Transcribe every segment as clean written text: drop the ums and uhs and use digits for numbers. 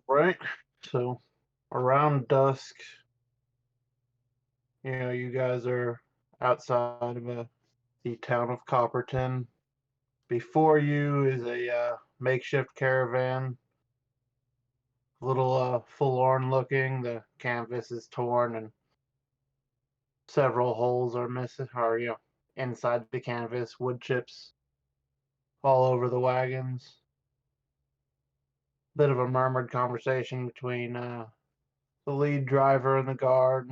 Right. So around dusk, you guys are outside of the town of Copperton. Before you is a makeshift caravan, a little forlorn looking. The canvas is torn and several holes are missing, or inside the canvas, wood chips all over the wagons. Bit of a murmured conversation between the lead driver and the guard.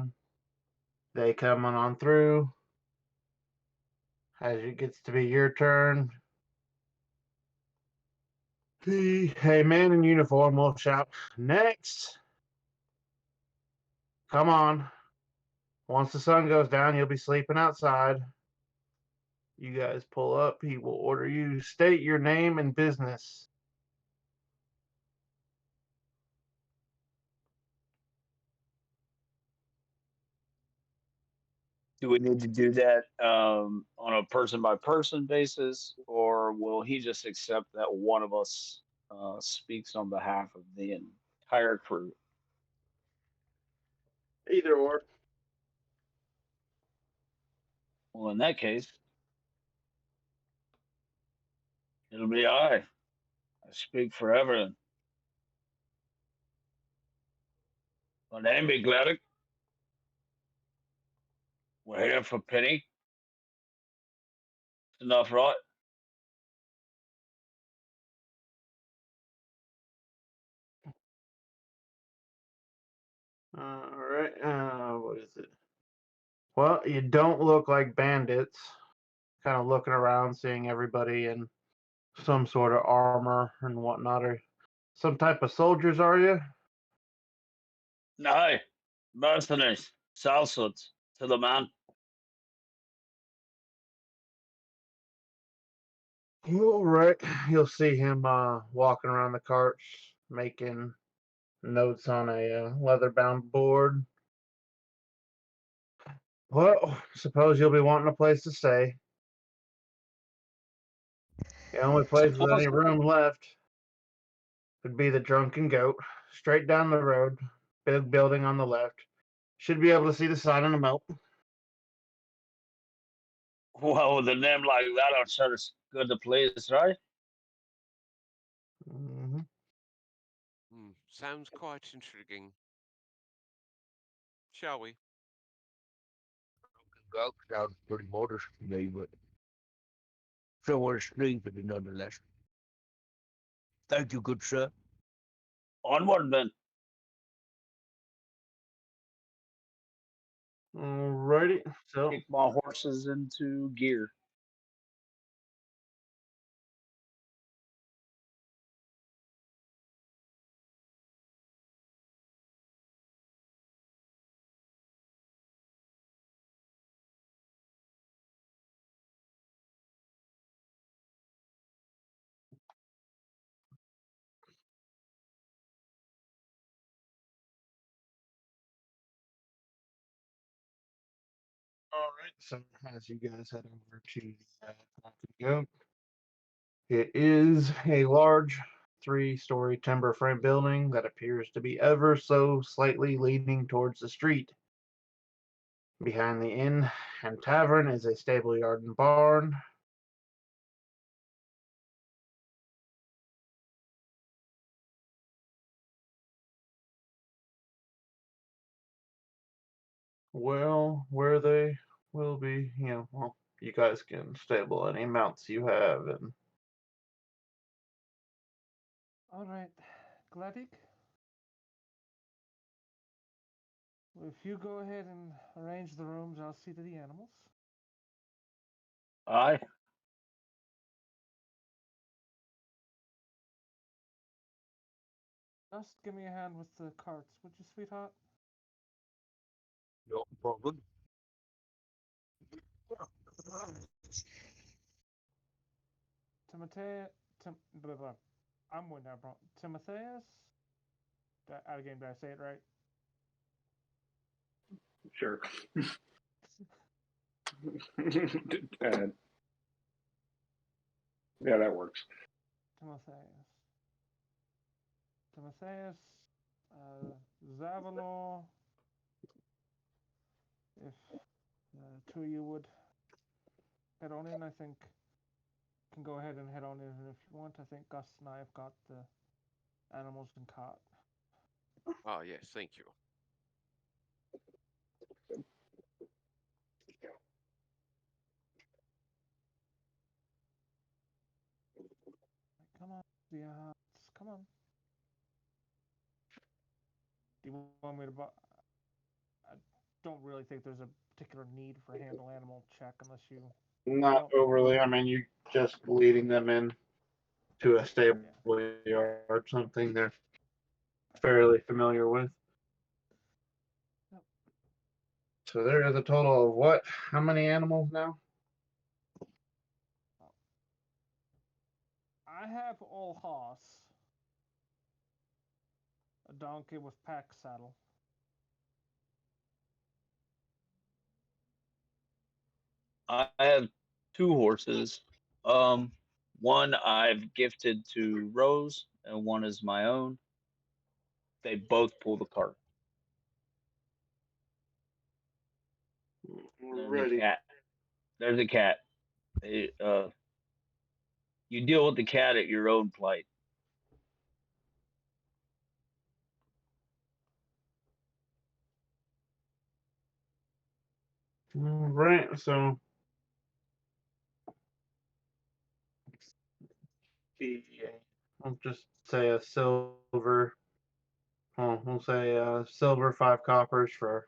They coming on through. As it gets to be your turn, a man in uniform will shout, "Next! Come on. Once the sun goes down, you'll be sleeping outside." You guys pull up. He will order you to state your name and business. Do we need to do that on a person by person basis, or will he just accept that one of us speaks on behalf of the entire crew? Either or. Well, in that case, it'll be I. I speak for everyone. My name be Gladys. We're here for Penny. Enough, right? All right. What is it? Well, you don't look like bandits. Kind of looking around, seeing everybody in some sort of armor and whatnot. Are some type of soldiers? Are you? No, mercenaries, salsas to the man. All right. You'll see him walking around the carts, making notes on a leather-bound board. Well, suppose you'll be wanting a place to stay. The only place with any Suppose. room left would be the Drunken Goat, straight down the road, big building on the left. Should be able to see the sign on the map. Well, with a name like that, I'm sure it's good to please, right? Mm-hmm. Sounds quite intriguing. Shall we? Gulk sounds pretty modest to me, but somewhere sleeping nonetheless. Thank you, good sir. Onward then. Alrighty. So, Kick my horses into gear. alright. So, as you guys head over to the Drunken Goat, it is a large three-story timber frame building that appears to be ever so slightly leaning towards the street. Behind the inn and tavern is a stable yard and barn. Well, where they will be, well, you guys can stable any mounts you have, and All right, Gladik, if you go ahead and arrange the rooms, I'll see to the animals. Aye. Just give me a hand with the carts, would you, sweetheart? No problem. Timothea, blah, blah. I'm with that, bro. Timotheus? Out of game, did I say it right? Sure. uh, yeah, that works. Timotheus. Timotheus Zavalor, if two of you would head on in, I think can go ahead and head on in if you want. I think Gus and I have got the animals in cart. Oh, yes, thank you. Come on, the come on. Do you want me to? I don't really think there's a particular need for a handle animal check unless you. Not overly. I mean, you just leading them in to a stable yard, something they're fairly familiar with. Yep. So there is a total of what? How many animals now? I have all horse, a donkey with pack saddle. I have 2 horses. One I've gifted to Rose, and one is my own. They both pull the cart. There's a Alrighty. cat. There's a cat. They, you deal with the cat at your own plight. Right. So I'll just say a silver. Well, we'll say silver 5 coppers for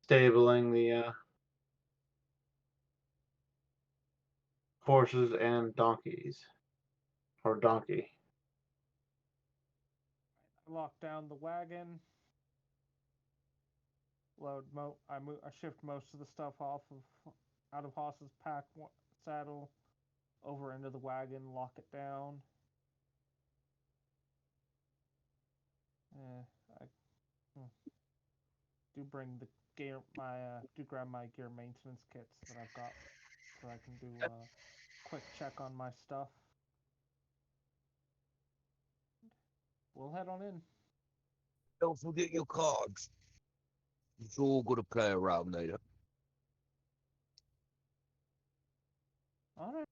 stabling the horses and donkeys, or donkey. I lock down the wagon. Load I shift most of the stuff off of out of Haas's pack saddle over into the wagon. Lock it down. I do bring the gear. Do grab my gear maintenance kits that I've got, so I can do a quick check on my stuff. We'll head on in. Don't forget your cards. It's all gonna play around later. All right.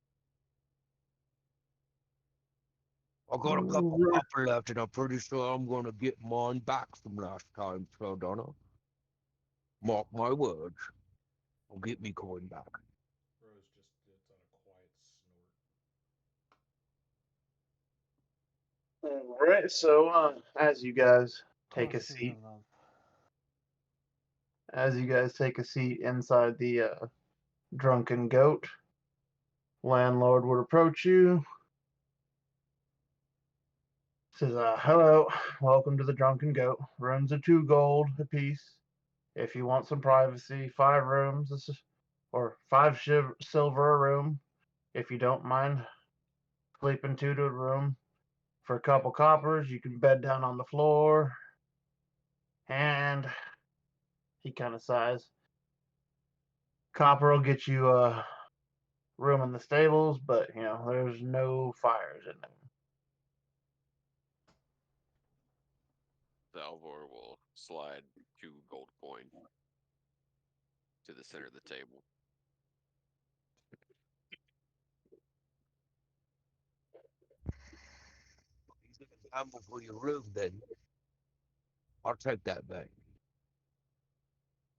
I got a couple copper left, and I'm pretty sure I'm gonna get mine back from last time, so Donna. Mark my words. I'll get me coin back. Rose just lets out a quiet snort. All right. So as you guys take a Close to seat, your love. inside the drunken goat, landlord would approach you. Says, hello, welcome to the Drunken Goat. Rooms are 2 gold apiece. If you want some privacy, 5 rooms, or 5 silver a room. If you don't mind sleeping 2 to a room for a couple coppers, you can bed down on the floor. And he kind of sighs. Copper will get you a room in the stables, but there's no fires in them. Salvor will slide 2 gold coin to the center of the table. He's gonna gamble for your room, then. I'll take that back.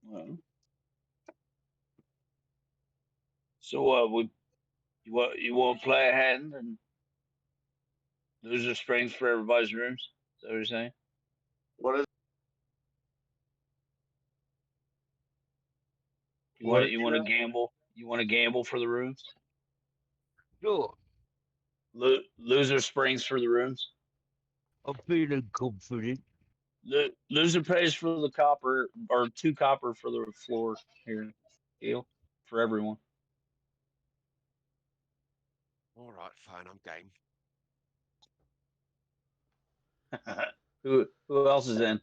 Well, so you want to play a hand and lose the springs for everybody's rooms? Is that what you're saying? What is You want to gamble? You want to gamble for the rooms? Sure. Loser springs for the rooms. I'm feeling confident. Loser pays for the copper, or 2 copper for the floor here. Deal for everyone. All right, fine, I'm game. Who else is in?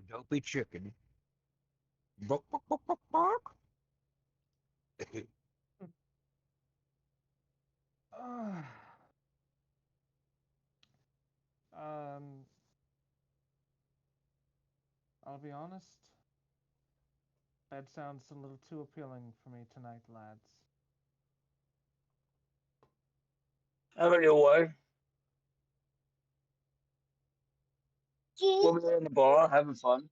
Don't be chicken. Bark, bark, bark, bark, bark. Um, I'll be honest. Bed sounds a little too appealing for me tonight, lads. Have your way. We'll be in the bar having fun.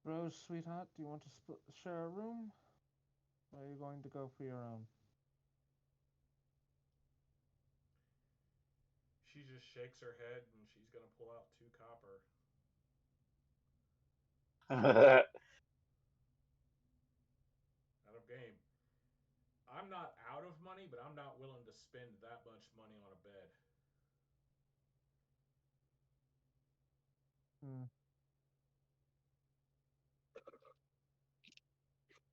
Rose, sweetheart, do you want to share a room? Or are you going to go for your own? She just shakes her head and she's gonna pull out 2 copper. Out of game. I'm not out of money, but I'm not willing to spend that much money on a bed.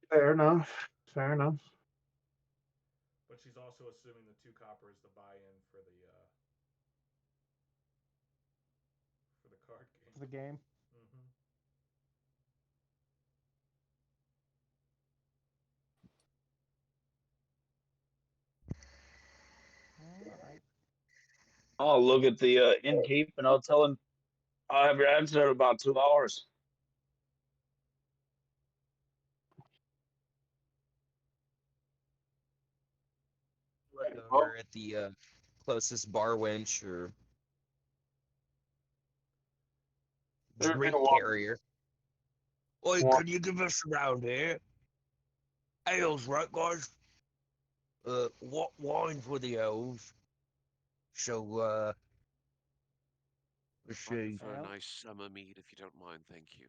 Fair enough. Fair enough. But she's also assuming the 2 copper is the buy-in for the card game. For the game? Mm-hmm. Alright. I'll look at the innkeep and I'll tell him I'll have your answer in about 2 hours. Look over at the closest bar wench or They're drink gonna walk. carrier. Oi, Walk. can you give us around here? Ales, right, guys? What wine for the ales? So, let's see. For a Ale? nice summer mead, if you don't mind, thank you.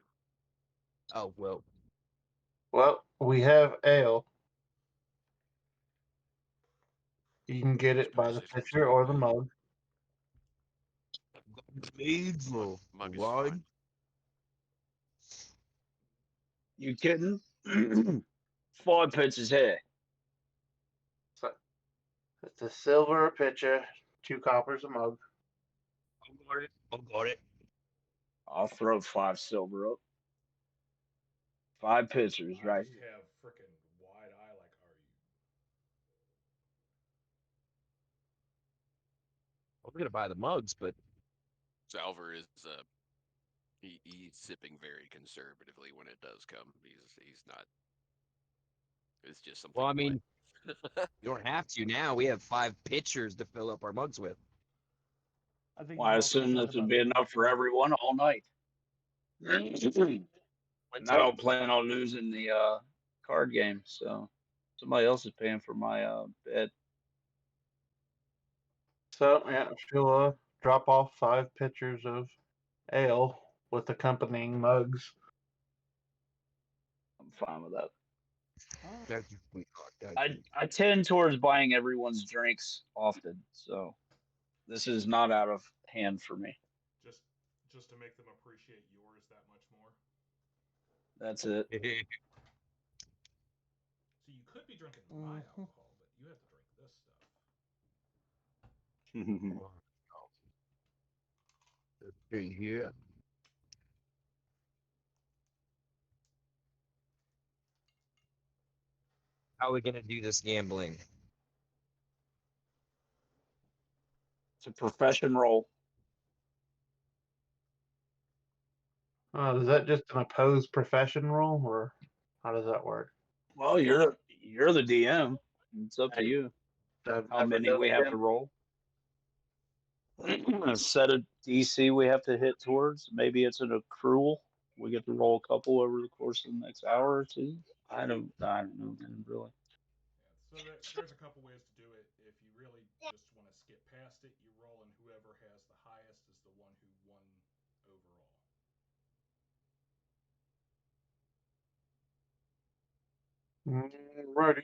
Oh, well. Well, we have ale. You can get it by Suppose the it is pitcher or the okay. mug. Meads or Mug is wine? fine. You kidding? 5 pitches here. So it's a silver a pitcher, 2 coppers a mug. I got it. I'll throw 5 silver up. 5 pitchers, I right? just have freaking wide eye. Like, are you? I'm gonna buy the mugs, but Salver is he's sipping very conservatively when it does come. He's not. It's just something. well, I to mean, buy. you don't have to now. We have 5 pitchers to fill up our mugs with. I think Well, I he's also assume worried this would about be losing enough for points. everyone all night. And I don't plan on losing the card game, so somebody else is paying for my bed. So yeah, she'll drop off 5 pitchers of ale with accompanying mugs. I'm fine with that. Alright. Thank you, sweetheart. Thank you. I tend towards buying everyone's drinks often, so this is not out of hand for me. Just to make them appreciate yours that much more. That's it. So you could be drinking my Mhm. alcohol, but you have to drink this stuff. Let's see here. How are we gonna do this gambling? It's a profession role. Is that just an opposed profession role, or how does that work? Well, you're the DM. It's up to Hey, you I've how never many done we have to gam- roll. A set of DC we have to hit towards. Maybe it's an accrual. We get to roll a couple over the course of the next hour or two. I don't know, man, really. Yeah, so there's a couple ways to do it. If you really just want to skip past it, you roll, and whoever has the highest is the one who won overall. Righty.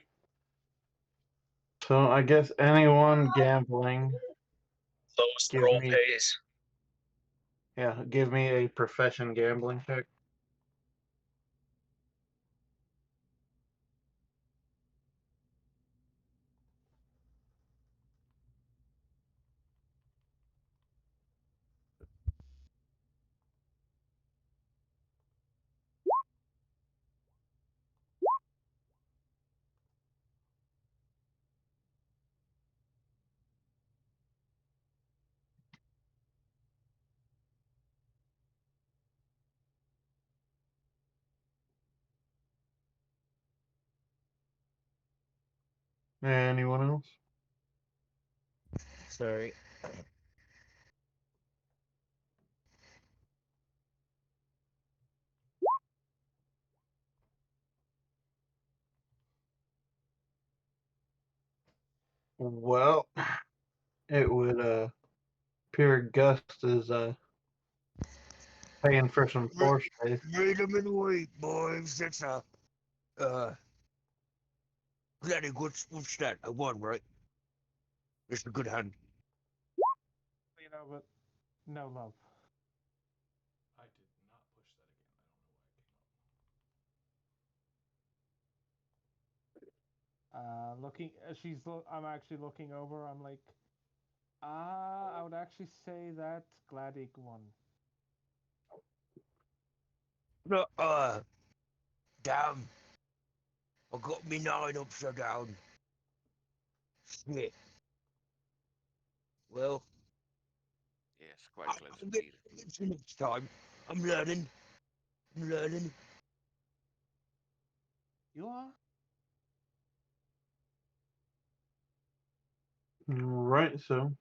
So I guess anyone gambling, Lowest give roll me pays. give me a profession gambling check. Anyone else? Sorry. Well, it would appear Gus is paying for some floor space. Wait a minute, wait, boys. That's Gladys, what's that? I won, right? It's a good hand. You know, but no love. I did not push that again. I don't know why it came up. Looking, I'm actually looking over. I'm like, I would actually say that Gladig won. No, down. I got me 9 upside down. Shit. Well, Yes, quite close I'll indeed. get you next time. I'm learning. I'm learning. You are? Right, so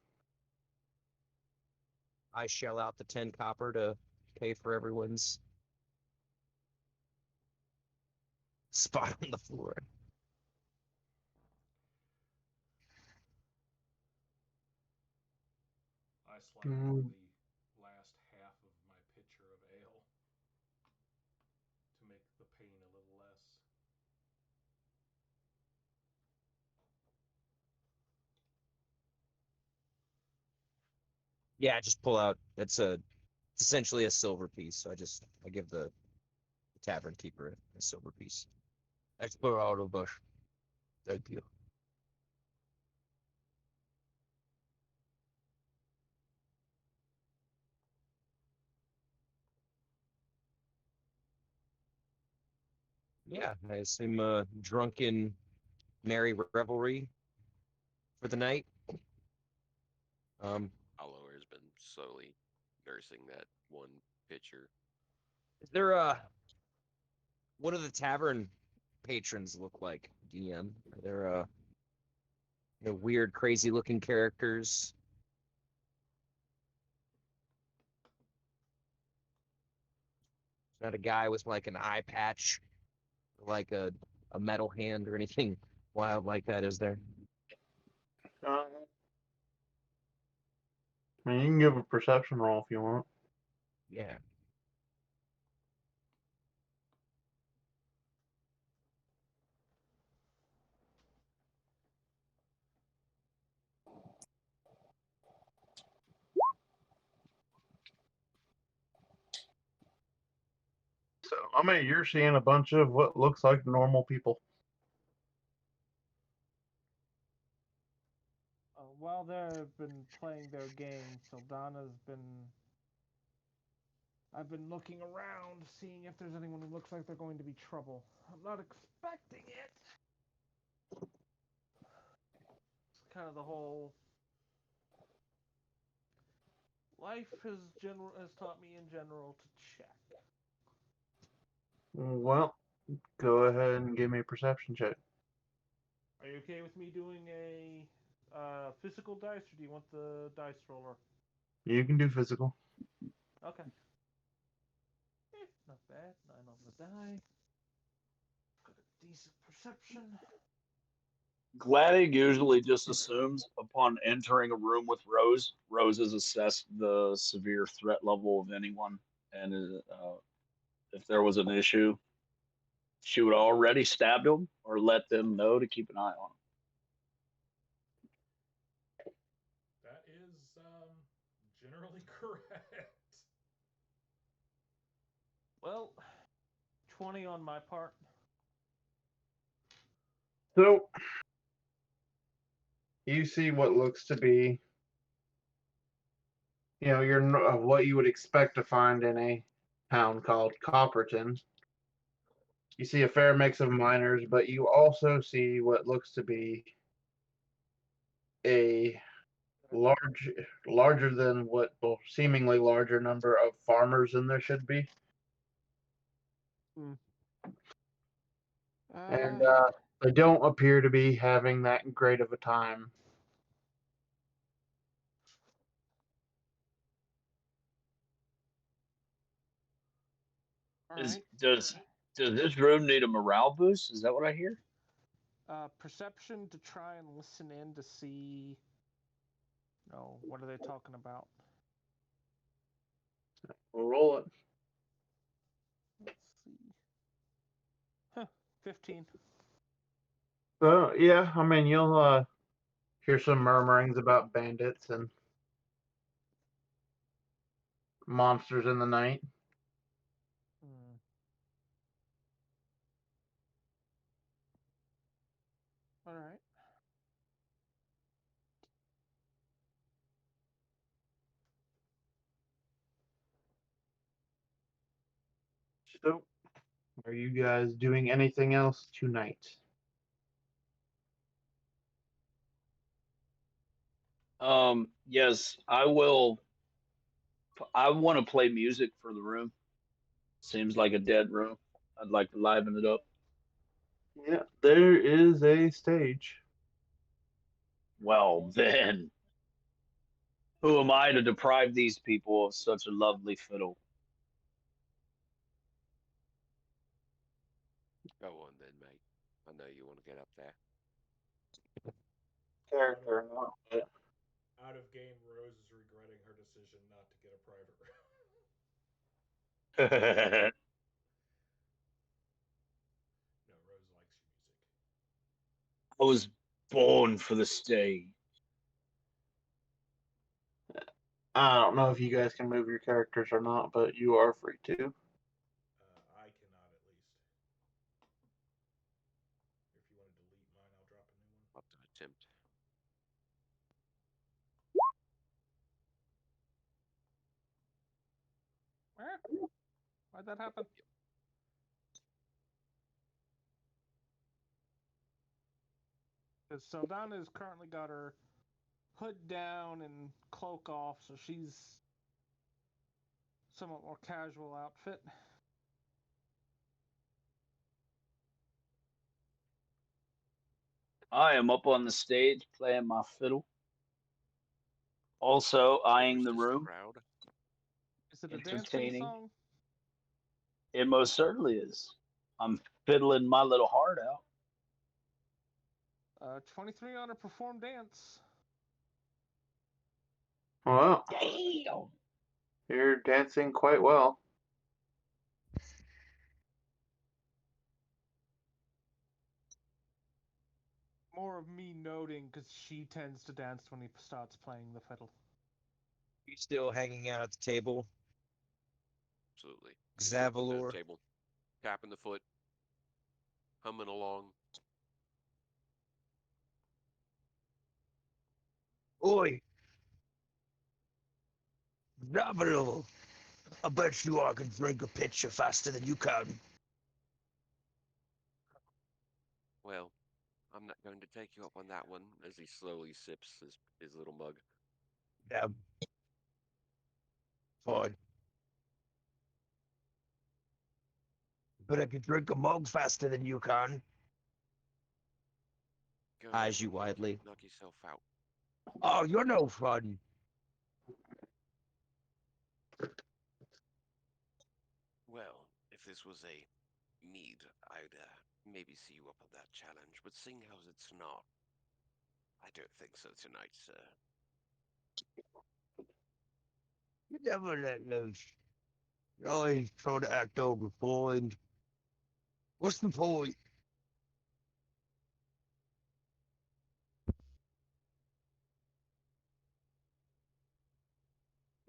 I shell out the 10 copper to pay for everyone's spot on the floor. I slide over the last half of my pitcher of ale to make the pain a little less. Yeah, just pull out. It's essentially a silver piece. So I give the tavern keeper a silver piece. Expert out of bush. Thank you. Yeah, I assume drunken merry revelry for the night. Oliver has been slowly nursing that one pitcher. Is there what do the tavern patrons look like, DM? Are there weird, crazy looking characters? Not a guy with like an eye patch, or like a metal hand or anything wild like that, is there? I mean, you can give a perception roll if you want. Yeah. So, I mean, you're seeing a bunch of what looks like normal people. While they've been playing their game, Saldana's been. I've been looking around, seeing if there's anyone who looks like they're going to be trouble. I'm not expecting it. It's kind of the whole. Life has taught me in general to check. Well, go ahead and give me a perception check. Are you okay with me doing a physical dice, or do you want the dice roller? You can do physical. Okay. Not bad. 9 on the die. Got a decent perception. Gladys usually just assumes upon entering a room with Rose, Rose has assessed the severe threat level of anyone, and if there was an issue, she would already stab them or let them know to keep an eye on them. That is generally correct. Well, 20 on my part. So, you see what looks to be, what you would expect to find in a town called Copperton. You see a fair mix of miners, but you also see what looks to be a larger than what, well, seemingly larger number of farmers than there should be. And They don't appear to be having that great of a time. All Is right. does this room need a morale boost? Is that what I hear? Perception to try and listen in to see. No, what are they talking about? We'll roll it. Let's see. Huh, 15. So yeah, I mean you'll hear some murmurings about bandits and monsters in the night. Hmm. All right. So, are you guys doing anything else tonight? Yes, I will. I want to play music for the room. Seems like a dead room. I'd like to liven it up. Yeah, there is a stage. Well, then, who am I to deprive these people of such a lovely fiddle? Go on then, mate. I know you want to get up there. Character, not but Out of game, Rose is regretting her decision not to get a private room. I No, Rose likes your music. was born for the stage. I don't know if you guys can move your characters or not, but you are free to. I cannot, at least. If you want to delete mine, I'll drop a new one. Up to attempt. Why'd that happen? Because Saldana's currently got her hood down and cloak off, so she's somewhat more casual outfit. I am up on the stage playing my fiddle. Also eyeing the Who's this room, crowd? Is it a dancing entertaining. song? It most certainly is. I'm fiddling my little heart out. 23 on a perform dance. Well, Damn. you're dancing quite well. More of me noting because she tends to dance when he starts playing the fiddle. You still hanging out at the table? Absolutely. Just sitting at the Xavalor. table, tapping the foot, humming along. Oi! Xavalor! I bet you I can drink a pitcher faster than you can. Well, I'm not going to take you up on that one as he slowly sips his little mug. Yeah. Fine. But I can drink a mug faster than you can. Go Eyes ahead, you widely. knock yourself out. Oh, you're no fun. Well, if this was a mead, I'd maybe see you up on that challenge, but seeing how it's not, I don't think so tonight, sir. You never let loose. You're always trying to act overboard. What's the point?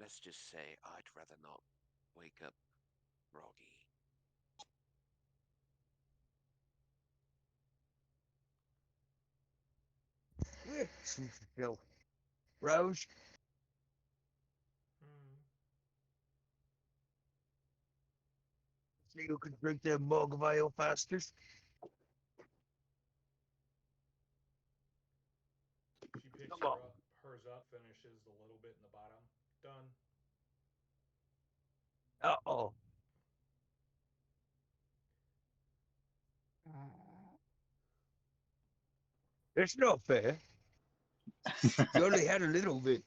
Let's just say I'd rather not wake up groggy. Phil. Rose? So you can drink that mug of ale faster? She picks Come on. hers up, finishes the little bit in the bottom. Done. It's not fair. You only had a little bit.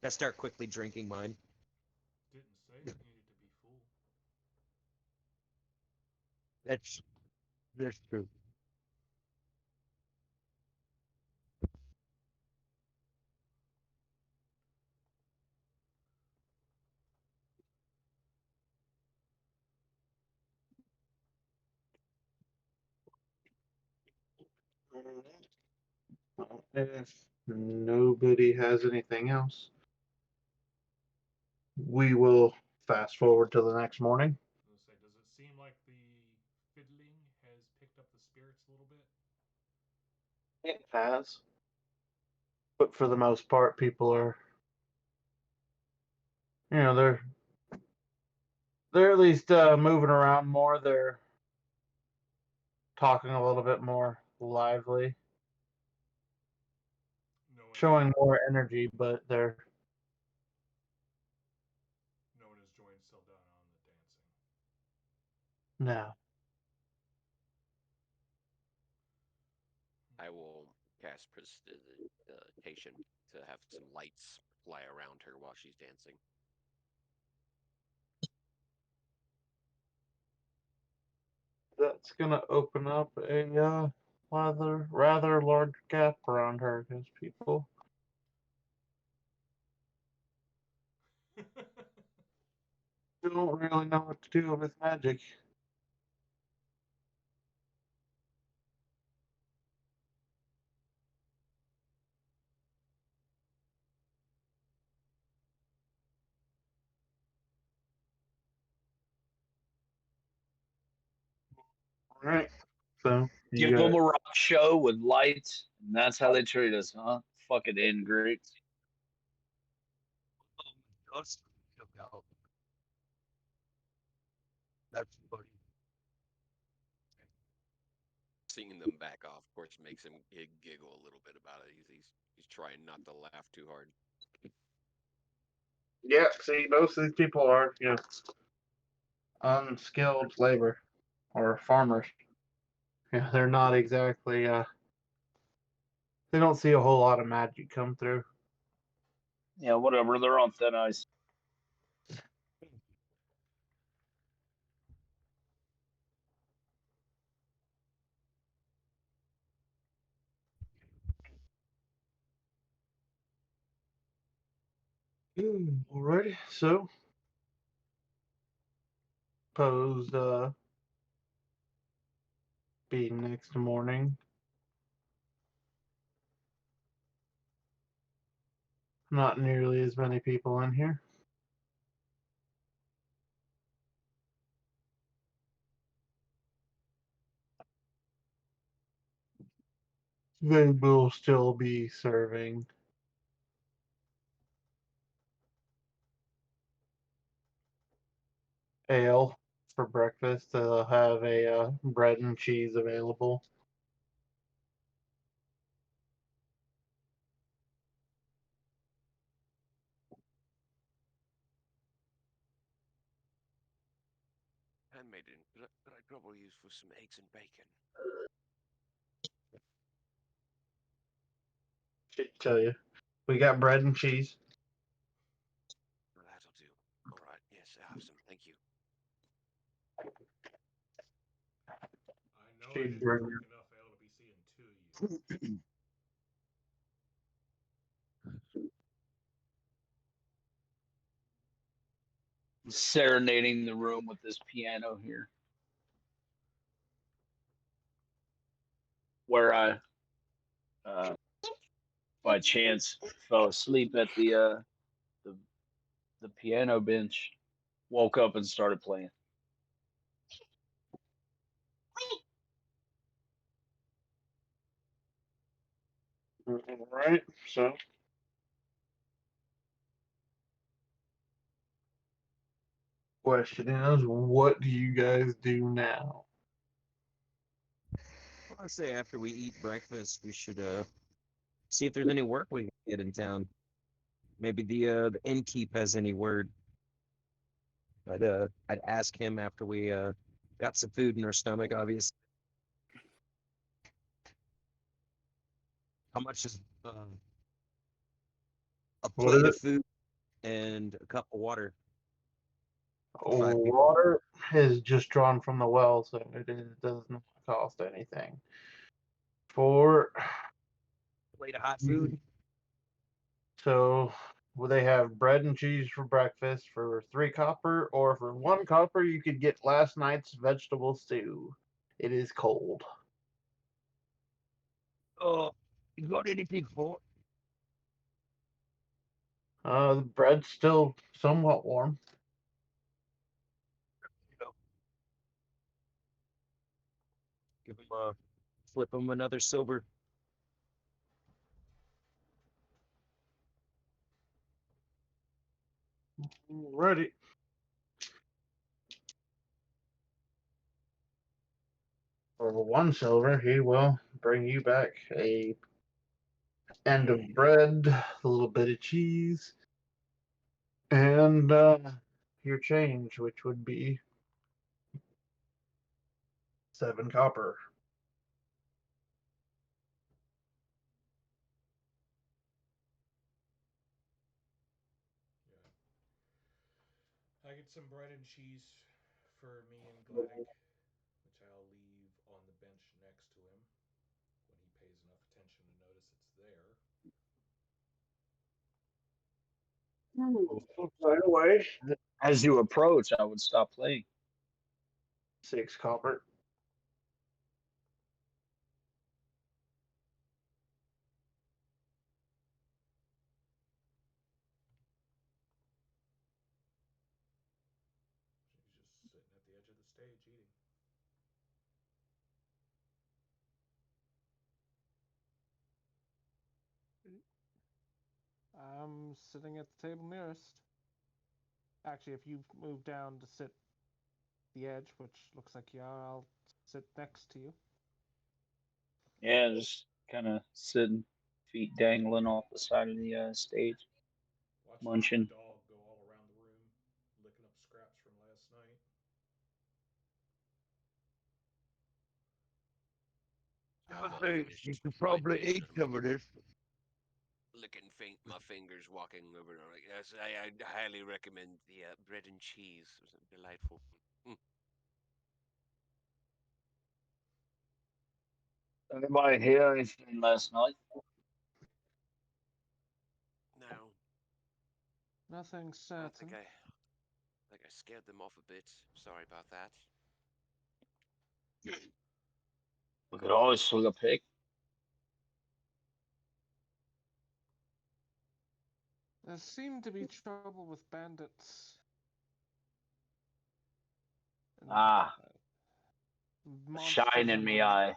I start quickly drinking mine. Didn't say you needed to be full. That's true. If nobody has anything else, we will fast forward to the next morning. I was gonna say, does it seem like the fiddling has picked up the spirits a little bit? It has. But for the most part, people are, they're at least moving around more. They're talking a little bit more lively, No one, showing more energy, but they're no one has joined Sildana on the dancing. no. I will cast prestidigitation to have some lights fly around her while she's dancing. That's gonna open up a rather large gap around her because people don't really know what to do with magic. All right. So you Give them got a rock show with lights, and that's how they treat us, huh? Fucking ingrates. Dust took out. That's funny. Seeing them back off, of course, makes him giggle a little bit about it. He's trying not to laugh too hard. yeah. See, most of these people are unskilled labor or farmers. Yeah, they're not exactly. They don't see a whole lot of magic come through. Yeah, whatever. They're on thin ice. Alrighty. So posed be next morning. Not nearly as many people in here. They will still be serving ale for breakfast. They'll have a bread and cheese available. Handmaiden, could I trouble you for some eggs and bacon? Should tell you, we got bread and cheese. That'll do. All right. Yes, I have some. Thank you. I know I She'd didn't bring drink enough ale to be seeing two of you. Serenading the room with this piano here. Where I, by chance, fell asleep at the, the piano bench, woke up and started playing. All right, so question is, what do you guys do now? I say after we eat breakfast, we should see if there's any work we can get in town. Maybe the innkeep has any word. I'd ask him after we got some food in our stomach, obviously. How much is a What plate is of it? food and a cup of water? For 5 people. Water is just drawn from the well, so does not cost anything. For Plate of hot food. so will they have bread and cheese for breakfast for 3 copper, or for 1 copper you could get last night's vegetable stew. It is cold. Oh, you got anything for? The bread's still somewhat warm. Give him flip him another silver. Ready. For 1 silver, he will bring you back a end of bread, a little bit of cheese, and your change, which would be 7 copper. I get some bread and cheese for me and Gledick, which I'll leave on the bench next to him when he pays enough attention to notice it's there. Right away. As you approach, I would stop playing. 6 copper. He's just sitting at the edge of the stage eating. I'm sitting at the table nearest. Actually, if you move down to sit the edge, which looks like you are, I'll sit next to you. Yeah, just kind of sitting, feet dangling off the side of the stage, Watching munching. the dog go all around the room, licking up scraps from last night. You could probably eat some of this. Licking my fingers, walking over. Like, yes, I highly recommend the bread and cheese. It was delightful. Anybody hear anything last night? No, Nothing I think certain. I scared them off a bit. Sorry about that. We could always swing a pig. There seemed to be trouble with bandits. And, Ah, a shine in me eye.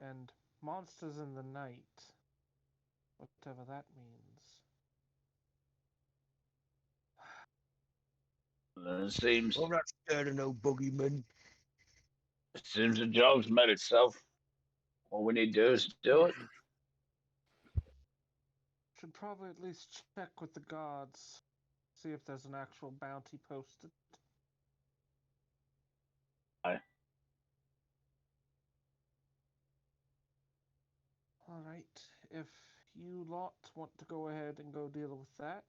And monsters in the night. Whatever that means. It seems I'm not scared of no boogeyman. the job's met itself. All we need to do is do it. Should probably at least check with the guards. See if there's an actual bounty posted. Aye. Alright, if you lot want to go ahead and go deal with that,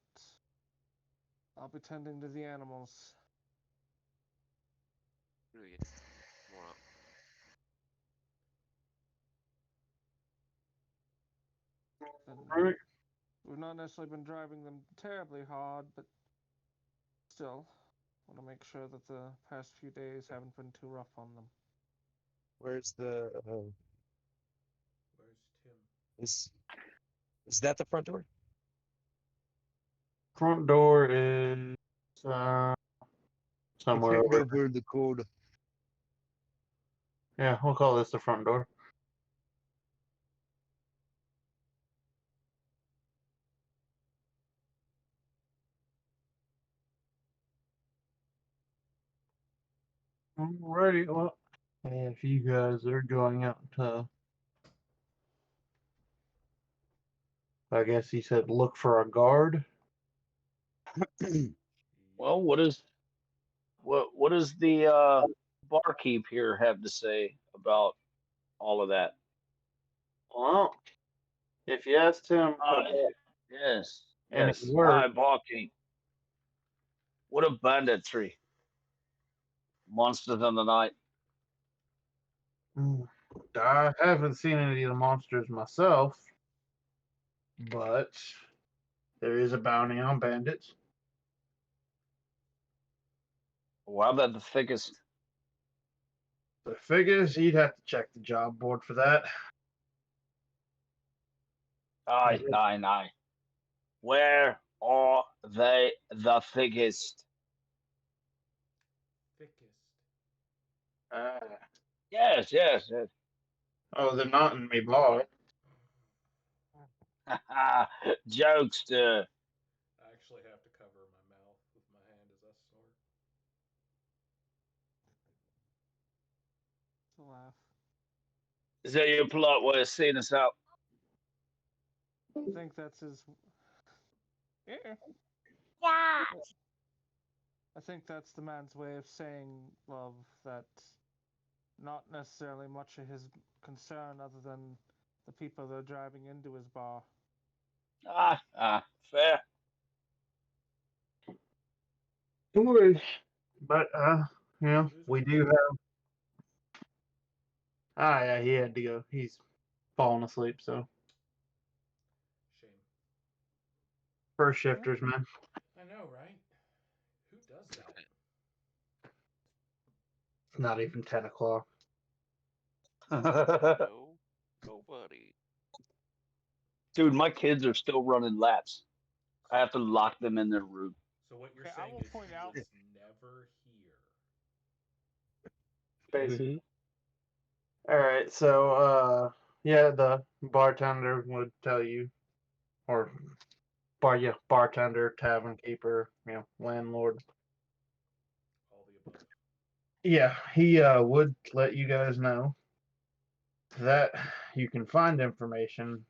I'll be tending to the animals. Brilliant. More up. Right. We've not necessarily been driving them terribly hard, but still, want to make sure that the past few days haven't been too rough on them. Where's the Where's Tim? is that the front door? Front door is somewhere It's over. over in the corner. Yeah, we'll call this the front door. Alrighty, well, if you guys are going out to, I guess he said look for a guard. Well, what does the barkeep here have to say about all of that? Well, If you asked him Ah, about yes, any yes. work, Hi, barkeep. What a banditry. Monsters in the night. I haven't seen any of the monsters myself, but there is a bounty on bandits. What about the thickest? The figures, you'd have to check the job board for that. Aye, aye, aye. Where are they the thickest? Thickest. Uh, Yes, yes, yes. oh, they're not in me bar. Jokester. I actually have to cover my mouth with my hand as I snort. It's a laugh. Is that your polite way of seeing us out? I think that's his. Yeah. Yeah. I think that's the man's way of saying, love, that not necessarily much of his concern other than the people that are driving into his bar. Fair. But Who's we with do you? have. Ah, yeah, he had to go. He's falling asleep. So Shame. first shifters, man. I know, right? Who does that? It's not even 10 o'clock. No, nobody. Dude, my kids are still running laps. I have to lock them in their room. So what you're Okay, I saying will is point he out- was never here. Basically. All right, so yeah, the bartender would tell you, or bartender, tavern keeper, landlord. All the above. Yeah, he would let you guys know that you can find information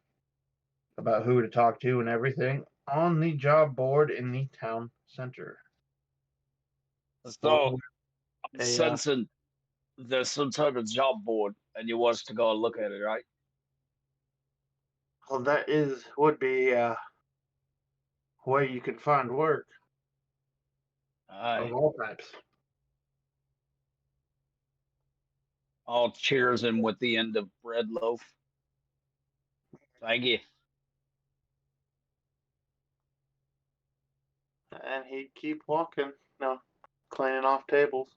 about who to talk to and everything on the job board in the town center. So I'm A, sensing there's some type of job board and you want us to go and look at it, right? well, that would be where you can find work Aye. of all types. I'll cheers him with the end of bread loaf. Thank you. And he'd keep walking, cleaning off tables.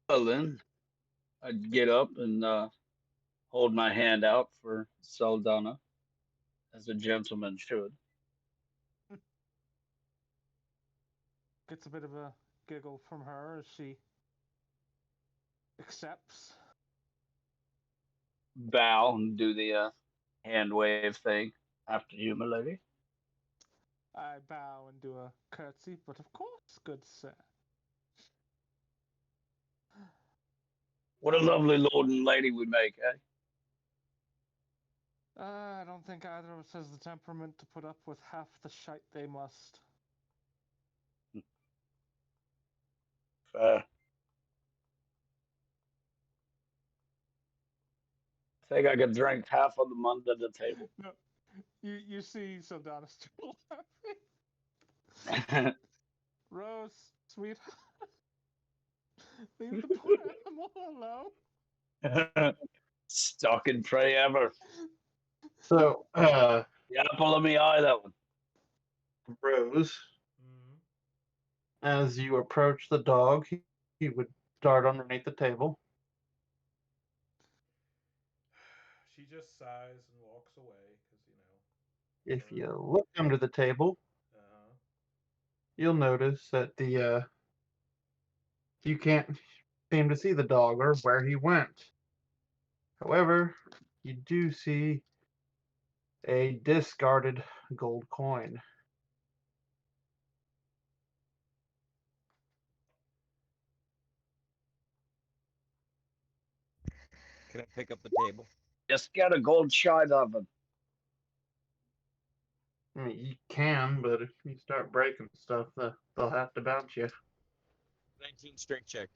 Well then, I'd get up and hold my hand out for Saldana, as a gentleman should. Gets a bit of a giggle from her as she accepts. Bow and do the hand wave thing after you, my lady. I bow and do a curtsy, but of course, good sir. What a lovely lord and lady we make, eh? I don't think either of us has the temperament to put up with half the shite they must. Fair. I think I could drink half of them under the table. No, you see Saldana still laughing. Rose, sweetheart, leave the poor animal alone. Stuck and pray ever. So, The apple of me eye, that one. Rose, Mm-hmm. as you approach the dog, he would start underneath the table. She just sighs and walks away because If you look under the table, Uh-huh. you'll notice that you can't seem to see the dog or where he went. However, you do see a discarded gold coin. Can I pick up the table? Just get a gold shine of him. I mean, you can, but if you start breaking stuff, they'll have to bounce you. 19 strength check.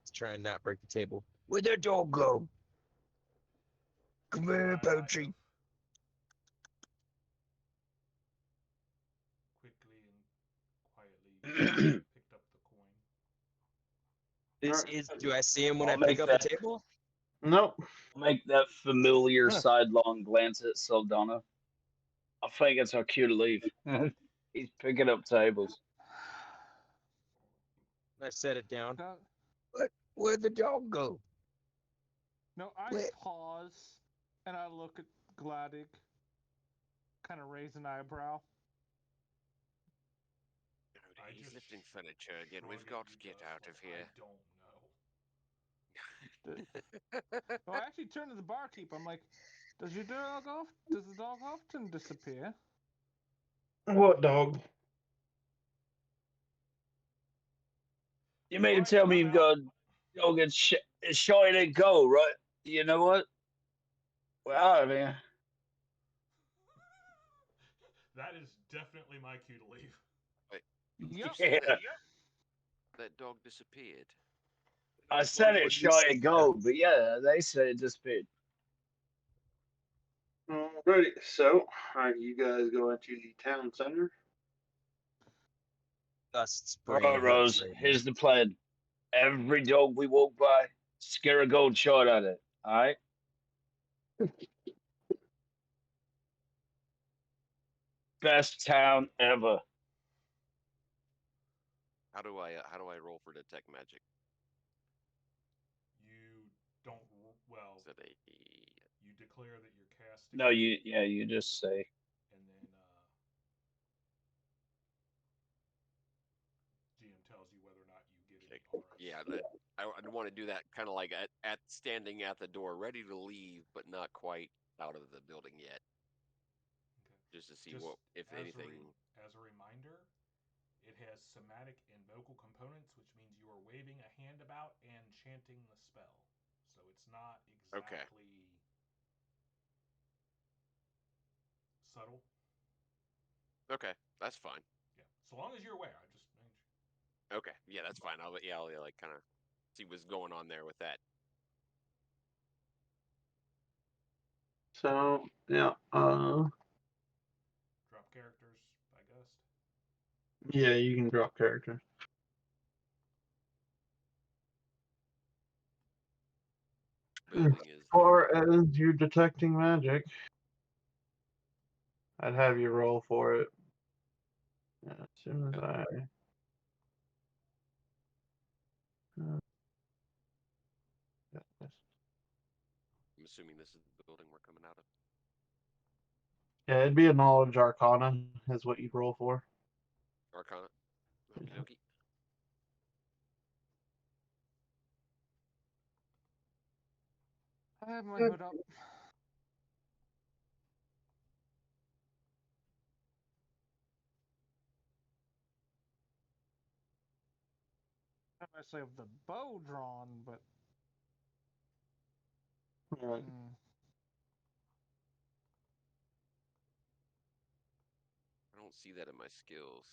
Let's try and not break the table. Where'd that dog go? Come here, I Poachy. quickly and quietly picked up the coin. This Alright. is. Do I see him when I'll I pick make up that- the table? Nope. Make that familiar Huh. sidelong glance at Saldana. I think it's our cue to leave. He's picking up tables. I set it down. No, Where'd the dog go? no, I Wait. pause and I look at Gladig, kind of raise an eyebrow. I He's just lifting furniture again. shrug We've at got you, to get Gus, out like, of here. I don't know. No, I actually turn to the barkeep. I'm like, Does the dog often disappear? What dog? You mean to Alright, tell me I'm you've out. got dog and showing it go, right? You know what? Well, I mean, That is definitely my cue to leave. Did you Yep. say yeah. that dog disappeared? I said it show it go, but yeah, they said it disappeared. Alrighty, so are you guys going to the town center? Dust's All brain right, hurts Rose, right now. here's the plan. Every dog we walk by, scare a gold shot at it. All right? Best town ever. How do I roll for detect magic? You don't. Well, Is that a you declare that you're casting. No, you just say. And then GM tells you whether or not you get any auras. yeah? I want to do that kind of like at standing at the door, ready to leave, but not quite out of the building yet, Okay. just to see Just what, if as anything. as a reminder, it has somatic and vocal components, which means you are waving a hand about and chanting the spell. So it's not exactly subtle. Okay, that's fine. Yeah. So long as you're aware, I just. Okay, yeah, that's fine. I'll like kind of see what's going on there with that. So yeah, Drop characters by Gust. yeah, you can drop characters. Building is As far as you detecting magic, I'd have you roll for it. Yeah, as soon as I. Yeah, yes. I'm assuming this is the building we're coming out of. Yeah, it'd be a knowledge arcana is what you'd roll for. Arcana. Okie Yeah. dokie. I have my hood up. Not necessarily have the bow drawn, but Right. I don't see that in my skills.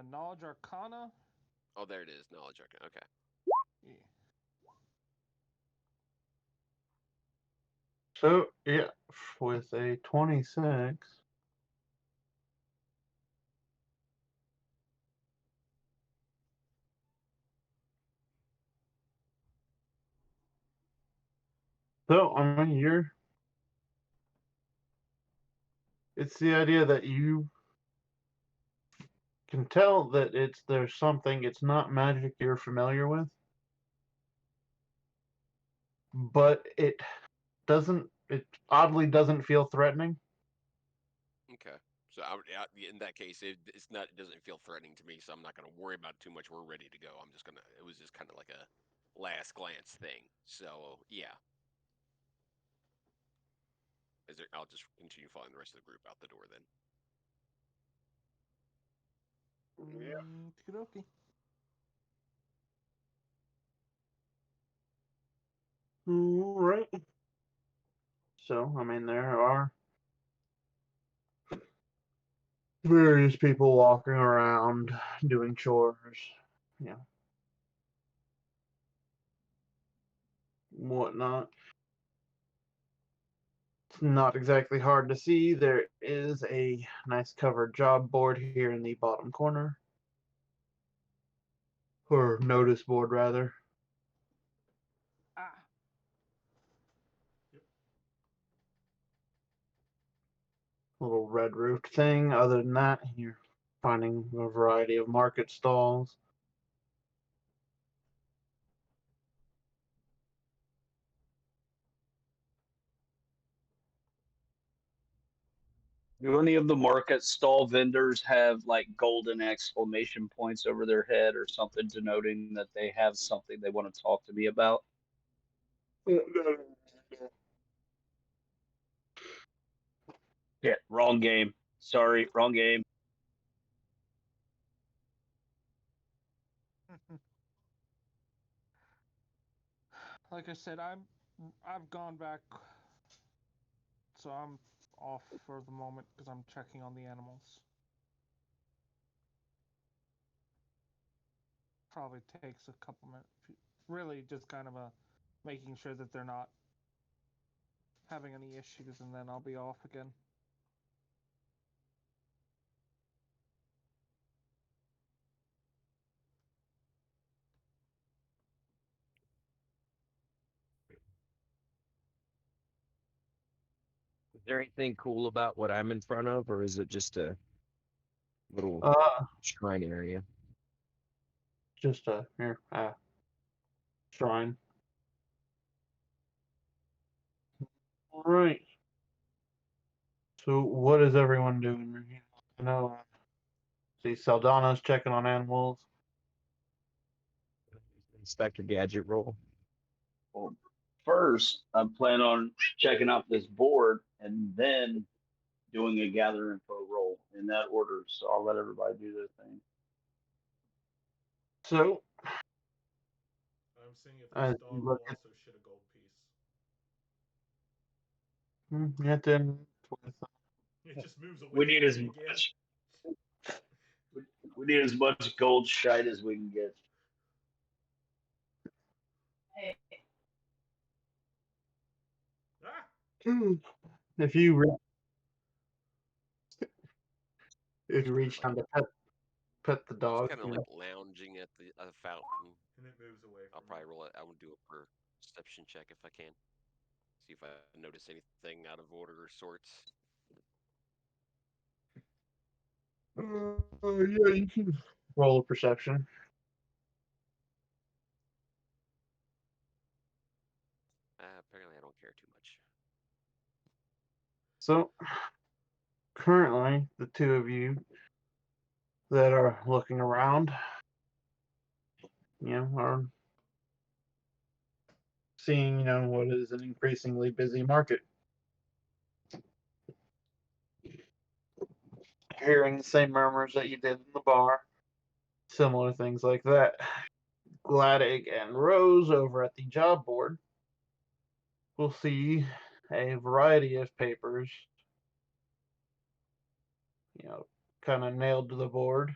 Knowledge Arcana. Oh, there it is. Knowledge Arcana. Okay. Yeah. So yeah, with a 26. So I mean, it's the idea that you can tell that there's something. It's not magic you're familiar with, but it doesn't. It oddly doesn't feel threatening. Okay. So in that case, it's not. It doesn't feel threatening to me, so I'm not going to worry about it too much. We're ready to go. I'm just gonna. It was just kind of like a last glance thing. So yeah. I'll just continue following the rest of the group out the door then. Okie All right. So, I mean, there are various people walking around doing chores, you know, whatnot. It's not exactly hard to see. There is a nice covered job board here in the bottom corner, or notice board rather. Ah, Little red roofed thing. Other than that, you're finding a variety of market stalls. Do any of the market stall vendors have like golden exclamation points over their head or something denoting that they have something they want to talk to me about? Yeah, wrong game. Sorry, wrong game. like I said, I've gone back, so I'm off for the moment because I'm checking on the animals. Probably takes a couple minutes. Really, just kind of a making sure that they're not having any issues, and then I'll be off again. Is there anything cool about what I'm in front of, or is it just a little shrine area? Just a shrine. All right. So what is everyone doing? I know. See, Saldana's checking on animals. Inspector Gadget roll. Well, first, I'm planning on checking out this board and then doing a gather info roll in that order. So I'll let everybody do their thing. So I'm seeing if as this you dog will look at, also shit a gold piece. then It just moves away We need from as me again. much. We need as much gold shite as we can get. Ah! if you reach down to pet the Just dog, kind of like lounging at the fountain. And it moves away I'll from probably me. roll it. I will do a perception check if I can. See if I notice anything out of order or sorts. Yeah, you can roll a perception. Apparently, I don't care too much. So currently, the two of you that are looking around, are seeing, what is an increasingly busy market. Hearing the same murmurs that you did in the bar, similar things like that. Gladys and Rose over at the job board will see a variety of papers, kind of nailed to the board.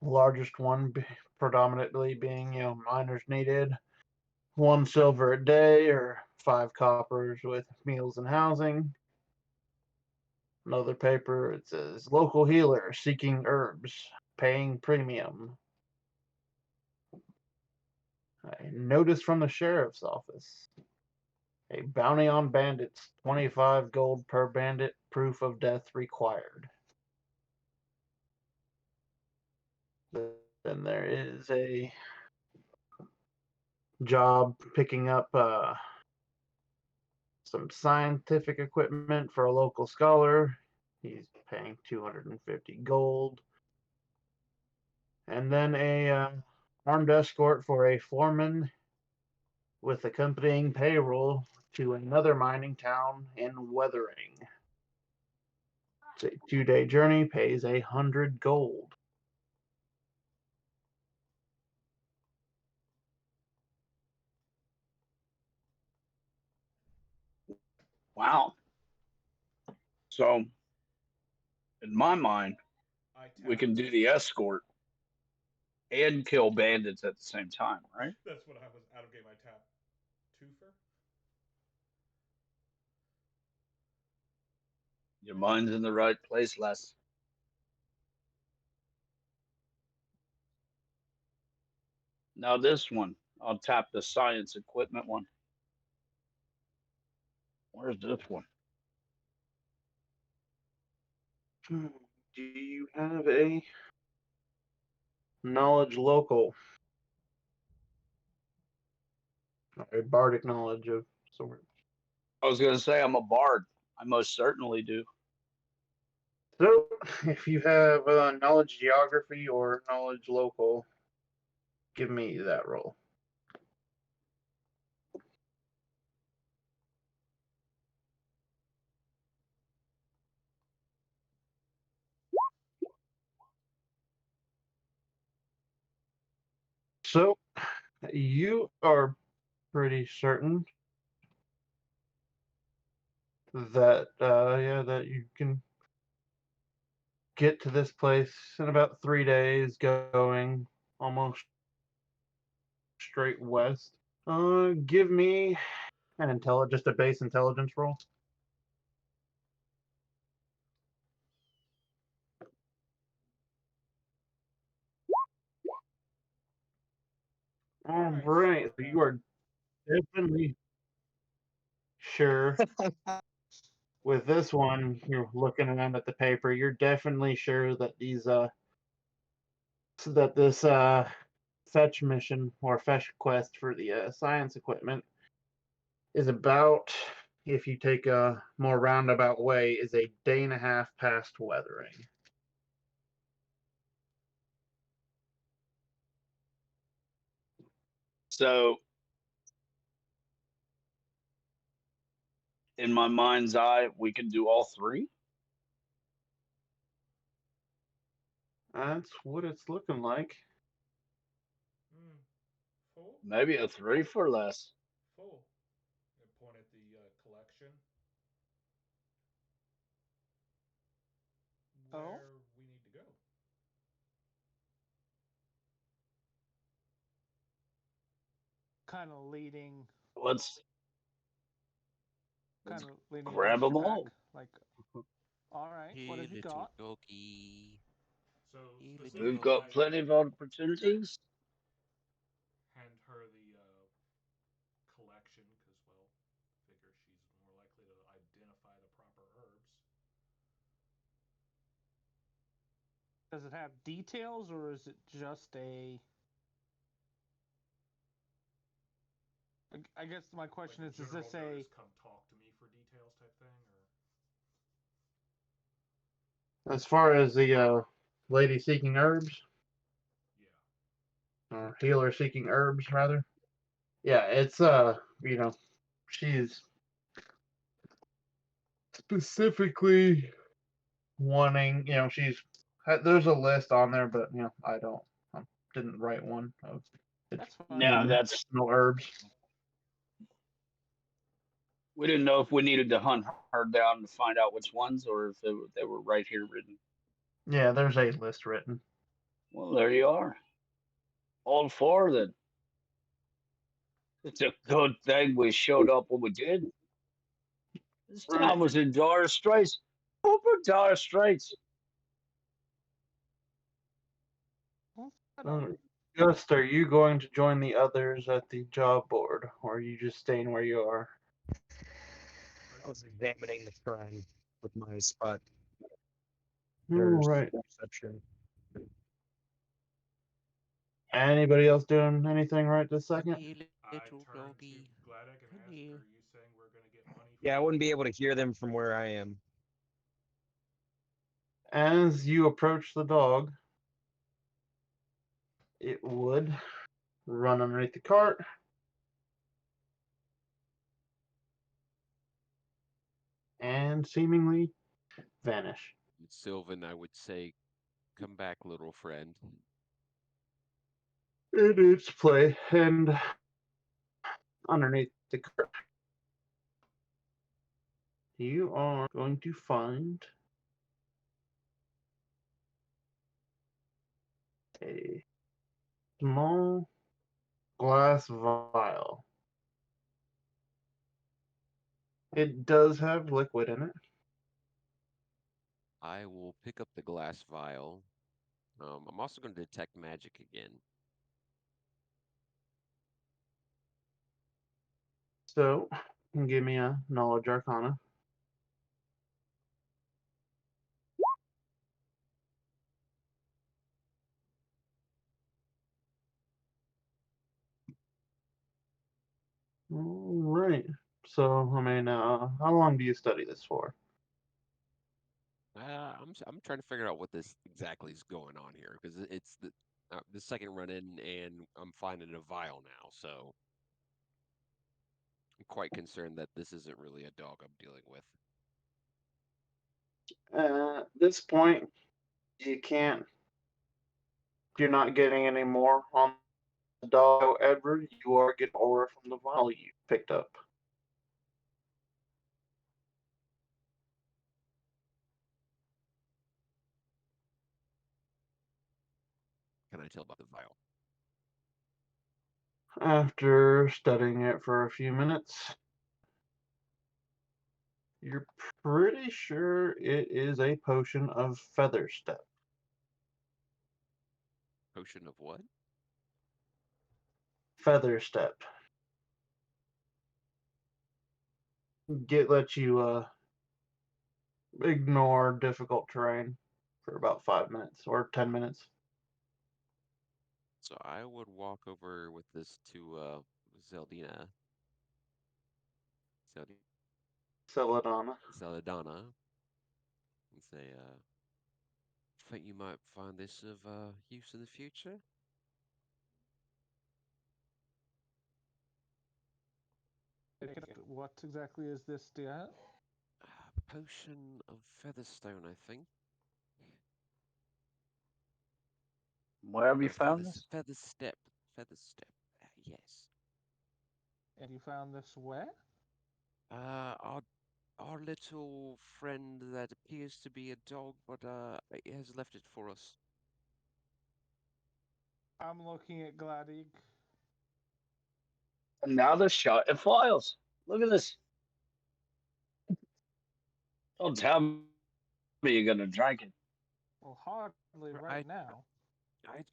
The largest one predominantly being, miners needed, 1 silver a day or 5 coppers with meals and housing. Another paper, it says local healer seeking herbs, paying premium. A notice from the sheriff's office. A bounty on bandits, 25 gold per bandit, proof of death required. Then there is a job picking up some scientific equipment for a local scholar. He's paying 250 gold. And then a armed escort for a foreman with accompanying payroll to another mining town in Weathering. It's a 2-day journey, pays 100 gold. Wow. So, in my mind, we can do the escort and kill bandits at the same time, right? That's what I was out of game. I tap twofer. Your mind's in the right place, Les. Now this one, I'll tap the science equipment one. Where's this one? Do you have a knowledge local? A bardic knowledge of sorts. I was gonna say I'm a bard. I most certainly do. So, if you have knowledge geography or knowledge local, give me that roll. So, you are pretty certain that that you can get to this place in about 3 days, going almost straight west. Give me an just a base intelligence roll. All right, so you are definitely sure. With this one, you're looking around at the paper. You're definitely sure that this fetch mission or fetch quest for the science equipment is about, if you take a more roundabout way, is a day and a half past weathering. So, in my mind's eye, we can do all three. That's what it's looking like. Full? Maybe a three for less. Full. I point at the collection. Where we need to go. Kind of leading. Let's Kind of leading grab against your them back. all. Like, all right, what have you little got? doggy. So Hey, little We've specifically, got doggy. plenty of opportunities. hand her the collection because, well, figure she's more likely to identify the proper herbs. Does it have details, or is it just a? I guess my question Like is this a? notice, come talk to me for details type thing, or As far as the lady seeking herbs, yeah, or healer seeking herbs, rather. Yeah, it's she's specifically wanting, there's a list on there, but I didn't write one of it's That's fine. Yeah, that's. no herbs. We didn't know if we needed to hunt her down to find out which ones, or if they were right here written. Yeah, there's a list written. Well, there you are. All four then. It's a good thing we showed up when we did. This town was in dire straits. Open dire straits. Just, are you going to join the others at the job board, or are you just staying where you are? I was examining the shrine with my spot. All right. Perception. Anybody else doing anything right this second? Hey, I little turn doggy. to Gladek and Come ask, here. "Are you saying we're going to get money?" Yeah, I wouldn't be able to hear them from where I am. As you approach the dog, it would run underneath the cart and seemingly vanish. Sylvan, I would say, come back, little friend. In its play, and underneath the cart, you are going to find a small glass vial. It does have liquid in it. I will pick up the glass vial. I'm also going to detect magic again. So, give me a knowledge arcana. All right. So, I mean, how long do you study this for? I'm trying to figure out what this exactly is going on here because it's the second run in and I'm finding a vial now, so I'm quite concerned that this isn't really a dog I'm dealing with. At this point, you can't. You're not getting any more on the dog. However, you are getting aura from the vial you picked up. Can I tell about the vial? After studying it for a few minutes, you're pretty sure it is a potion of feather step. Potion of what? Feather step. Let you ignore difficult terrain for about 5 minutes or 10 minutes. So I would walk over with this to Zeldina. Celadonna. Zeladonna and say, think you might find this of use in the future? What exactly is this, dear? Potion of Featherstone, I think. Where have you Or found this? Feather Step. Feather Step. Yes. And you found this where? Our little friend that appears to be a dog, but he has left it for us. I'm looking at Gladig. And now they're shot at files. Look at this. Don't tell me you're gonna drink it. Well, hardly right now.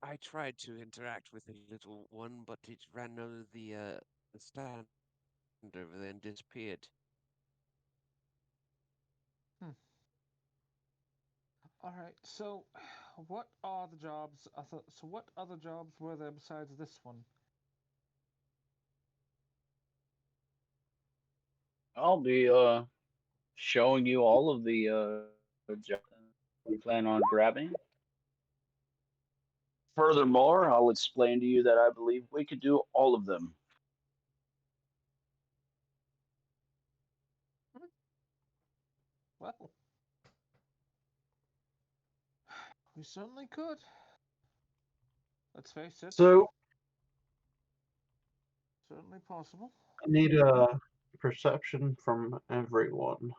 I tried to interact with the little one, but it ran under the stand over there and disappeared. All right. So, what are the jobs? So, what other jobs were there besides this one? I'll be showing you all of the jobs we plan on grabbing. Furthermore, I'll explain to you that I believe we could do all of them. Well, we certainly could. Let's face it. So, Certainly possible. I need a perception from everyone.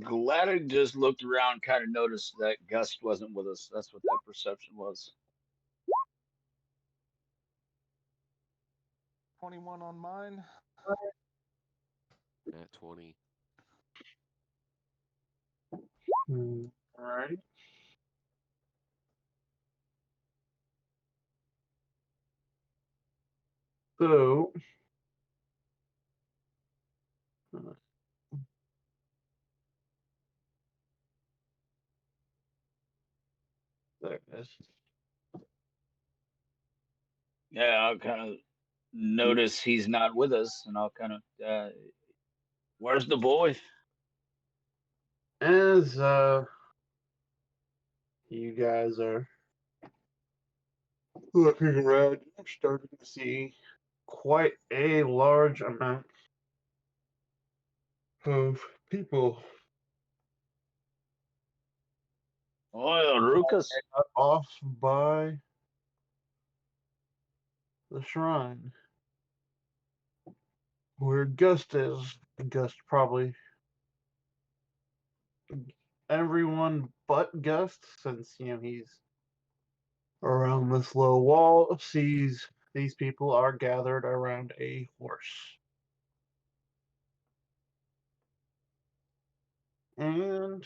Gladys just looked around, kind of noticed that Gust wasn't with us. That's what that perception was. 21 on mine. At 20. All right. So, there it is. Yeah, I'll kind of notice he's not with us, and I'll kind of, where's the boy? As you guys are looking around, you're starting to see quite a large amount of people Oh, Ruckus. off by the shrine. where Gust is. Gust probably everyone but Gust, since he's around this low wall, sees these people are gathered around a horse. And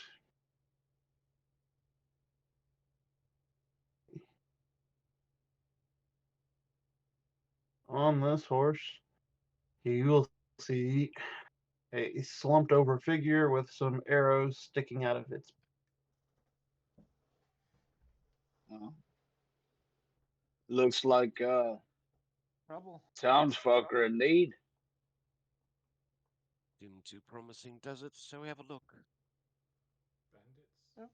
on this horse, you will see a slumped over figure with some arrows sticking out of its. Looks like Trouble. townsfolk in need. Seem too promising, does it? So we have a look. Bandits. Yep.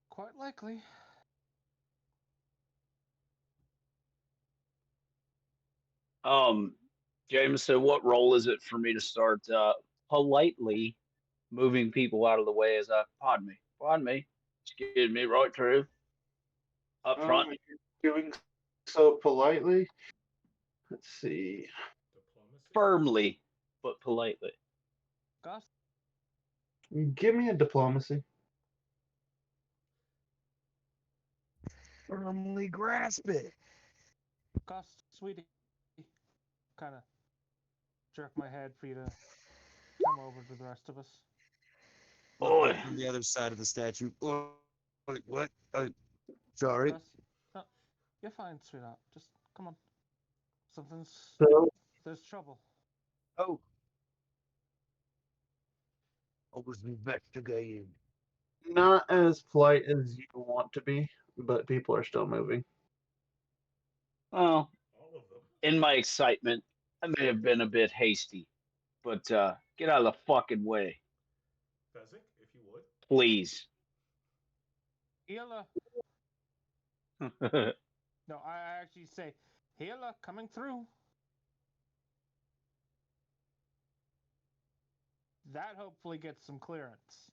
Quite likely. Jamison, what role is it for me to start politely moving people out of the way as I pardon me, excuse me, right through, up front? Doing so politely. Let's see. Diplomacy. Firmly, but politely. Gus? Give me a diplomacy. Firmly grasp it. Gus, sweetie. Kind of jerk my head for you to come over to the rest of us. Look Oi. right from the other side of the statue. Oh, wait, what? Sorry. Gus? No, you're fine, sweetheart. Just come on. So There's trouble. Oh. I was investigating. not as polite as you want to be, but people are still moving. Well, All of them. in my excitement, I may have been a bit hasty, but get out of the fucking way, Fezzik, if you would. please. Healer. No, I actually say, healer coming through. That hopefully gets some clearance.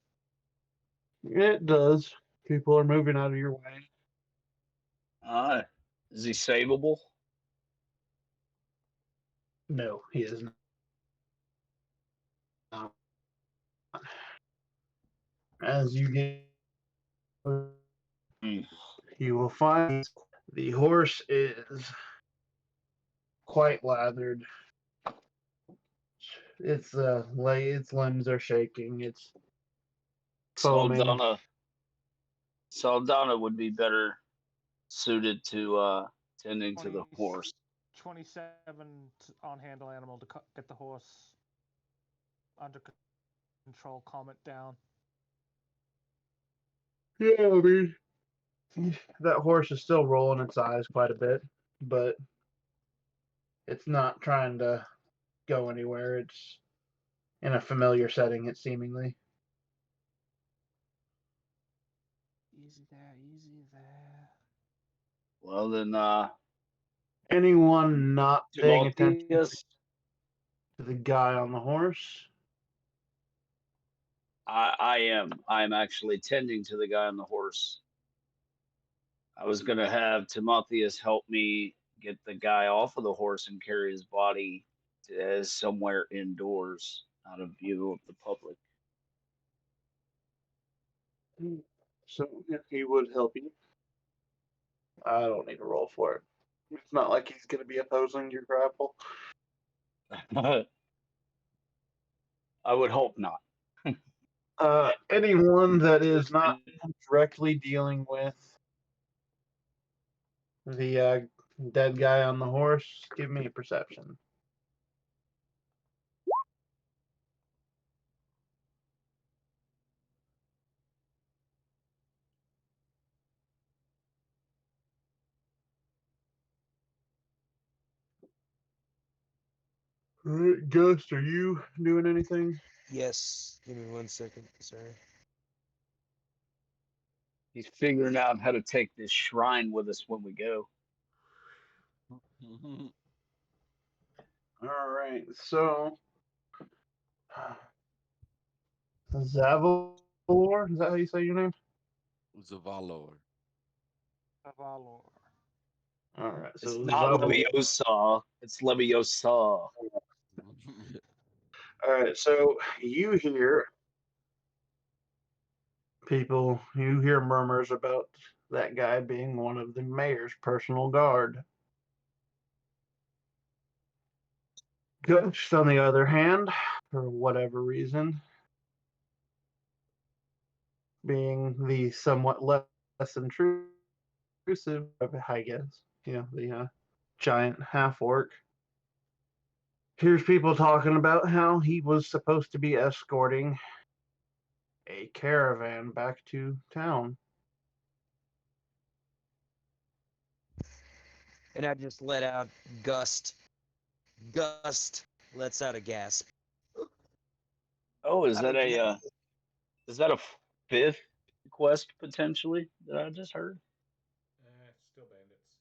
It does. People are moving out of your way. Is he savable? No, he is not. As you get, you will find the horse is quite lathered. Its its limbs are shaking. It's foaming. Saldana would be better suited to tending to the 20 horse. 27 on handle animal to get the horse under control, calm it down. Yeah, I mean, that horse is still rolling its eyes quite a bit, but it's not trying to go anywhere. It's in a familiar setting, it seemingly. Easy there, easy there. Well then, Anyone not paying attention Timotheus, to the guy on the horse? I am. I'm actually tending to the guy on the horse. I was gonna have Timotheus help me get the guy off of the horse and carry his body to somewhere indoors, out of view of the public. So yeah, he would help you. I don't need to roll for it. It's not like he's going to be opposing your grapple. I would hope not. Anyone that is not directly dealing with the dead guy on the horse, give me a perception. All right, Ghost, are you doing anything? Yes. Give me 1 second. Sorry. He's figuring out how to take this shrine with us when we go. All right, so Zavalor, is that how you say your name? Zavalor. Valor. All right. So It's not Zaba. Leviosa. It's Leviosa. All right. So you hear people. You hear murmurs about that guy being one of the mayor's personal guard. Ghost, on the other hand, for whatever reason, being the somewhat less intrusive, I guess, the giant half orc. Here's people talking about how he was supposed to be escorting a caravan back to town. And I just let out Gust. Gust lets out a gasp. Oh, is I that don't a is that a fifth quest potentially that I just heard? Still bandits.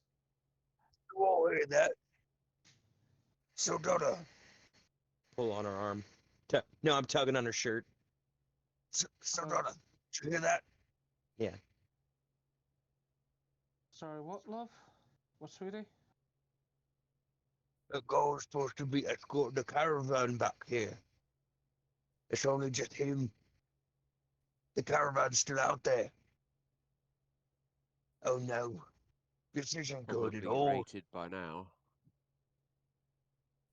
Oh, hear that? So, Donna, pull on her arm. No, I'm tugging on her shirt. so Donna, did you hear that? Yeah. Sorry, what, love? What, sweetie? The girl's supposed to be escorting the caravan back here. It's only just him. The caravan's still out there. Oh no, this isn't good Probably at all. rated by now.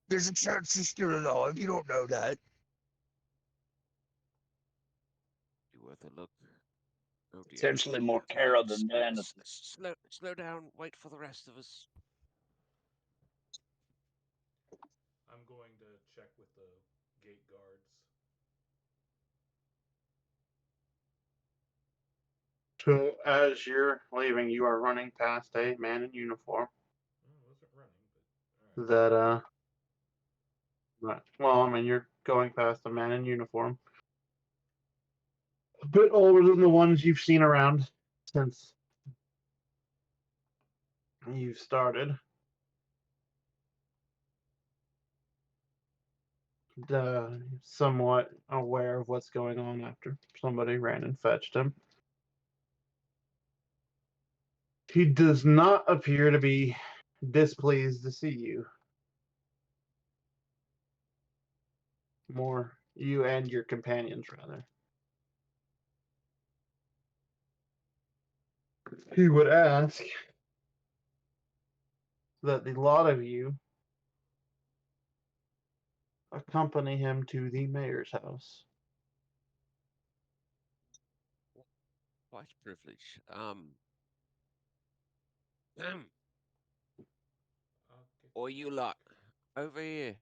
There's a chance he's still alive. You don't know that. Be worth a look. Oh dear. Potentially more Kara than Dan. Slow down. Wait for the rest of us. I'm going to check with the gate guards. So as you're leaving, you are running past a man in uniform. I wasn't running, but all right. That right. Well, I mean, you're going past a man in uniform, a bit older than the ones you've seen around since you started. Somewhat aware of what's going on after somebody ran and fetched him. He does not appear to be displeased to see you. More you and your companions, rather. He would ask that the lot of you accompany him to the mayor's house. Quite a privilege. Okay. Or you lot over here.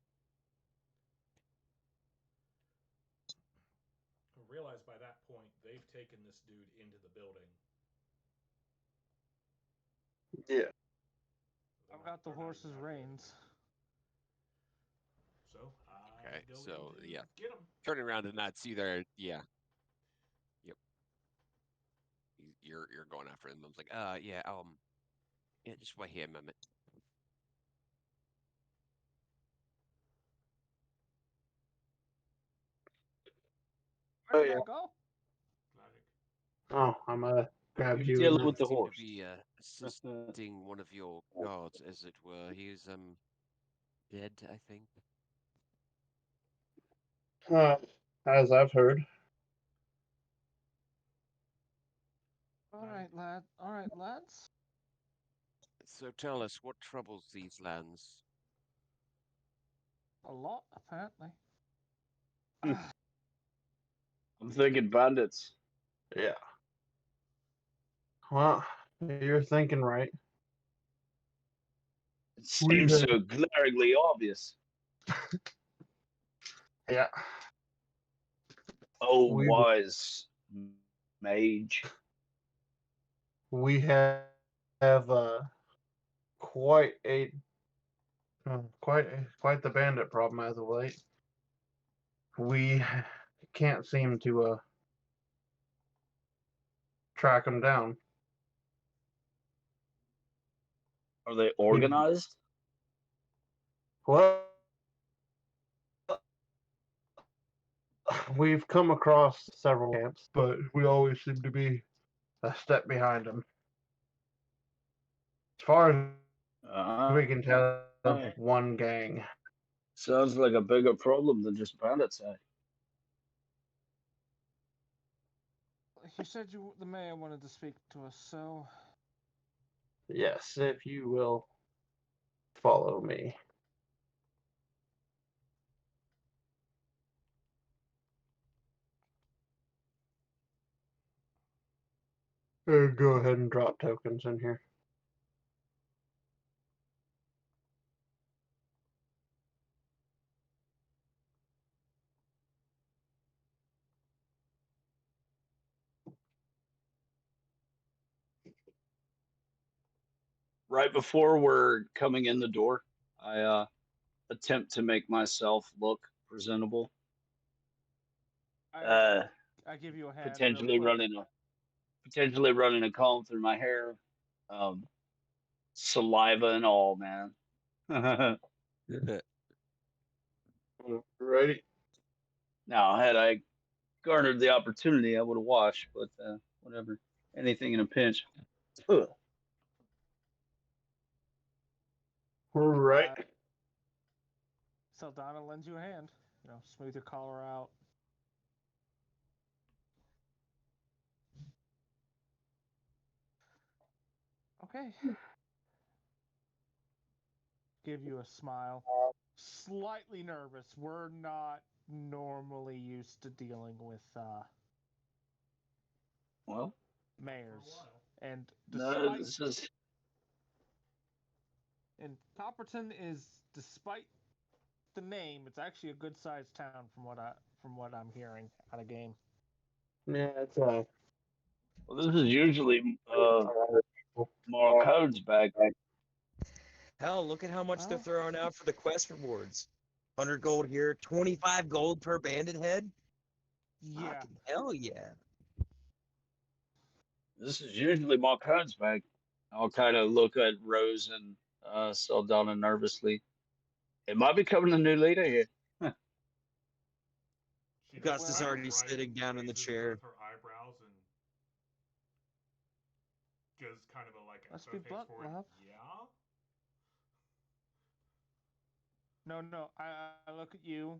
I realize by that point they've taken this dude into the building. Yeah. I've got the horse's reins. So I Okay, go so, in to yeah. get him. Turning around and not see there. Yeah. Yep. You're going after him. I was like, yeah, yeah, just wait here a moment. Where Oh, did yeah. I go? Oh, I'm gonna grab You're you. dealing with the Seem horse. to be assisting one of your guards, as it were. He is dead, I think. As I've heard. All right, lads. So tell us, what troubles these lands? A lot, apparently. I'm thinking bandits. Yeah. Well, you're thinking right. It seems so glaringly obvious. Yeah. Oh, We wise mage. we have quite a quite the bandit problem as of late. We can't seem to track them down. Are they organized? Well, we've come across several camps, but we always seem to be a step behind them. As far as We can tell Aye. one gang. Sounds like a bigger problem than just bandits. You said the mayor wanted to speak to us, so Yes, if you will follow me. Go ahead and drop tokens in here. Right before we're coming in the door, I attempt to make myself look presentable. I give you a hand. Potentially running a comb through my hair, saliva and all, man. Alrighty. Now, had I garnered the opportunity, I would have watched, but whatever. Anything in a pinch. Ugh. Right. Saldana lends you a hand. Smooth your collar out. Okay. Give you a smile. Slightly nervous. We're not normally used to dealing with Well, mayors. And no, despite and Copperton is, despite the name, it's actually a good sized town from what I'm hearing out of game. Yeah, it's well, this is usually Mark Code's bag. Hell, look at how much they're Well, throwing out for the quest rewards. 100 gold here, 25 gold per bandit head. yeah. Fucking hell yeah. This is usually Mark Code's bag. I'll kind of look at Rose and Saldana nervously. It might be coming a new leader here. She Gus does is that already right, sitting down in the raises chair. both her eyebrows and gives kind of a Let's a be face blunt, for it. love. Yeah. No. I look at you.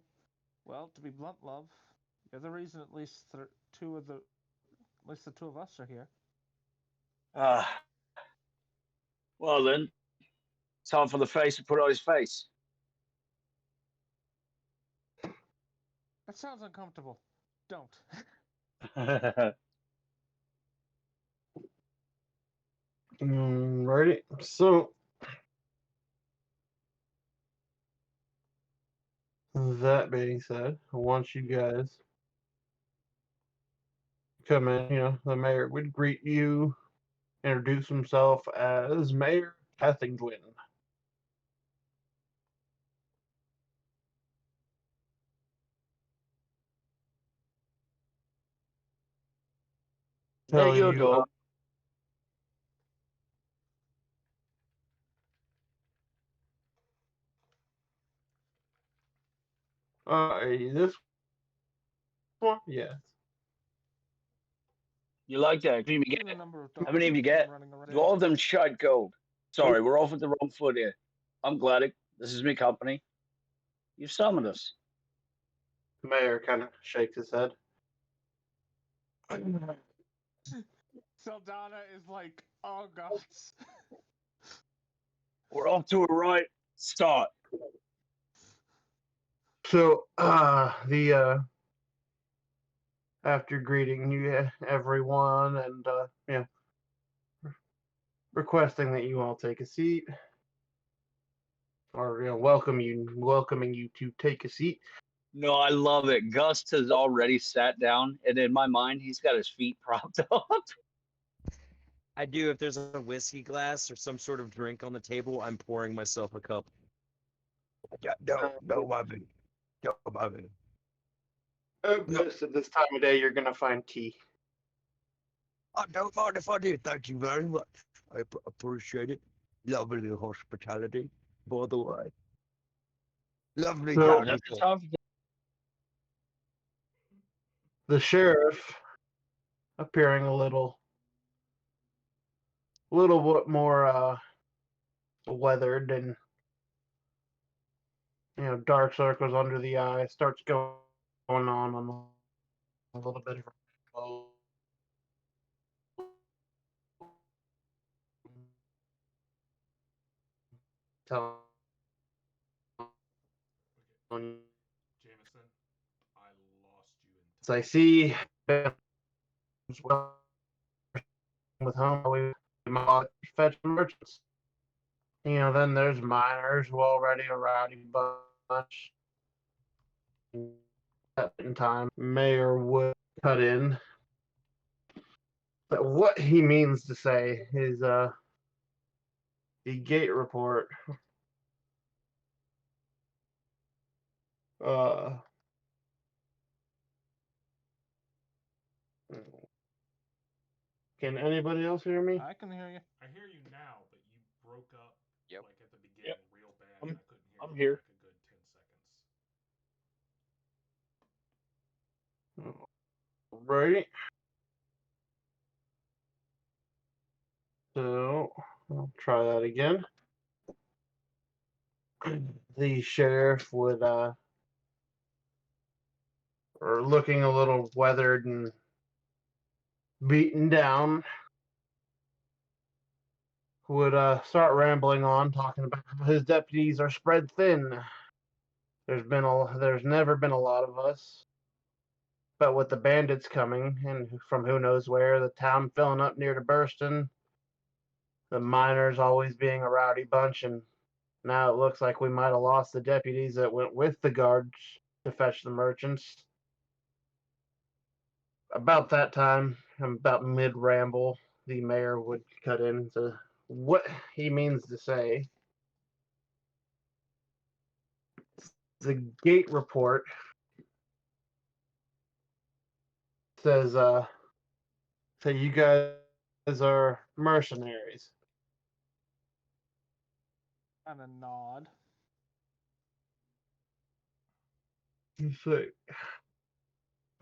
Well, to be blunt, love, you're the reason at least the two of us are here. Well then, time for the face to put on his face. That sounds uncomfortable. Don't. Alrighty. So that being said, once you guys come in, the mayor would greet you, introduce himself as Mayor Hathingwin. There Tell you you go. this one, yes. You like that? How many Given the number of How many of you dogs get? running around. Do all of them shot gold? Sorry, we're off with the wrong foot here. I'm glad this is me company. You summoned us. The mayor kind of shakes his head. Saldana is like, oh gods. We're off to a right start. So, after greeting you everyone and requesting that you all take a seat, or welcoming you to take a seat. No, I love it. Gus has already sat down, and in my mind, he's got his feet propped up. I do. If there's a whiskey glass or some sort of drink on the table, I'm pouring myself a cup. No, Bobby. No, Bobby. Most of this time of day, you're gonna find tea. I don't mind if I do. Thank you very much. I appreciate it. Lovely hospitality, by the way. Lovely So- town. That's the time. The sheriff, appearing a little bit more weathered and dark circles under the eye, starts going on a little bit of a telling Okay, Jamison, I lost you I entirely. see with home we might fetch merchants. Then there's miners who already a rowdy bunch. At in time, Mayor would cut in. But what he means to say is the gate report uh can anybody else hear me? I can hear you. I hear you now, but you broke up Yep. like at the beginning real bad, and I'm- I couldn't hear I'm you here. for like a good 10 seconds. Right. So I'll try that again. The sheriff would or looking a little weathered and beaten down, would start rambling on, talking about how his deputies are spread thin. There's never been a lot of us, but with the bandits coming and from who knows where, the town filling up near to bursting, the miners always being a rowdy bunch, and now it looks like we might have lost the deputies that went with the guards to fetch the merchants. About that time, about mid ramble, the mayor would cut in to what he means to say. The gate report says, so you guys are mercenaries. And a nod. So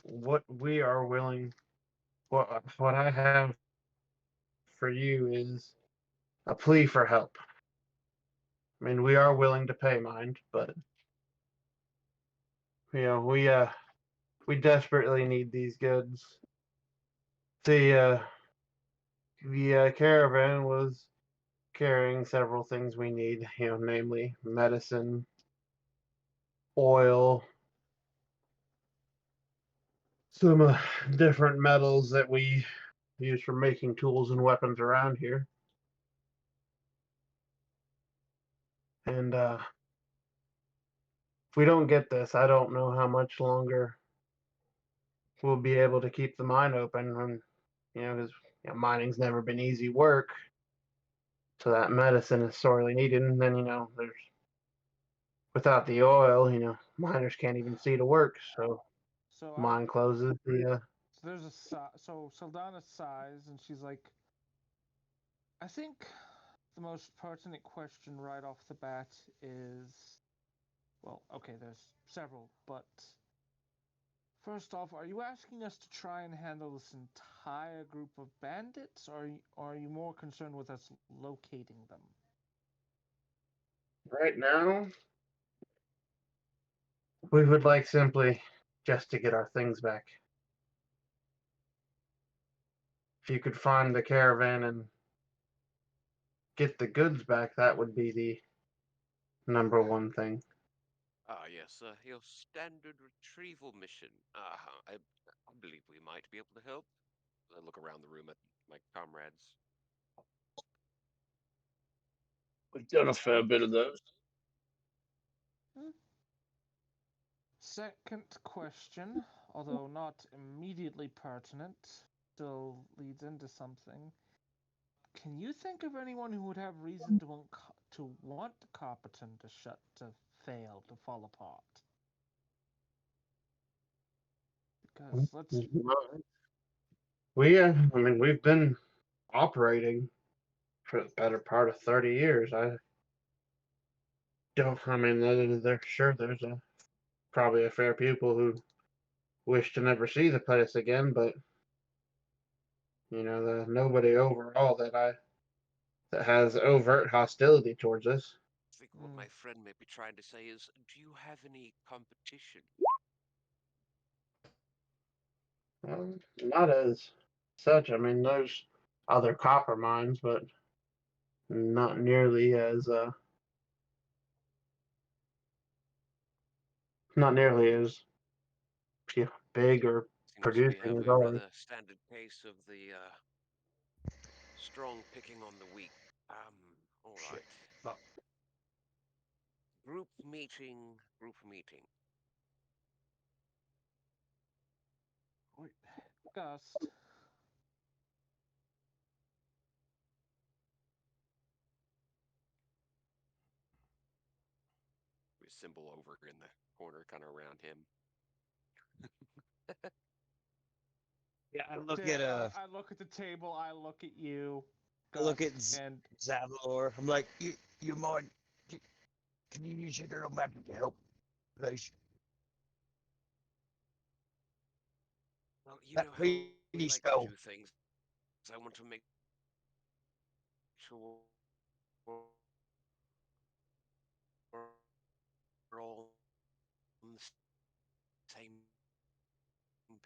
what we are willing, what I have for you is a plea for help. I mean, we are willing to pay, mind, but we desperately need these goods. The caravan was carrying several things we need, namely medicine, oil, some different metals that we use for making tools and weapons around here. And if we don't get this, I don't know how much longer we'll be able to keep the mine open. And because mining's never been easy work, so that medicine is sorely needed. And then there's without the oil, miners can't even see to work. So So mine closes. so there's a so Saldana sighs and she's like, I think the most pertinent question right off the bat is, well, okay, there's several, but first off, are you asking us to try and handle this entire group of bandits, or are you more concerned with us locating them? Right now, we would like simply just to get our things back. If you could find the caravan and get the goods back, that would be the number one thing. Ah, yes, your standard retrieval mission. I believe we might be able to help. I look around the room at my comrades. We've done a fair bit of those. Second question, although not immediately pertinent, still leads into something. Can you think of anyone who would have reason to want Copperton to fail, to fall apart? Because We've been operating for the better part of 30 years. There's probably a fair people who wish to never see the place again, but nobody overall that I that has overt hostility towards us. I think what my friend may be trying to say is, do you have any competition? Not as such. I mean, there's other copper mines, but not nearly as big or Seems to be producing as having ours. another standard case of the strong picking on the weak. All Shit. right. Fuck. Group meeting. Group meeting. Wait, Gust. We symbol over in the corner, kind of around him. Yeah, I look Yeah, at I look at the table. I look at you. I look at Gust, and Zavlor. I'm like, you mind? Can you use your little magic to help, please? Well, you That know how we greedy like to spell. do things. I want to make sure we're all on the same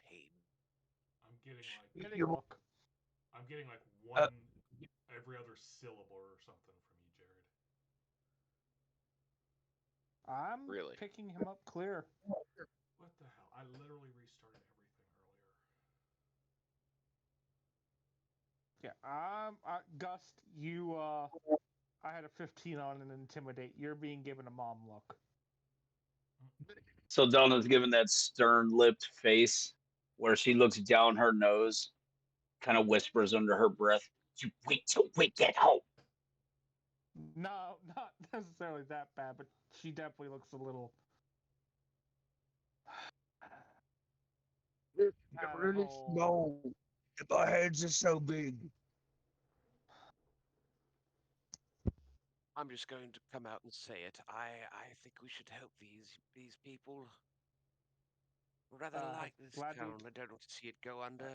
page. I'm getting like getting You, look. I'm getting like uh, one every other syllable or something from you, Jared. I'm Really? picking him up clear. What the hell? I literally restarted everything earlier. Yeah, Gust, you I had a 15 on an intimidate. You're being given a mom look. So Donna's given that stern-lipped face where she looks down her nose, kind of whispers under her breath, "You wait till we get home." No, not necessarily that bad, but she definitely looks a little. you That really whole- small. My hands are so big. I'm just going to come out and say it. I think we should help these people. Rather like this Gladdy, town. I don't want to see it go under.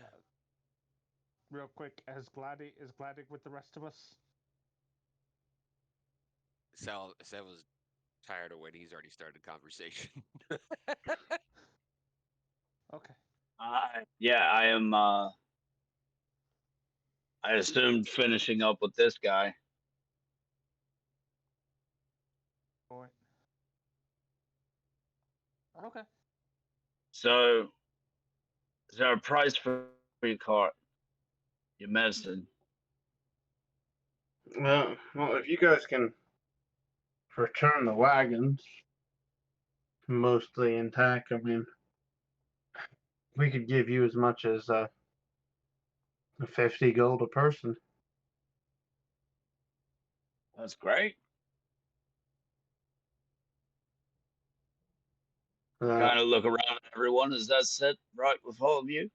real quick, is Gladdy with the rest of us? Sal was tired of waiting. He's already started conversation. Okay. Yeah, I am. I assumed finishing up with this guy. Boy. Okay. So, is there a price for your car, your medicine? Well, if you guys can return the wagons mostly intact, I mean, we could give you as much as 50 gold a person. That's great. Kind of look around at everyone. Is that set right with all of you?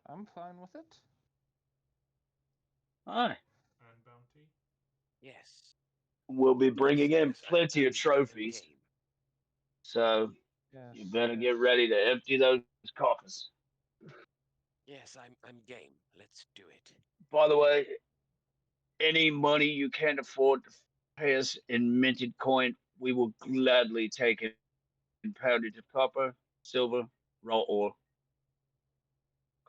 I'm fine with it. Aye. And bounty. Yes. We'll be bringing in Yes, plenty of I'm trophies, game. so Yes. you better yes. get ready to empty those coffers. Yes, I'm game. Let's do it. By the way, any money you can afford to pay us in minted coin, we will gladly take it in poundage of copper, silver, raw ore,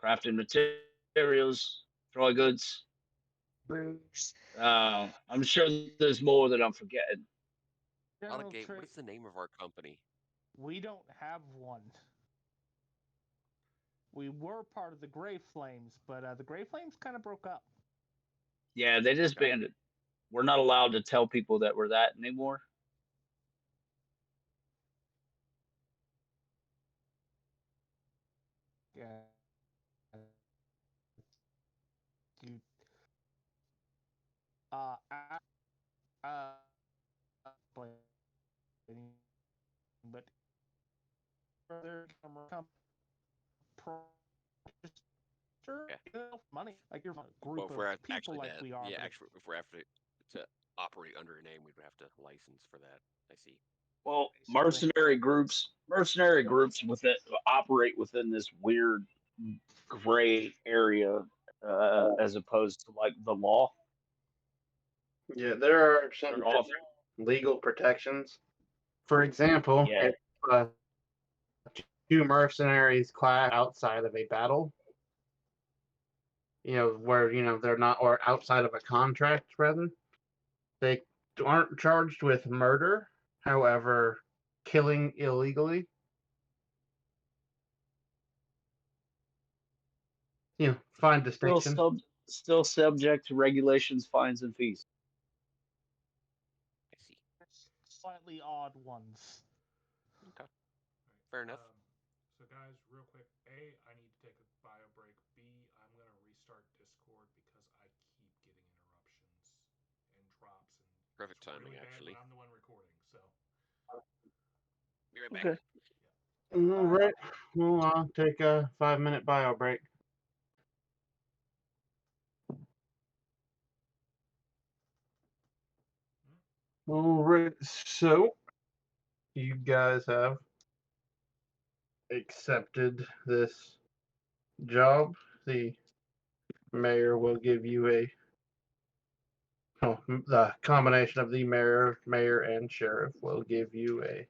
crafting materials, dry goods. Booze. I'm sure there's more that I'm forgetting. General Allegate, what trade. is the name of our company? We don't have one. We were part of the Gray Flames, but the Gray Flames kind of broke up. Yeah, they disbanded. We're not allowed to tell people that we're that anymore. Yeah. You. Uh. Uh. But further Yeah. money like you're a Well, group if of we're people actually like that, we are. yeah, But actually, if we're after to operate under a name, we'd have to license for that. I see. Well, basically, mercenary groups within operate within this weird gray area as opposed to like the law. Yeah, there are some They're off. legal protections. For example, Yeah. if two mercenaries clash outside of a battle, where they're not, or outside of a contract rather, they aren't charged with murder. However, killing illegally, fine distinction. Still subject to regulations, fines, and fees. I see. Slightly odd ones. Okay. Fair enough. So, guys, real quick. A, I need to take a bio break. B, I'm going to restart Discord because I keep getting interruptions and drops. And Perfect it's timing, really bad actually. when I'm the one recording. So, Be right back. Okay. All right, we'll take a 5-minute bio break. All right, so you guys have accepted this job. The mayor will give you the combination of the mayor and sheriff will give you a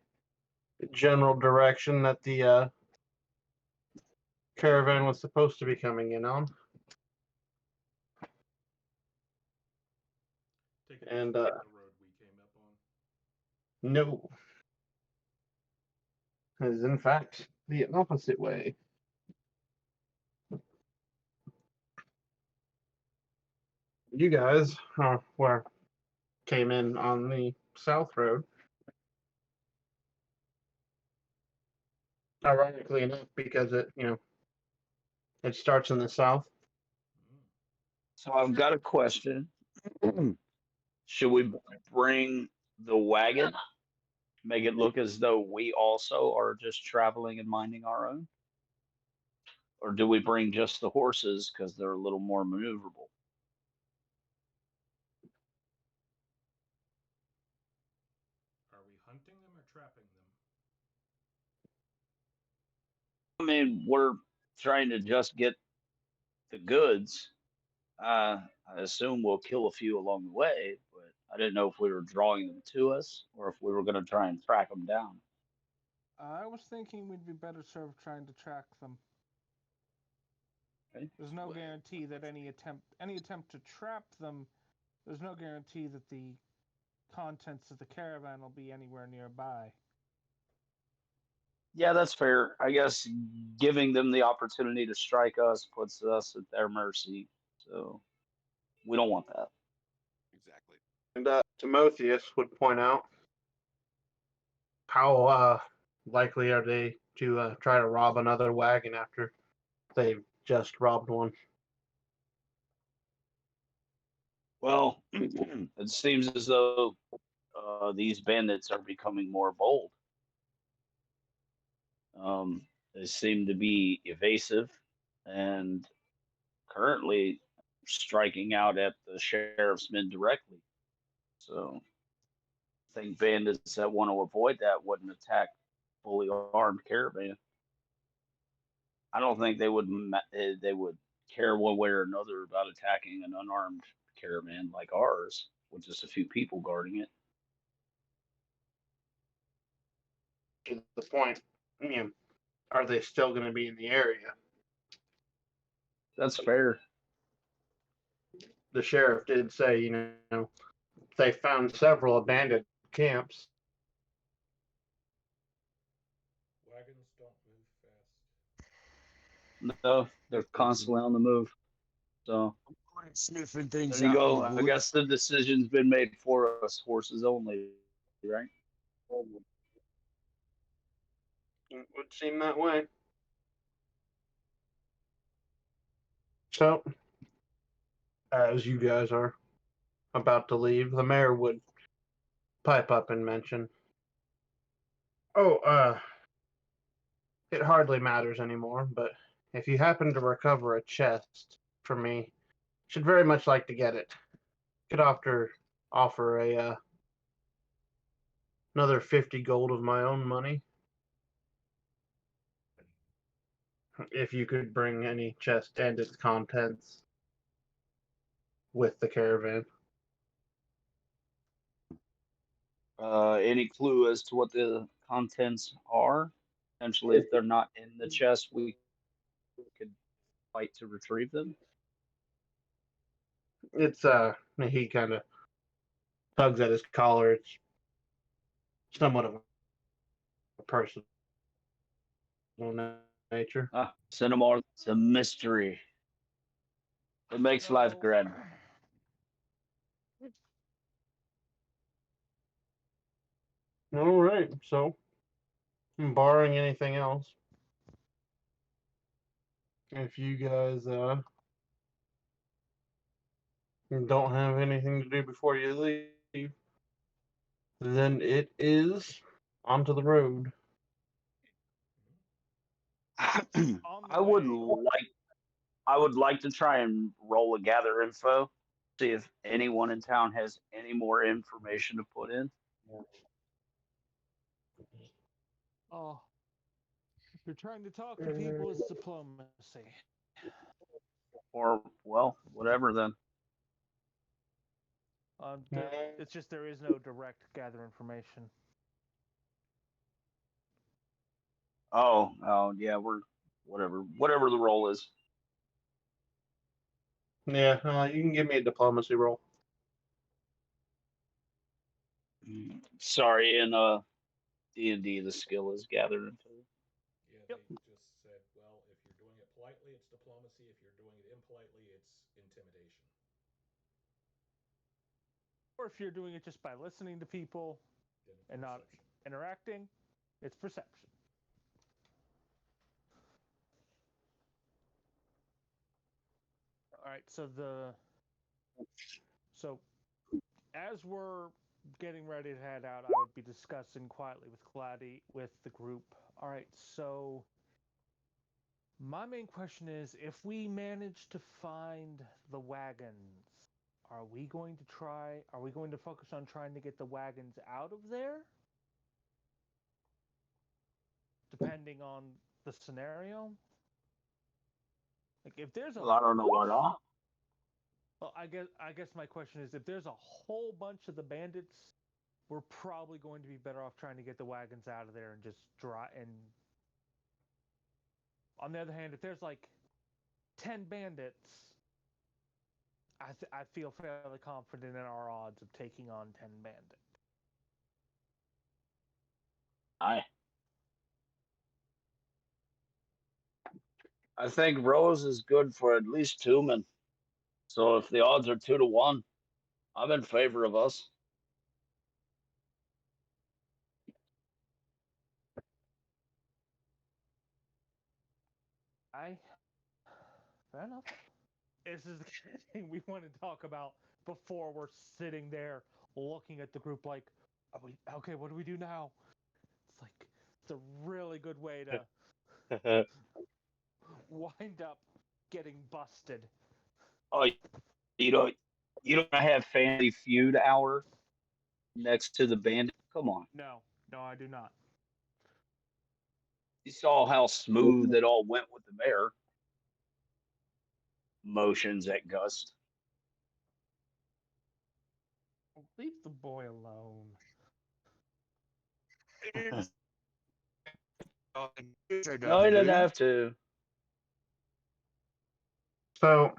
general direction that the caravan was supposed to be coming in on. take it And the road we came up on. no, it is in fact the opposite way. You guys came in on the south road. Ironically enough, because it starts in the south. So I've got a question. Should we bring the wagon, make it look as though we also are just traveling and minding our own? Or do we bring just the horses because they're a little more maneuverable? Are we hunting them or trapping them? I mean, we're trying to just get the goods. I assume we'll kill a few along the way, but I didn't know if we were drawing them to us or if we were going to try and track them down. I was thinking we'd be better served trying to track them. Okay. There's no guarantee that any attempt to trap them, there's no guarantee that the contents of the caravan will be anywhere nearby. Yeah, that's fair. I guess giving them the opportunity to strike us puts us at their mercy. So we don't want that. Exactly. And Timotheus would point out, how likely are they to try to rob another wagon after they've just robbed one? Well, it seems as though these bandits are becoming more bold. They seem to be evasive and currently striking out at the sheriff's men directly. So I think bandits that want to avoid that wouldn't attack fully armed caravan. I don't think they would care one way or another about attacking an unarmed caravan like ours with just a few people guarding it. To the point, are they still going to be in the area? That's fair. The sheriff did say, they found several abandoned camps. Wagons don't move fast. No, they're constantly on the move. So Sniffing things there you out. go. in the I guess the decision's been made for us, horses only, right? It would seem that way. So, as you guys are about to leave, the mayor would pipe up and mention, "Oh, it hardly matters anymore, but if you happen to recover a chest for me, should very much like to get it. Could offer another 50 gold of my own money if you could bring any chest and its contents with the caravan. Any clue as to what the contents are? Potentially, if they're not in the chest, we could fight to retrieve them. It's he kind of tugs at his collar. It's somewhat of a personal nature. Cinnamon, it's a mystery. It makes life So, grand. All right, so barring anything else, if you guys don't have anything to do before you leave, then it is onto the road. on the I would way, like I would like to try and roll a gather info, see if anyone in town has any more information to put in. oh, if you're trying to talk to people, it's diplomacy. Or well, whatever then. It's just there is no direct gather information. Oh yeah, we're whatever the roll is. Yeah, you can give me a diplomacy roll. Sorry, in D&D the skill is gather info. Yeah, Yep. they just said, well, if you're doing it politely, it's diplomacy. If you're doing it impolitely, it's intimidation. Or if you're doing it just by listening to people Then it's and not perception. interacting, it's perception. All right, so as we're getting ready to head out, I would be discussing quietly with Gladdy with the group. All right, so my main question is if we manage to find the wagons, are we going to focus on trying to get the wagons out of there? Depending on the scenario? Like if there's a Well, I don't know why not. well, I guess my question is if there's a whole bunch of the bandits, we're probably going to be better off trying to get the wagons out of there and just draw. And on the other hand, if there's like 10 bandits, I feel fairly confident in our odds of taking on 10 bandits. I think Rose is good for at least 2 men. So if the odds are 2 to 1, I'm in favor of us. Fair enough. This is the kind of thing we want to talk about before we're sitting there looking at the group like, are we okay? What do we do now? It's like it's a really good way to wind up getting busted. Oh, you don't you don't have Family Feud hour next to the bandit? Come on. No, I do not. You saw how smooth it all went with the mayor. Motions at Gust. Leave the boy alone. No, he didn't have to. So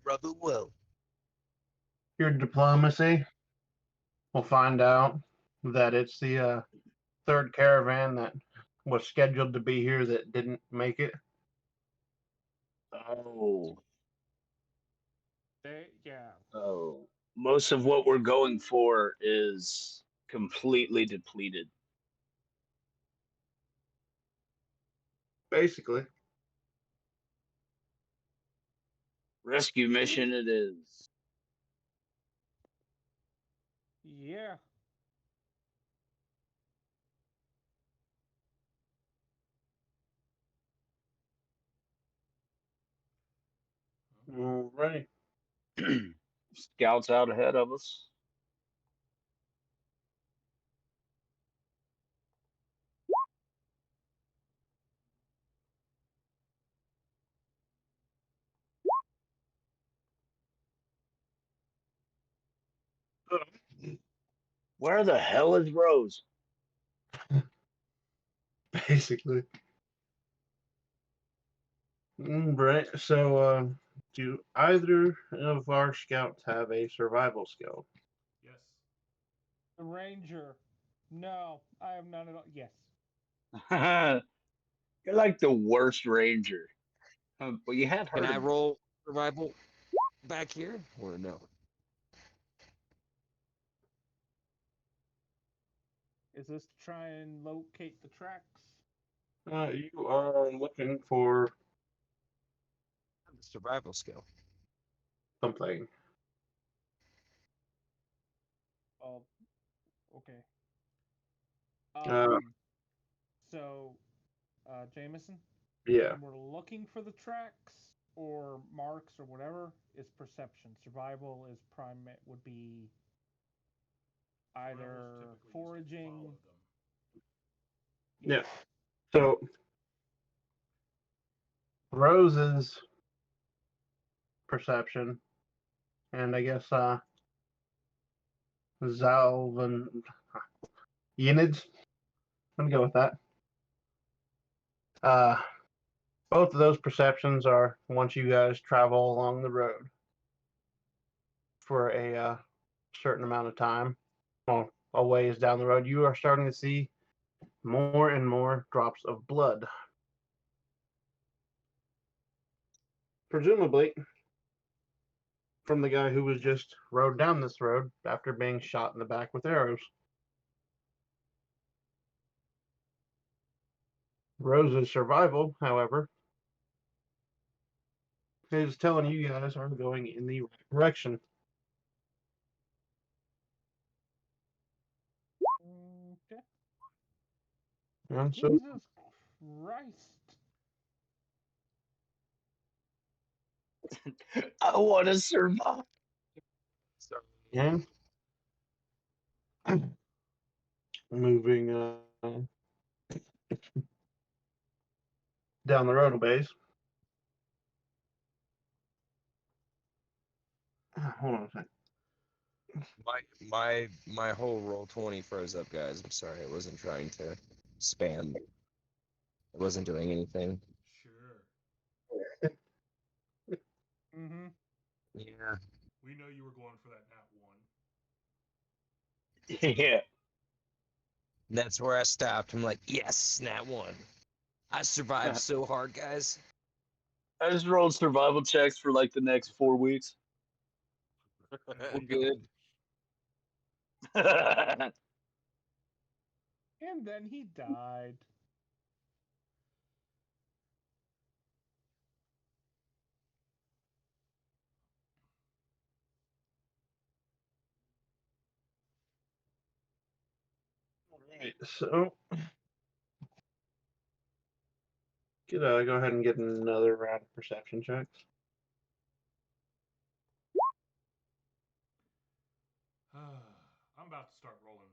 Brother Will. your diplomacy will find out that it's the third caravan that was scheduled to be here that didn't make it. Oh. Yeah. Oh. Most of what we're going for is completely depleted. Basically. Rescue mission it is. Yeah. All right. Scouts out ahead of us. Where the hell is Rose? Basically. Right. So, do either of our scouts have a survival skill? Yes. The ranger. No, I have none at all. Yes. You're like the worst ranger. But you have heard Can I of roll survival back here or no? Is this to try and locate the tracks? You are looking for Survival skill. something. Oh, okay. Uh, So, Jamison, yeah. when we're looking for the tracks or marks or whatever, is perception. Survival is would be either Rebels typically just foraging. follow them. Yeah. So, Rose's perception, and I guess Zalvan Yinid's. Let me go with that. Both of those perceptions are once you guys travel along the road for a certain amount of time, well, a ways down the road, you are starting to see more and more drops of blood. Presumably from the guy who was just rode down this road after being shot in the back with arrows. Rose's survival, however, is telling you guys are going in the right direction. Okay. And so, Jesus Christ. I want to survive. Sorry. yeah, moving down the road a ways. Hold on a second. My whole roll 20 froze up, guys. I'm sorry, I wasn't trying to spam. I wasn't doing anything. Sure. Mm-hmm. Yeah. We know you were going for that nat one. Yeah. And that's where I stopped. I'm like, yes, nat one. I survived so hard, guys. I just rolled survival checks for like the next 4 weeks. We're good. Right. And then he died. So go ahead and get another round of perception checks. I'm about to start rolling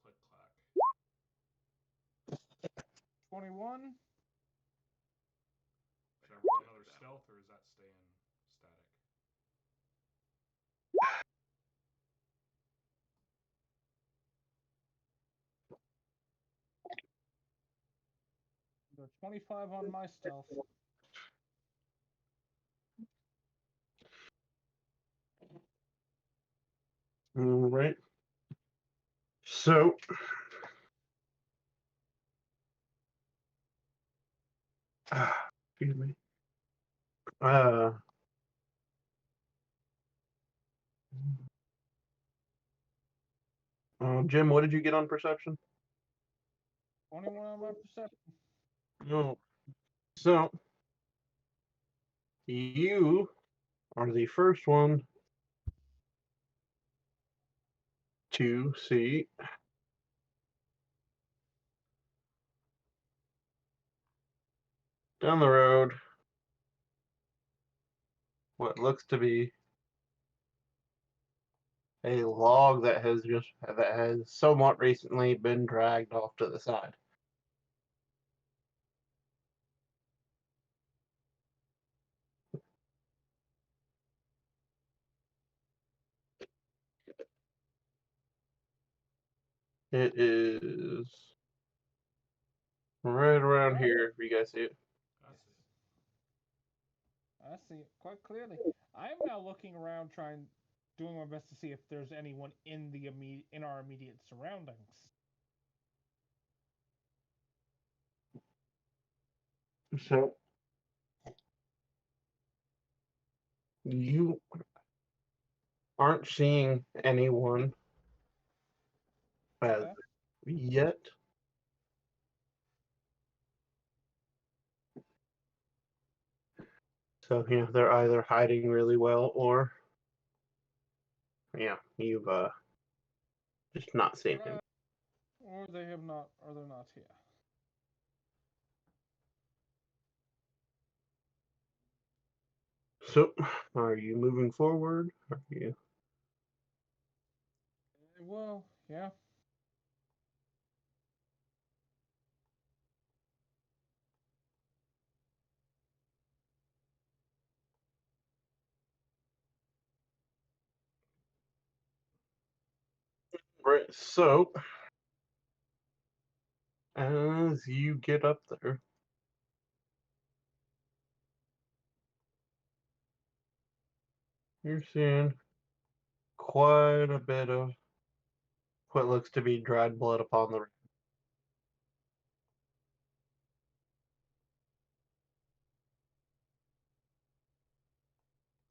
click clack. 21. Should I roll another stealth or is that staying static? 25 on my stealth. All right. So excuse me. Jim, what did you get on perception? 21 on my perception. No. So you are the first one to see down the road what looks to be a log that has somewhat recently been dragged off to the side. It is right around here. You guys see it? I see. I see it quite clearly. I am now looking around, doing my best to see if there's anyone in in our immediate surroundings. So you aren't seeing anyone as Okay. yet. So they're either hiding really well or you've just not seen him. Or they have not, or they're not here. So are you moving forward? Are you Well, yeah. right? So as you get up there, you're seeing quite a bit of what looks to be dried blood upon the.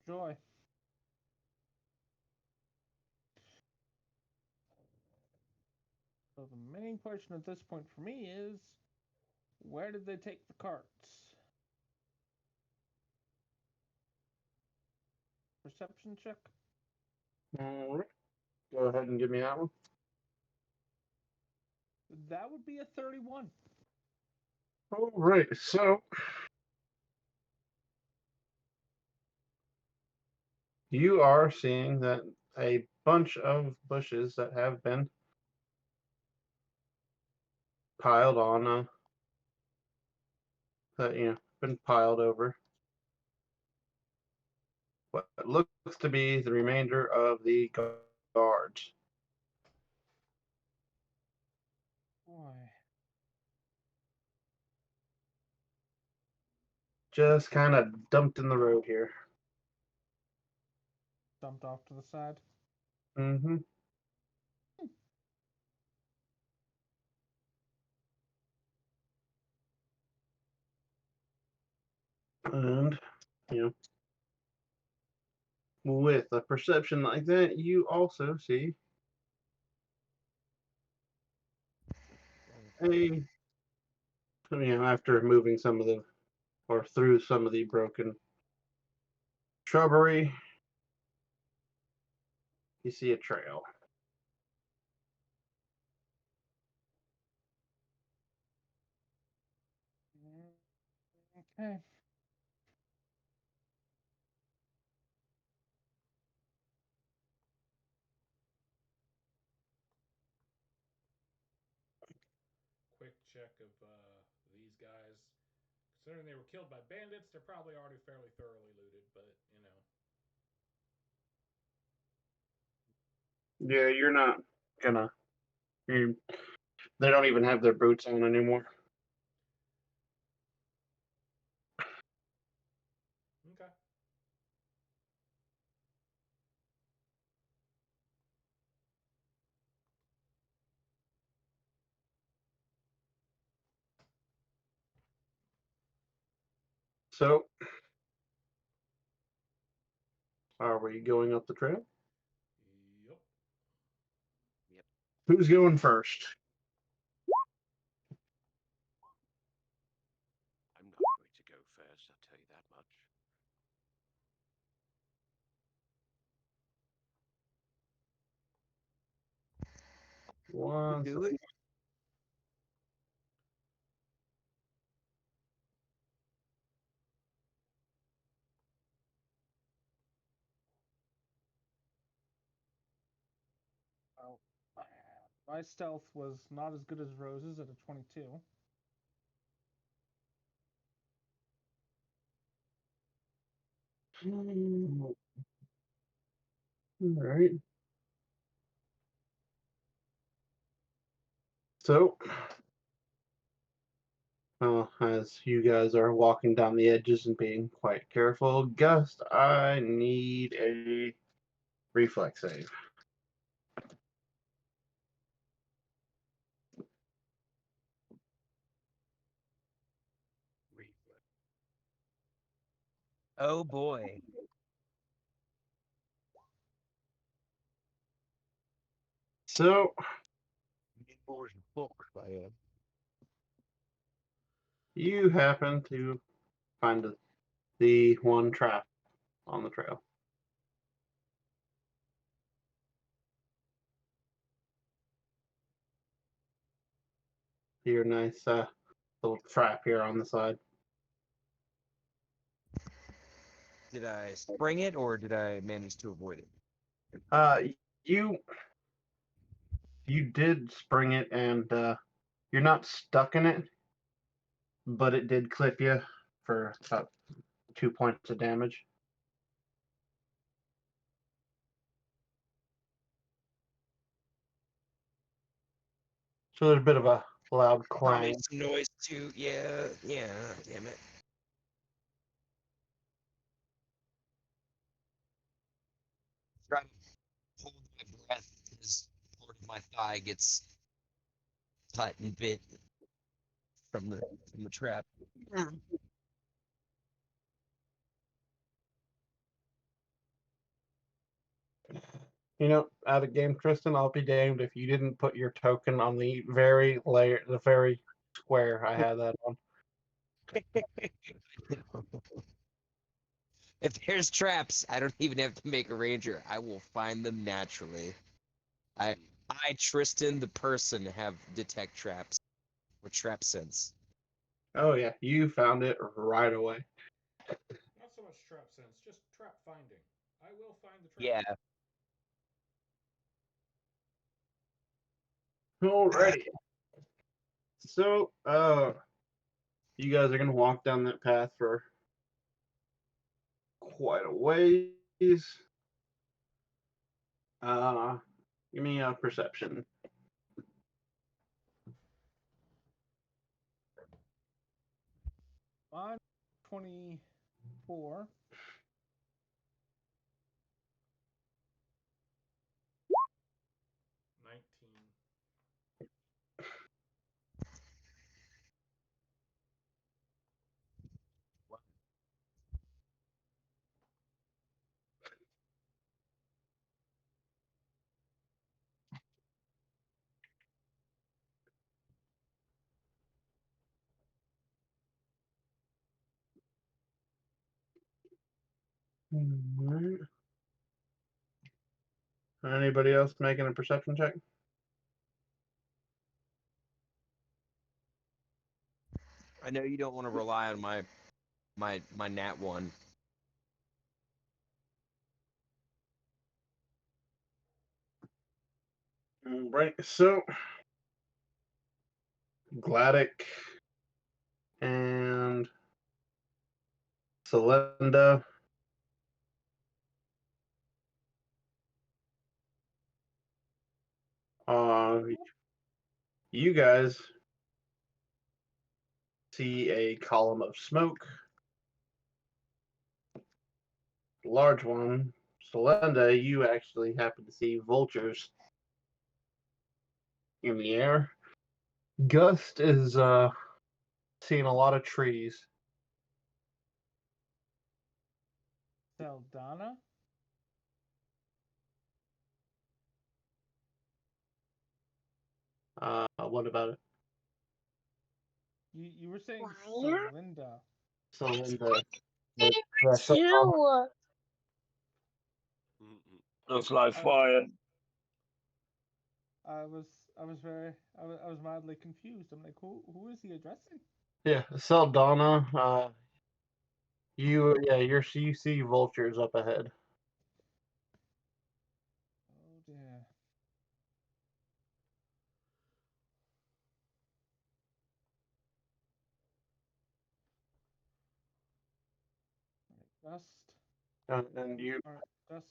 Joy. So the main question at this point for me is, where did they take the carts? Perception check. All right. Go ahead and give me that one. That would be a 31. All right. So you are seeing that a bunch of bushes that have been piled on, that been piled over what looks to be the remainder of the guards. Boy. Just kind of dumped in the road here. Dumped off to the side. Mm-hmm. And with a perception like that, you also see a after moving some of the or through some of the broken shrubbery, you see a trail. Okay. Quick check of these guys. Considering they were killed by bandits, they're probably already fairly thoroughly looted, but Yeah, you're not gonna. You, they don't even have their boots on anymore. Okay. So, are we going up the trail? Yep. Yep. Who's going first? I'm not going to go first, I'll tell you that much. One. Do it. Well, my stealth was not as good as Rose's at a 22. All right. So, well, as you guys are walking down the edges and being quite careful, Gust, I need a reflex save. Oh boy. So, Boys and books, I am. you happen to find the one trap on the trail. Your nice little trap here on the side. Did I spring it or did I manage to avoid it? You did spring it, and you're not stuck in it, but it did clip you for about 2 points of damage. So there's a bit of a loud Probably clang. some noise too. Yeah, damn it. Try to hold my breath as part of my thigh gets cut and bit from the trap. Out of game, Tristan, I'll be damned if you didn't put your token on the very square I had that on. If there's traps, I don't even have to make a ranger. I will find them naturally. I Tristan the person have detect traps or trap sense. Oh yeah, you found it right away. Not so much trap sense, just trap finding. I will find the trap. Yeah. Alrighty. So, you guys are gonna walk down that path for quite a ways. Give me a perception. On 24. 19. Alright. Anybody else making a perception check? I know you don't want to rely on my nat one. Right. So, Gladdick and Celinda. You guys see a column of smoke, large one. Celinda, you actually happen to see vultures in the air. Gust is seeing a lot of trees. Saldana? What about it? You were saying Fire? Celinda. Celinda. Me Yeah, too. Looks like I- fire. I was I was mildly confused. I'm like, who is he addressing? Yeah, Saldana. You see vultures up ahead. Oh dear. Dust. And you Or Dust,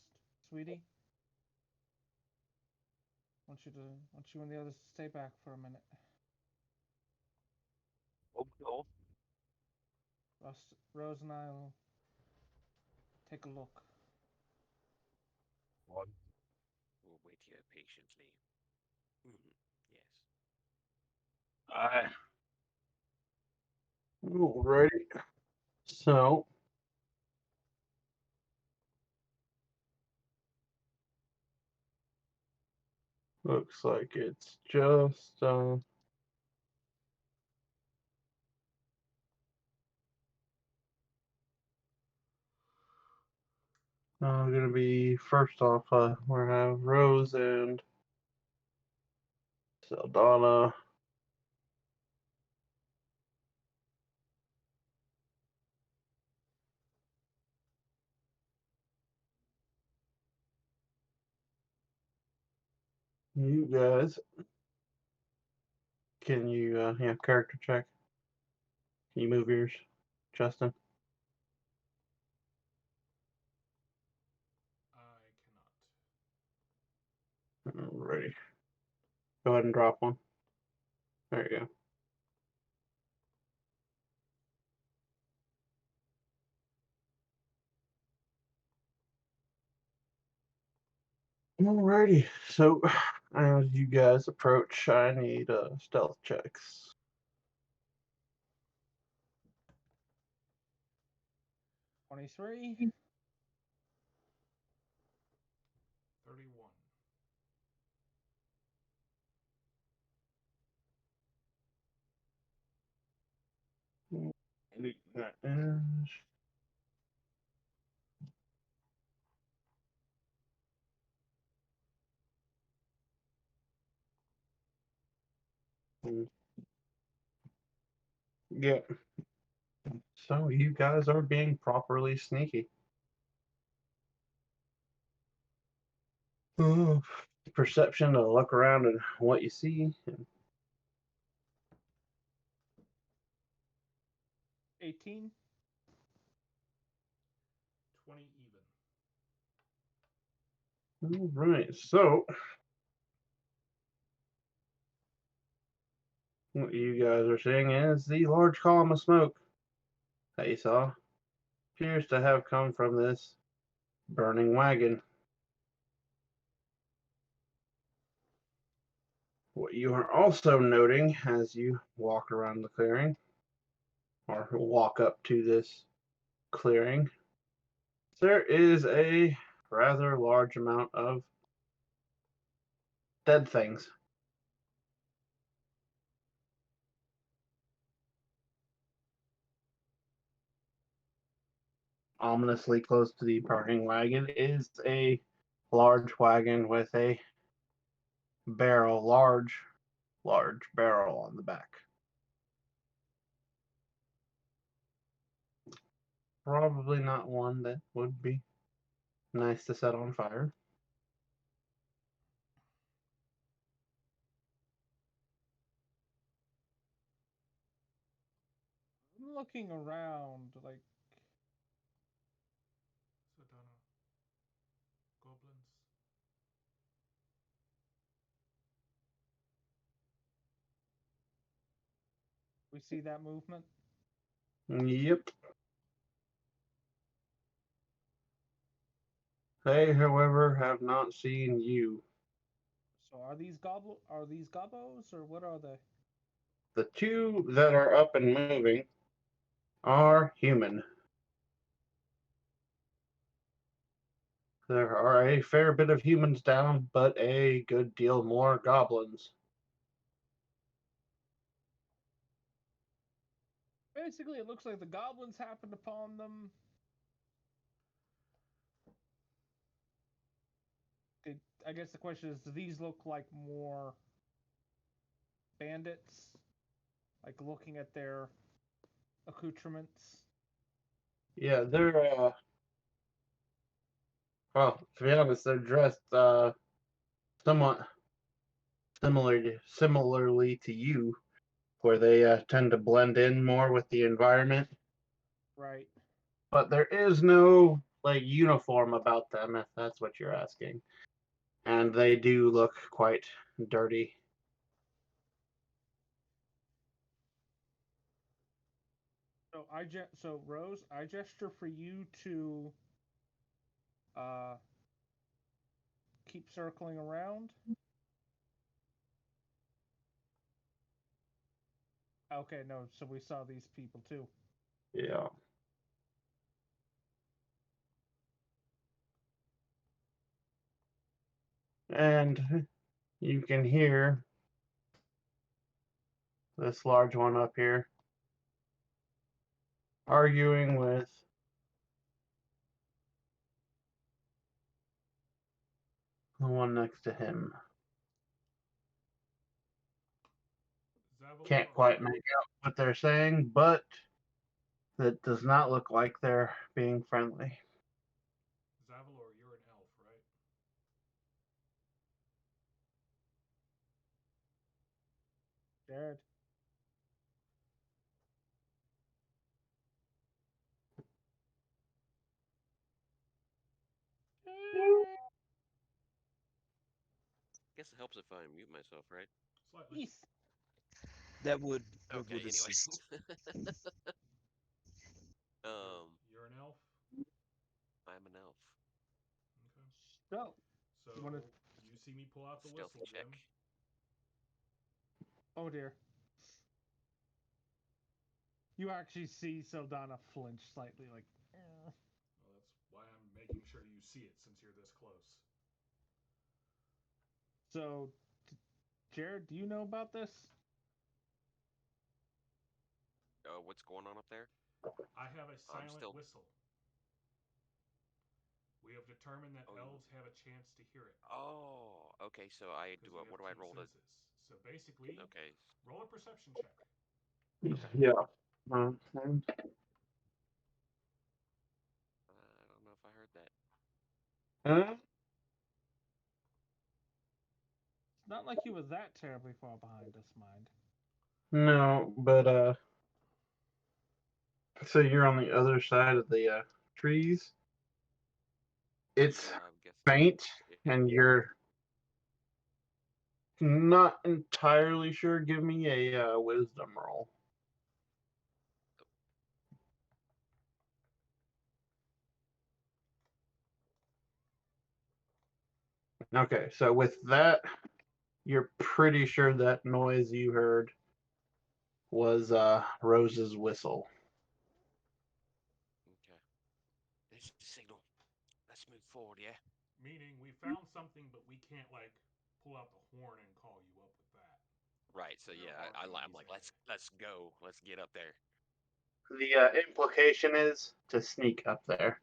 sweetie. Want you and the others to stay back for a minute. Okay. Rose and I will take a look. Fine. We'll wait here patiently. Mhm. Yes. I Alrighty. So, looks like it's just gonna be first off. We have Rose and Saldana. You guys, can you character check? Can you move yours, Justin? I cannot. Alrighty. Go ahead and drop one. There you go. Alrighty. So, as you guys approach, I need stealth checks. 23. 31. That is. Yeah. So you guys are being properly sneaky. Oh, perception to look around and what you see. 18. 20 even. All right. So what you guys are seeing is the large column of smoke that you saw appears to have come from this burning wagon. What you are also noting as you walk around the clearing or walk up to this clearing, there is a rather large amount of dead things. Ominously close to the burning wagon is a large wagon with a barrel, large barrel on the back. Probably not one that would be nice to set on fire. I'm looking around, like, Sadana. Goblins. we see that movement. Yep. They, however, have not seen you. So are these gobos or what are they? The two that are up and moving are human. There are a fair bit of humans down, but a good deal more goblins. Basically, it looks like the goblins happened upon them. I guess the question is, do these look like more bandits? Like looking at their accoutrements. Yeah, they're well, to be honest, they're dressed somewhat similarly to you, where they tend to blend in more with the environment. Right. But there is no like uniform about them, if that's what you're asking. And they do look quite dirty. So Rose, I gesture for you to keep circling around. Okay, no, so we saw these people too. Yeah. And you can hear this large one up here arguing with the one next to him. Can't quite make out what they're saying, but that does not look like they're being friendly. Zavalor, you're an elf, right? Jared. Guess it helps if I mute myself, right? Slightly. Yes. That would Okay. Anyway. assist. You're an elf? I'm an elf. Okay. So, So wanna- you see me pull out the Stealthy whistle, check. Jim. oh dear. You actually see Saldana flinch slightly, like. Well, that's why I'm making sure you see it since you're this close. So, Jared, do you know about this? What's going on up there? I have a silent still- whistle. We have determined that elves have a chance to hear it. Oh, okay. So I do. 'Cause we What do have I two roll to? senses. So basically, Okay. roll a perception check. Yeah. I don't know if I heard that. It's not like you were that terribly far behind us, mind. No, but so you're on the other side of the trees. It's Yeah, I'm guessing. faint, and you're not entirely sure. Give me a wisdom roll. Okay, so with that, you're pretty sure that noise you heard was Rose's whistle. Okay. There's the signal. Let's move forward, yeah? Meaning we found something, but we can't like pull out the horn and call you up with that. Right. So There yeah, are I'm like, enemies let's go. Let's get up there. The implication is to sneak up there.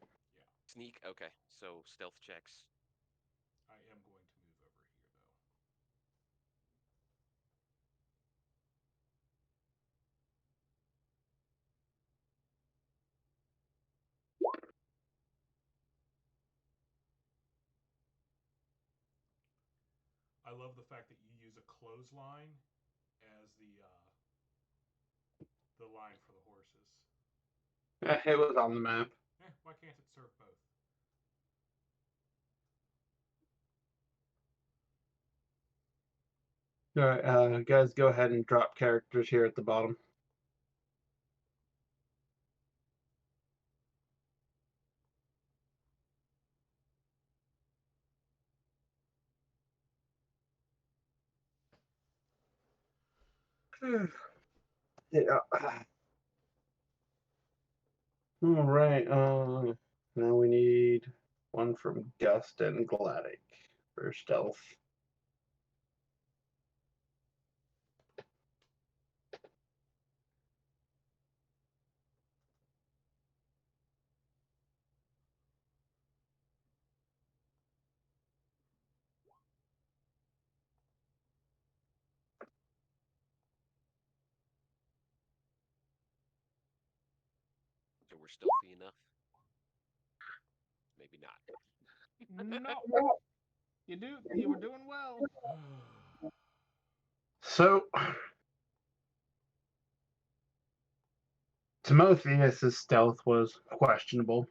Sneak. Okay. So stealth checks. I am going to move over here though. I love the fact that you use a clothesline as the line for the horses. It was on the map. Why can't it serve both? All right, guys, go ahead and drop characters here at the bottom. Yeah. All right. Now we need one from Gust and Gladic for stealth. So we're stealthy enough. Maybe not. No. You were doing well. So, Timotheus's stealth was questionable.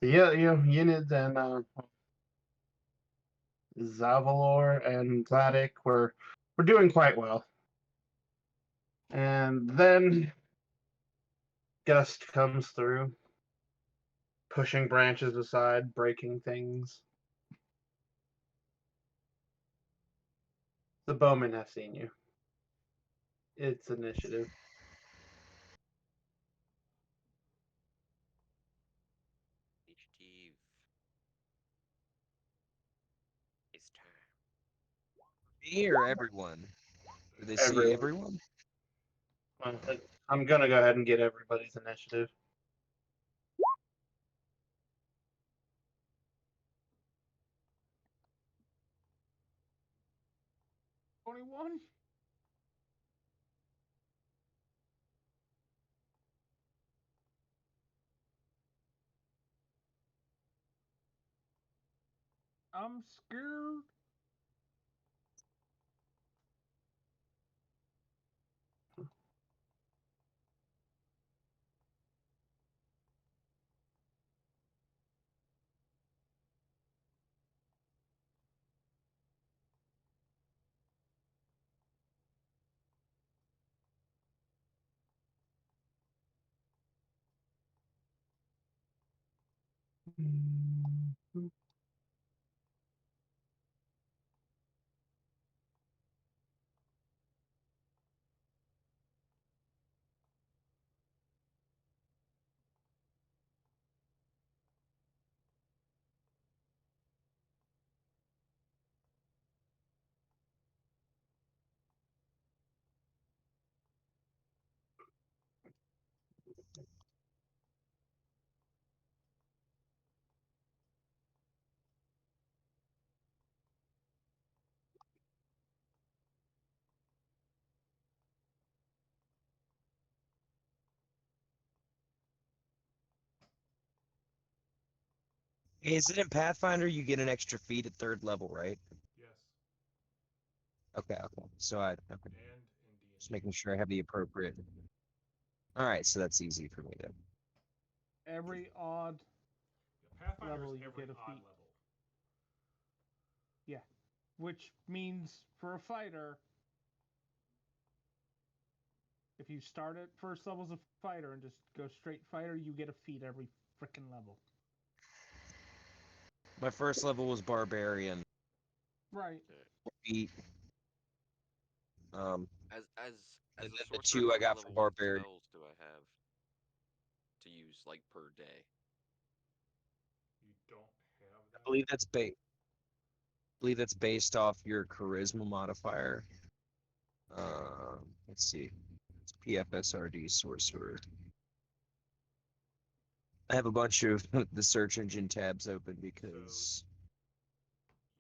Yeah, Yinid and Zavalor and Gladic were doing quite well. And then gust comes through, pushing branches aside, breaking things. The bowman has seen you. It's initiative. Initiative. It's time. Me or everyone? Do they see everyone? I'm gonna go ahead and get everybody's initiative. $21. I'm scared. Is it in Pathfinder you get an extra feat at 3rd level, right? Yes. Okay. So okay. And in Just D&D. making sure I have the appropriate. All right, so that's easy for me then. Every odd Yeah, Pathfinder level is you every get a odd feat. level. Yeah. Which means for a fighter, if you start at first level as a fighter and just go straight fighter, you get a feat every freaking level. My first level was Barbarian. Right. Feat. As And a then the sorcerer, 2 how I many got for levels of Barbarian. spells do I have to use like per day? You don't have I that. believe that's based off your charisma modifier. Let's see. It's PFSRD sorcerer. I have a bunch of the search engine tabs open because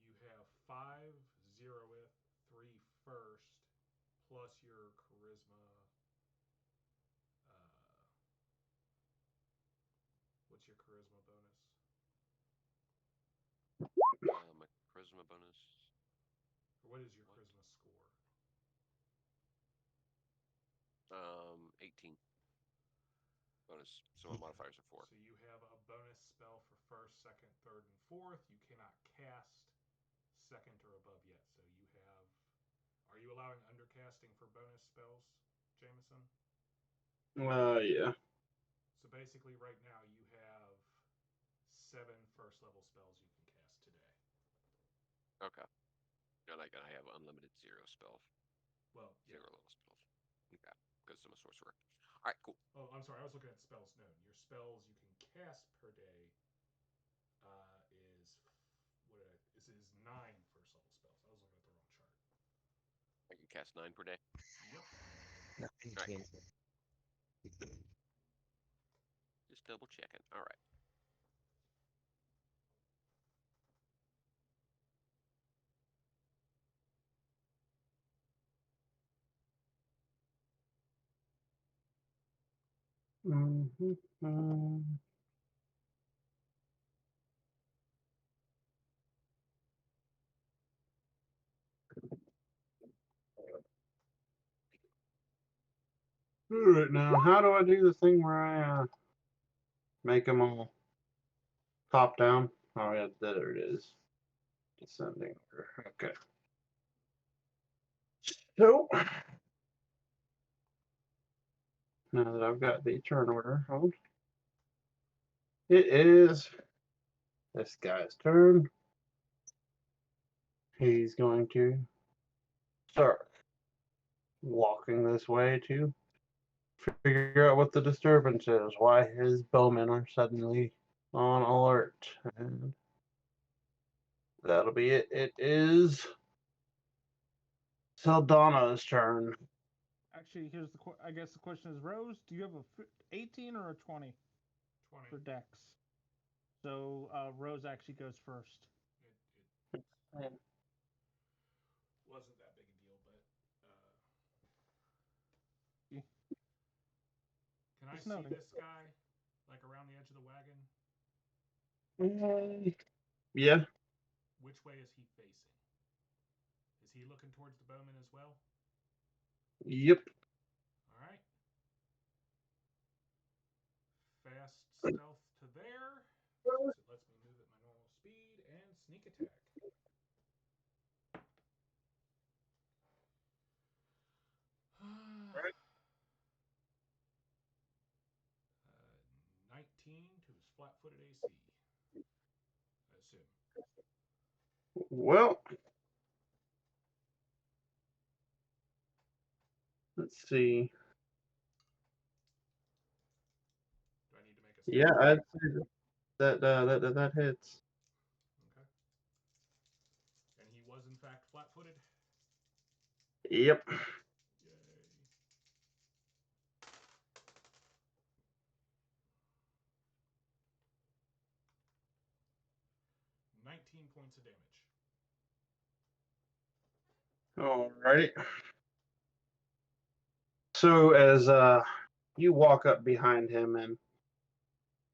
You have 5 zeroth, 3 first, plus your charisma. What's your charisma bonus? My charisma bonus. Or what is your charisma score? 18 bonus. So my modifiers are 4. So you have a bonus spell for first, second, third, and fourth. You cannot cast second or above yet. So you have. Are you allowing undercasting for bonus spells, Jamison? Yeah. So basically, right now you have 7 first level spells you can cast today. Okay. And I have unlimited 0 spells. Well, yeah. 0 level spells. Okay. Because I'm a sorcerer. All right, cool. Oh, I'm sorry. I was looking at spells known. Your spells you can cast per day is 9 first level spells. I was looking at the wrong chart. I can cast 9 per day. Yep. All right, cool. Just double checking. All right. All right, now how do I do the thing where I make them all top down? Oh yeah, there it is. Descending order. Okay. So Now that I've got the turn order. Hold. It is this guy's turn. He's going to start walking this way to figure out what the disturbance is, why his bowmen are suddenly on alert. And that'll be it. It is Saldana's turn. Actually, here's the I guess the question is, Rose, do you have a 18 or a 20 for 20. Dex? So Rose actually goes first. It wasn't that big a deal, but Yeah. can I Just see noting. this guy like around the edge of the wagon? Yeah. Which way is he facing? Is he looking towards the bowman as well? Yep. All right. Fast stealth to there. So it lets me move at my normal speed and sneak attack. Right. 19 to his flat-footed AC. I assume. Well, let's see. Do I need to make a Yeah, stealth I'd check? say that hits. Okay. And he was in fact flat-footed. Yep. Yay. 19 points of damage. Alrighty. So as you walk up behind him and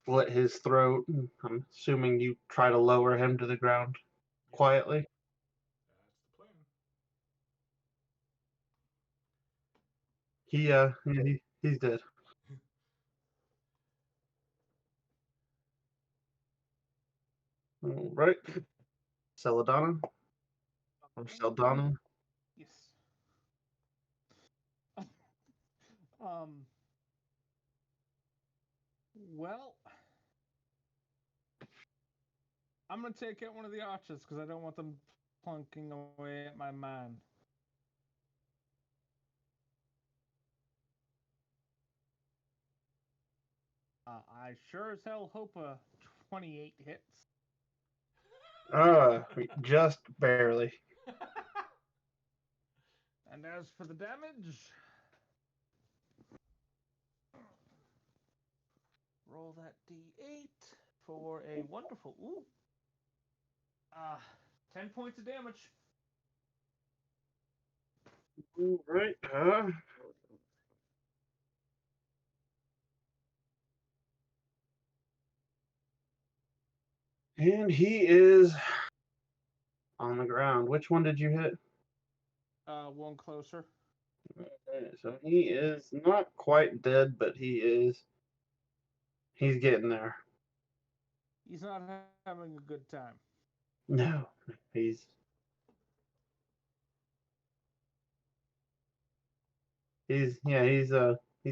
slit his throat, I'm assuming you try to lower him to the ground Yep. quietly. That's the plan. He's dead. All right. Celadonna or Saldana. Yes. Well, I'm gonna take out one of the archers because I don't want them plunking away at my man. I sure as hell hope a 28 hits. Just barely. And as for the damage, roll that d8 for a wonderful 10 points of damage. All right. And he is on the ground. Which one did you hit? One closer. Okay, so he is not quite dead, but he's getting there. He's not having a good time. No, he's he's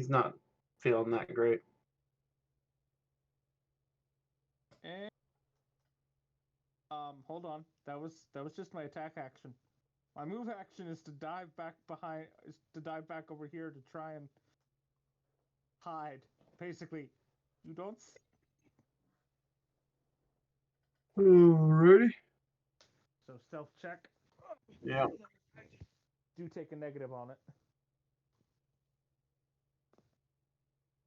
not feeling that great. And hold on. That was just my attack action. My move action is to dive back over here to try and hide. Basically, you don't. Alrighty. So stealth check. Yeah. Do take a negative on it.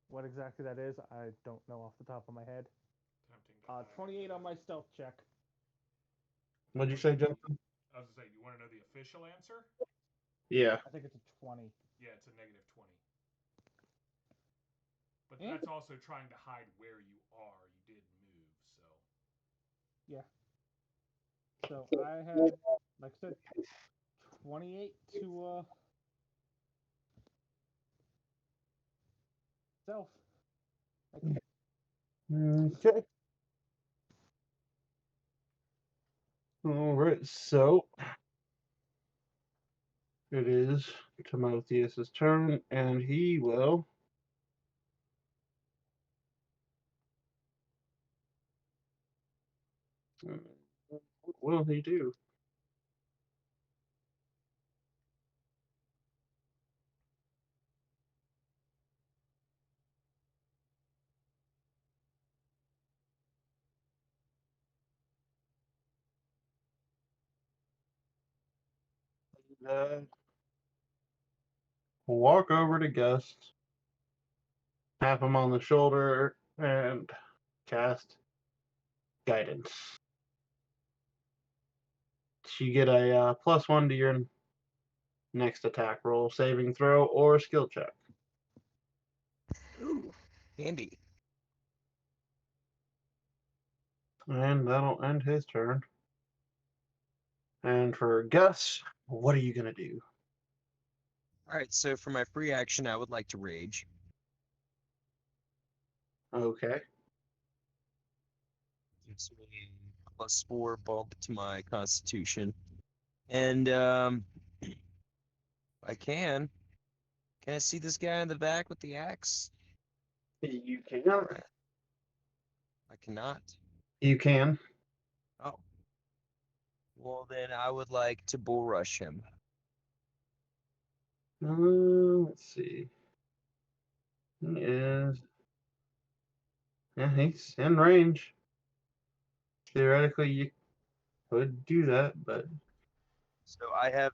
What exactly that is, I don't know off the top of my head. 28 on my stealth check. What'd you say, Justin? I was gonna say, do you want to know the official answer? Yeah. I think it's a 20. Yeah, it's a negative 20. But that's also trying to hide where you are. You did move, so. Yeah. So I had, like I said, 28 to stealth. Okay. All right. So it is Timotheus's turn, and he will What will he do? Uh, walk over to Gus, tap him on the shoulder, and cast guidance. You get a +1 to your next attack roll, saving throw, or skill check. Ooh, handy. And that'll end his turn. And for Gus, what are you going to do? All right, so for my free action, I would like to rage. Okay. It's a +4 bump to my constitution. And I can. Can I see this guy in the back with the axe? You can. I cannot. You can. Oh. Well, then I would like to bull rush him. Let's see. He is. Yeah, he's in range. Theoretically, you could do that, but So I have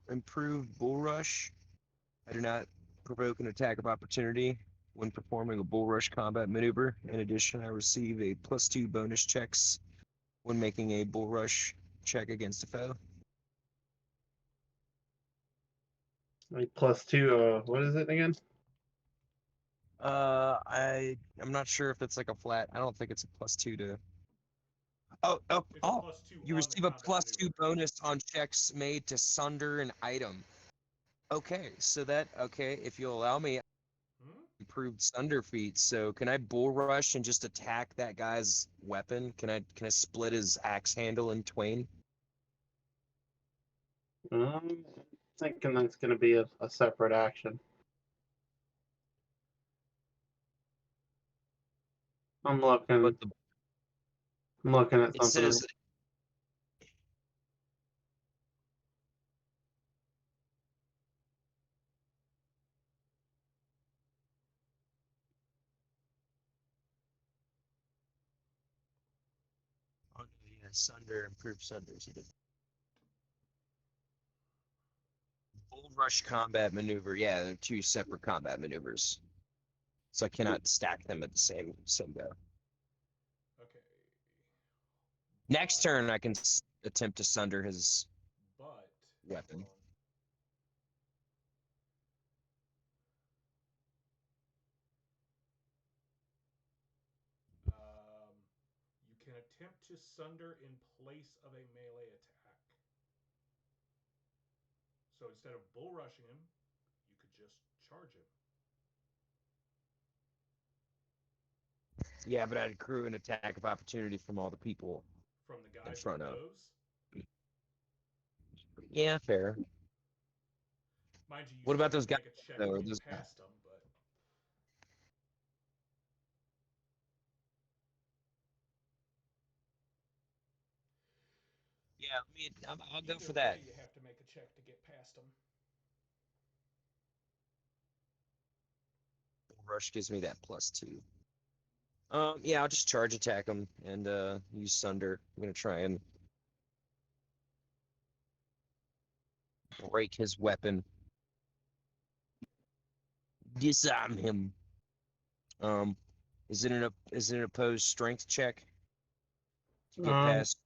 improved bull rush. I do not provoke an attack of opportunity when performing a bull rush combat maneuver. In addition, I receive a +2 bonus checks when making a bull rush check against a foe. like +2. What is it again? I'm not sure if it's like a flat. I don't think it's a +2 to. Oh, It's a +2 you on the receive a combat +2 maneuver. bonus on checks made to sunder an item. Okay, so that if you'll allow me, Hmm? improved sunder feat. So can I bull rush and just attack that guy's weapon? Can I split his axe handle in twain? I'm thinking that's going to be a separate action. I'm looking. But I'm looking at it something. says oh, yeah, sunder, improved sunders. Bull rush combat maneuver. Yeah, they're two separate combat maneuvers. So I cannot stack them at the same go. Okay. Next But- turn, I can attempt to sunder his But weapon. hold on. You can attempt to sunder in place of a melee attack. So instead of bull rushing him, you could just charge him. Yeah, but I'd accrue an attack of opportunity from all the people From the guy in from front of. those. Yeah, fair. Mind you, you What still about have those to guys, make a check though? to get Those- past them, but Yeah, I'll go either for that. way, you have to make a check to get past them. Rush gives me that +2. Yeah, I'll just charge attack him and use Sunder. I'm gonna try and break his weapon. Disarm him. Is it an opposed strength check to get Um, past?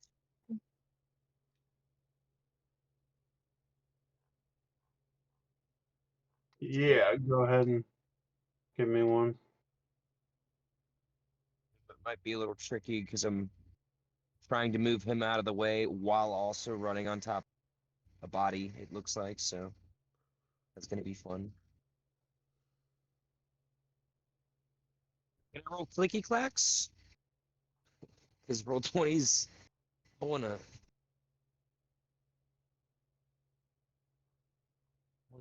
yeah, go ahead and give me one. It might be a little tricky because I'm trying to move him out of the way while also running on top of a body. It looks like so. That's gonna be fun. Can I roll clicky clacks? Because roll 20s. I wanna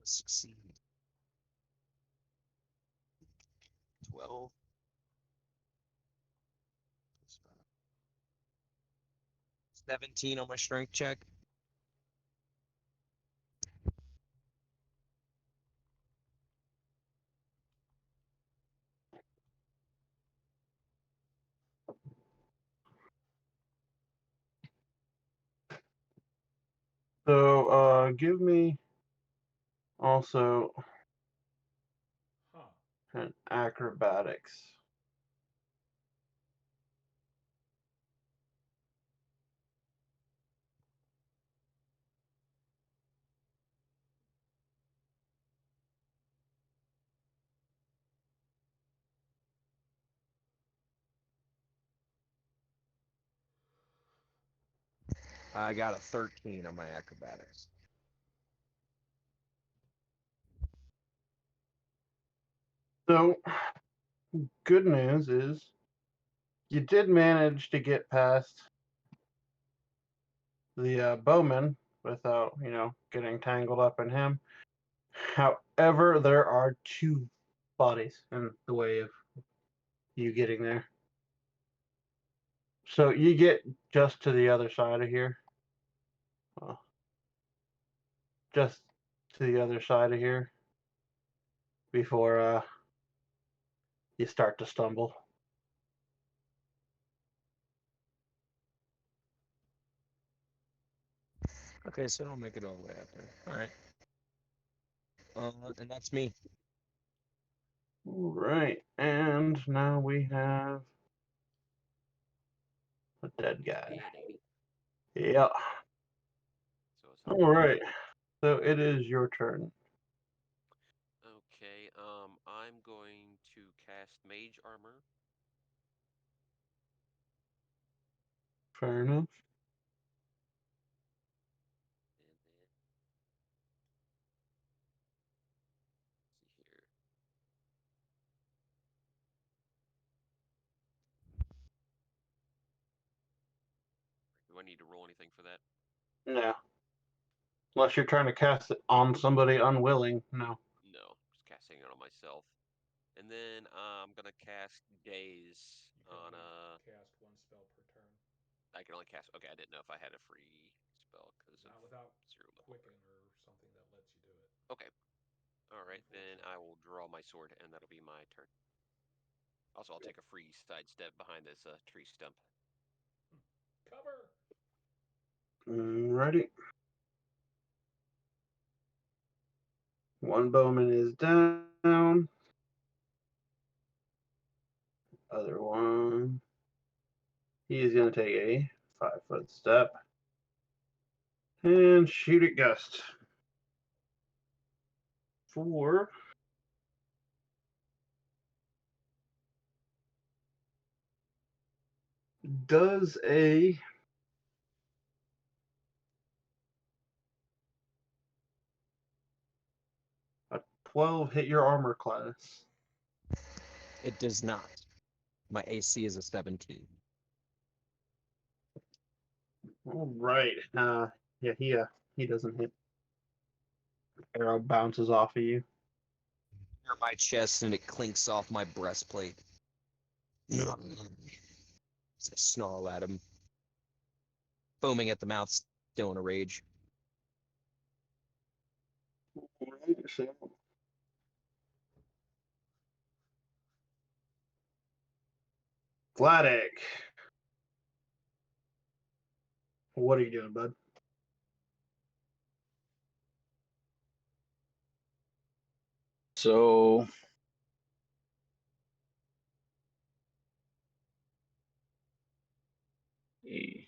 succeed. 12. 17 on my strength check. So, give me also Huh. an acrobatics. I got a 13 on my acrobatics. So, good news is you did manage to get past the bowman without, getting tangled up in him. However, there are two bodies in the way of you getting there. So you get just to the other side of here. Well, just to the other side of here before you start to stumble. Okay, so I don't make it all the way up there. All right. And that's me. All right, and now we have a dead guy. Me and Amy. Yeah. So it's All right. So it is your turn. Okay, I'm going to cast Mage Armor. Fair enough. And then, see here. Do I need to roll anything for that? No. Unless you're trying to cast it on somebody unwilling. No. No, just casting it on myself. And then I'm gonna cast Daze You can on only cast one spell per turn. I can only cast. Okay, I didn't know if I had a free spell because of Not without zero level. Quicken or something that lets you do it. Okay. All right, then I will draw my sword, and that'll be my turn. Also, I'll take a free sidestep behind this tree stump. Cover! Alrighty. One bowman is down. Other one. He is going to take a 5-foot step and shoot at Gust. 4. Does a 12 hit your armor class? It does not. My AC is a 17. All right. Yeah, he doesn't hit. Arrow bounces off of you. Near my chest and it clinks off my breastplate. As I snarl at him, foaming at the mouth, still in a rage. Alright, so Vladik. What are you doing, bud? So eh,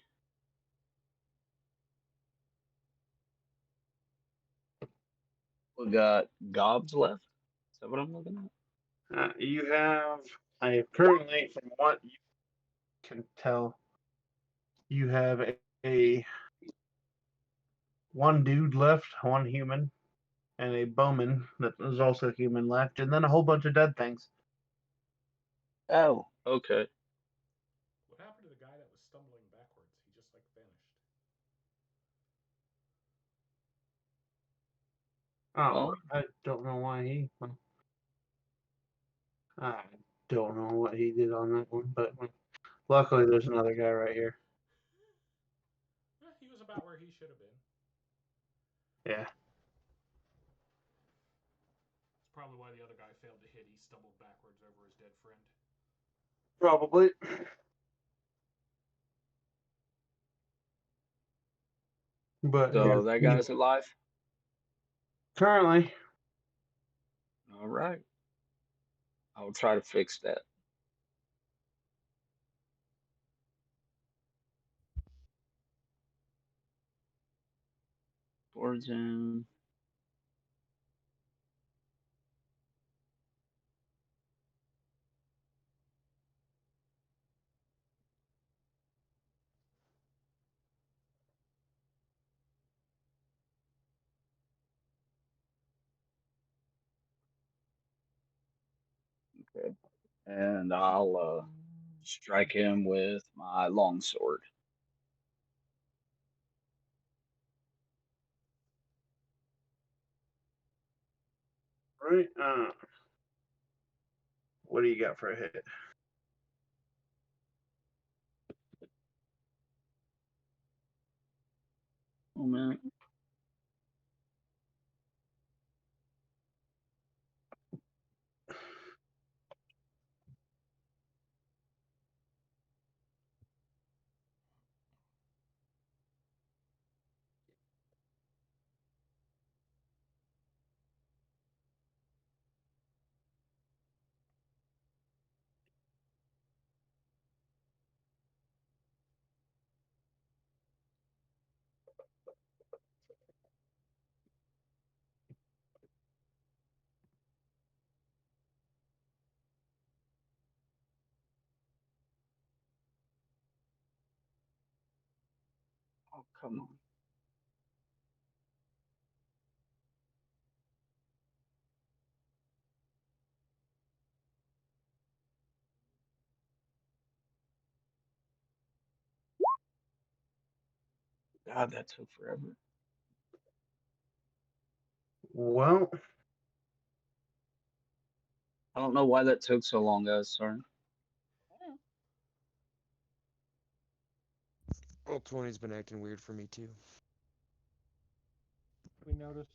we got gobs left. Is that what I'm looking at? You have, I currently, from what you can tell, you have a one dude left, one human, and a bowman that is also human left, and then a whole bunch of dead things. Oh, okay. What happened to the guy that was stumbling backwards? He just like vanished. Oh, Well, I don't know why he. I don't know what he did on that one, but luckily there's another guy right here. about where he should have been. Yeah. It's probably why the other guy failed to hit. He stumbled backwards over his dead friend. Probably. But So yeah, that guy's alive? currently, All right. I'll try to fix that. Origin. Okay. And I'll strike him with my longsword. right? What do you got for a hit? Moment. Oh, come on. God, that took forever. Well, I don't know why that took so long, guys. Sorry. Roll 20's been acting weird for me too. We noticed.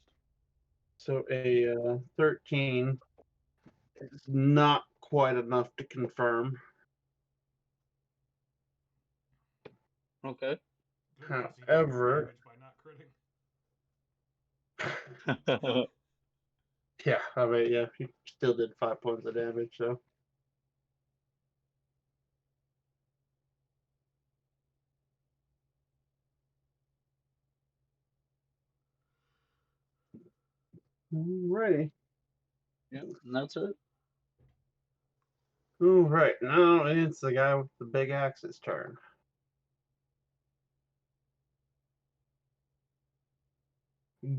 so a 13 is not quite enough to confirm. Okay. Good, 'cause he did more However, damage by not critting. yeah, I mean, yeah, he still did 5 points of damage, so. Alrighty. Yep, and that's it. Alright, now it's the guy with the big axe's turn.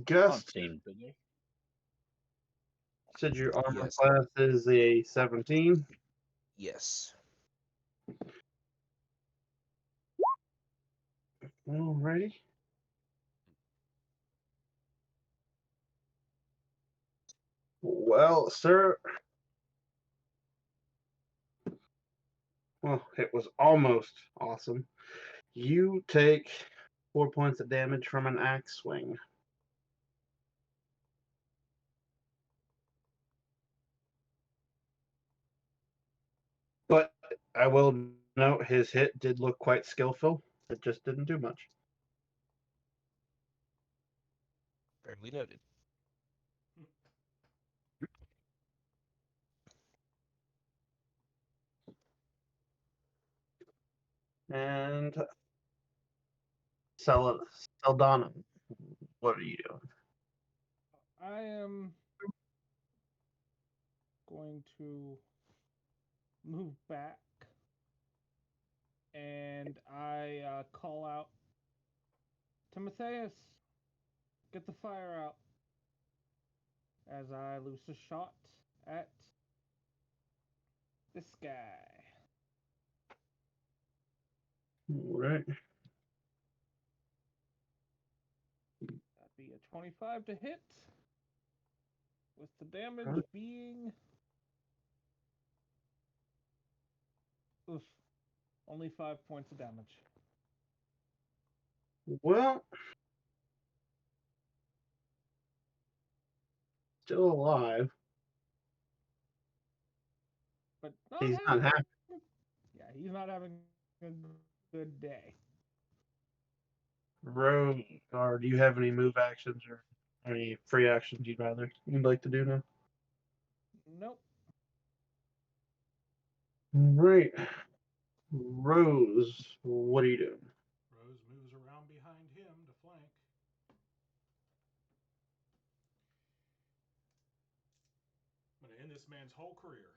Gus, I've seen bigger. said your armor Yes. class is a 17. Yes. Alrighty. Well, sir. Well, it was almost awesome. You take 4 points of damage from an axe swing. But I will note his hit did look quite skillful. It just didn't do much. Fairly noted. And Saldana, what are you doing? I am going to move back, and I call out, Timotheus, get the fire out, as I loose a shot at this guy. All right. That'd be a 25 to hit, with the damage Right. being... Oof, only 5 points of damage. Well, still alive. But not He's having, not happy. yeah, he's not having a good day. Rose, or do you have any move actions or any free actions you'd like to do now? Nope. Right. Rose, what are you doing? Rose moves around behind him to flank. I'm going to end this man's whole career.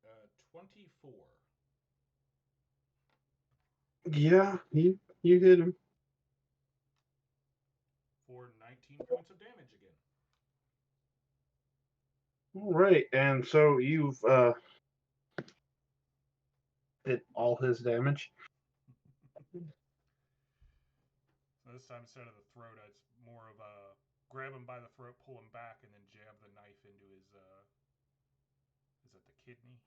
Uh, 24 Yeah, you hit him. for 19 points of damage again. All right, and so you've did all his damage. So this time, instead of the throat, it's more of a grab him by the throat, pull him back, and then jab the knife into his. Is it the kidney?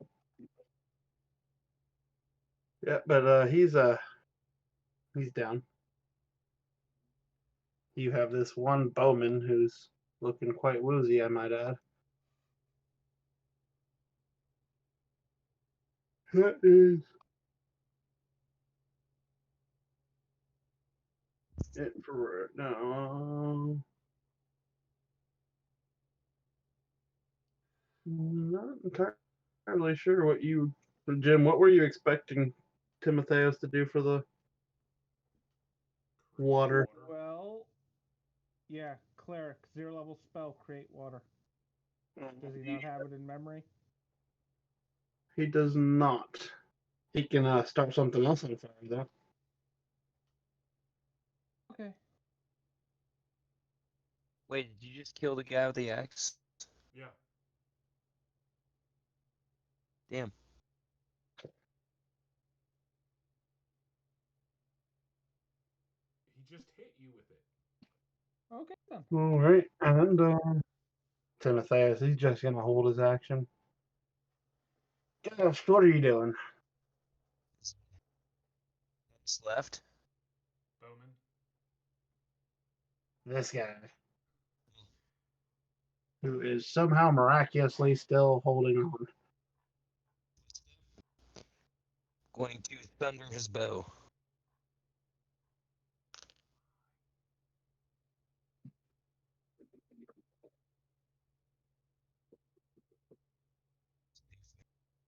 Yeah, but he's down. You have this one bowman who's looking quite woozy, I might add. That is it for right now. Not entirely sure what you, Jim. What were you expecting Timotheus to do for the water? Well, yeah, cleric, 0 level spell, create water. Does he not have it in memory? He does not. He can start something else on fire though. Okay. Wait, did you just kill the guy with the axe? Yeah. Damn. He just hit you with it. Okay then. All right, and Timotheus, he's just gonna hold his action. Gosh, what are you doing? Just left. Bowman. This guy, who is somehow miraculously still holding on. Going to thunder his bow.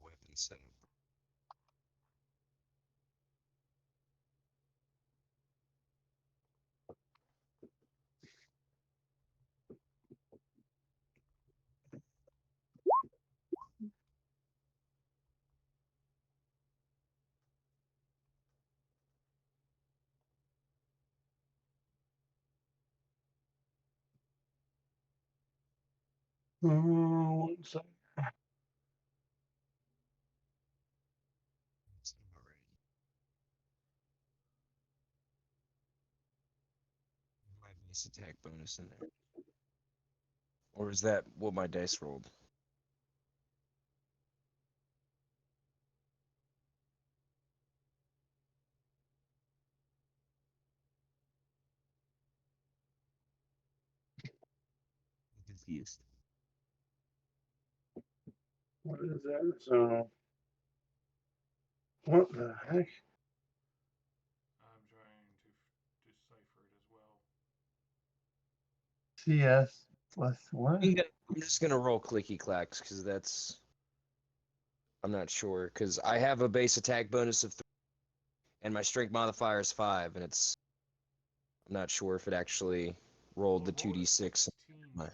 Weapon set. One second. My base attack bonus in there. Or is that what my dice rolled? I'm confused. What is that? So, what the heck? I'm trying to decipher it as well. CS plus what? I'm just gonna roll clicky clacks because that's. I'm not sure because I have a base attack bonus of 3, and my strength modifier is 5, and it's. I'm not sure if it actually rolled Well, the it rolled a 2d6. 16. My- It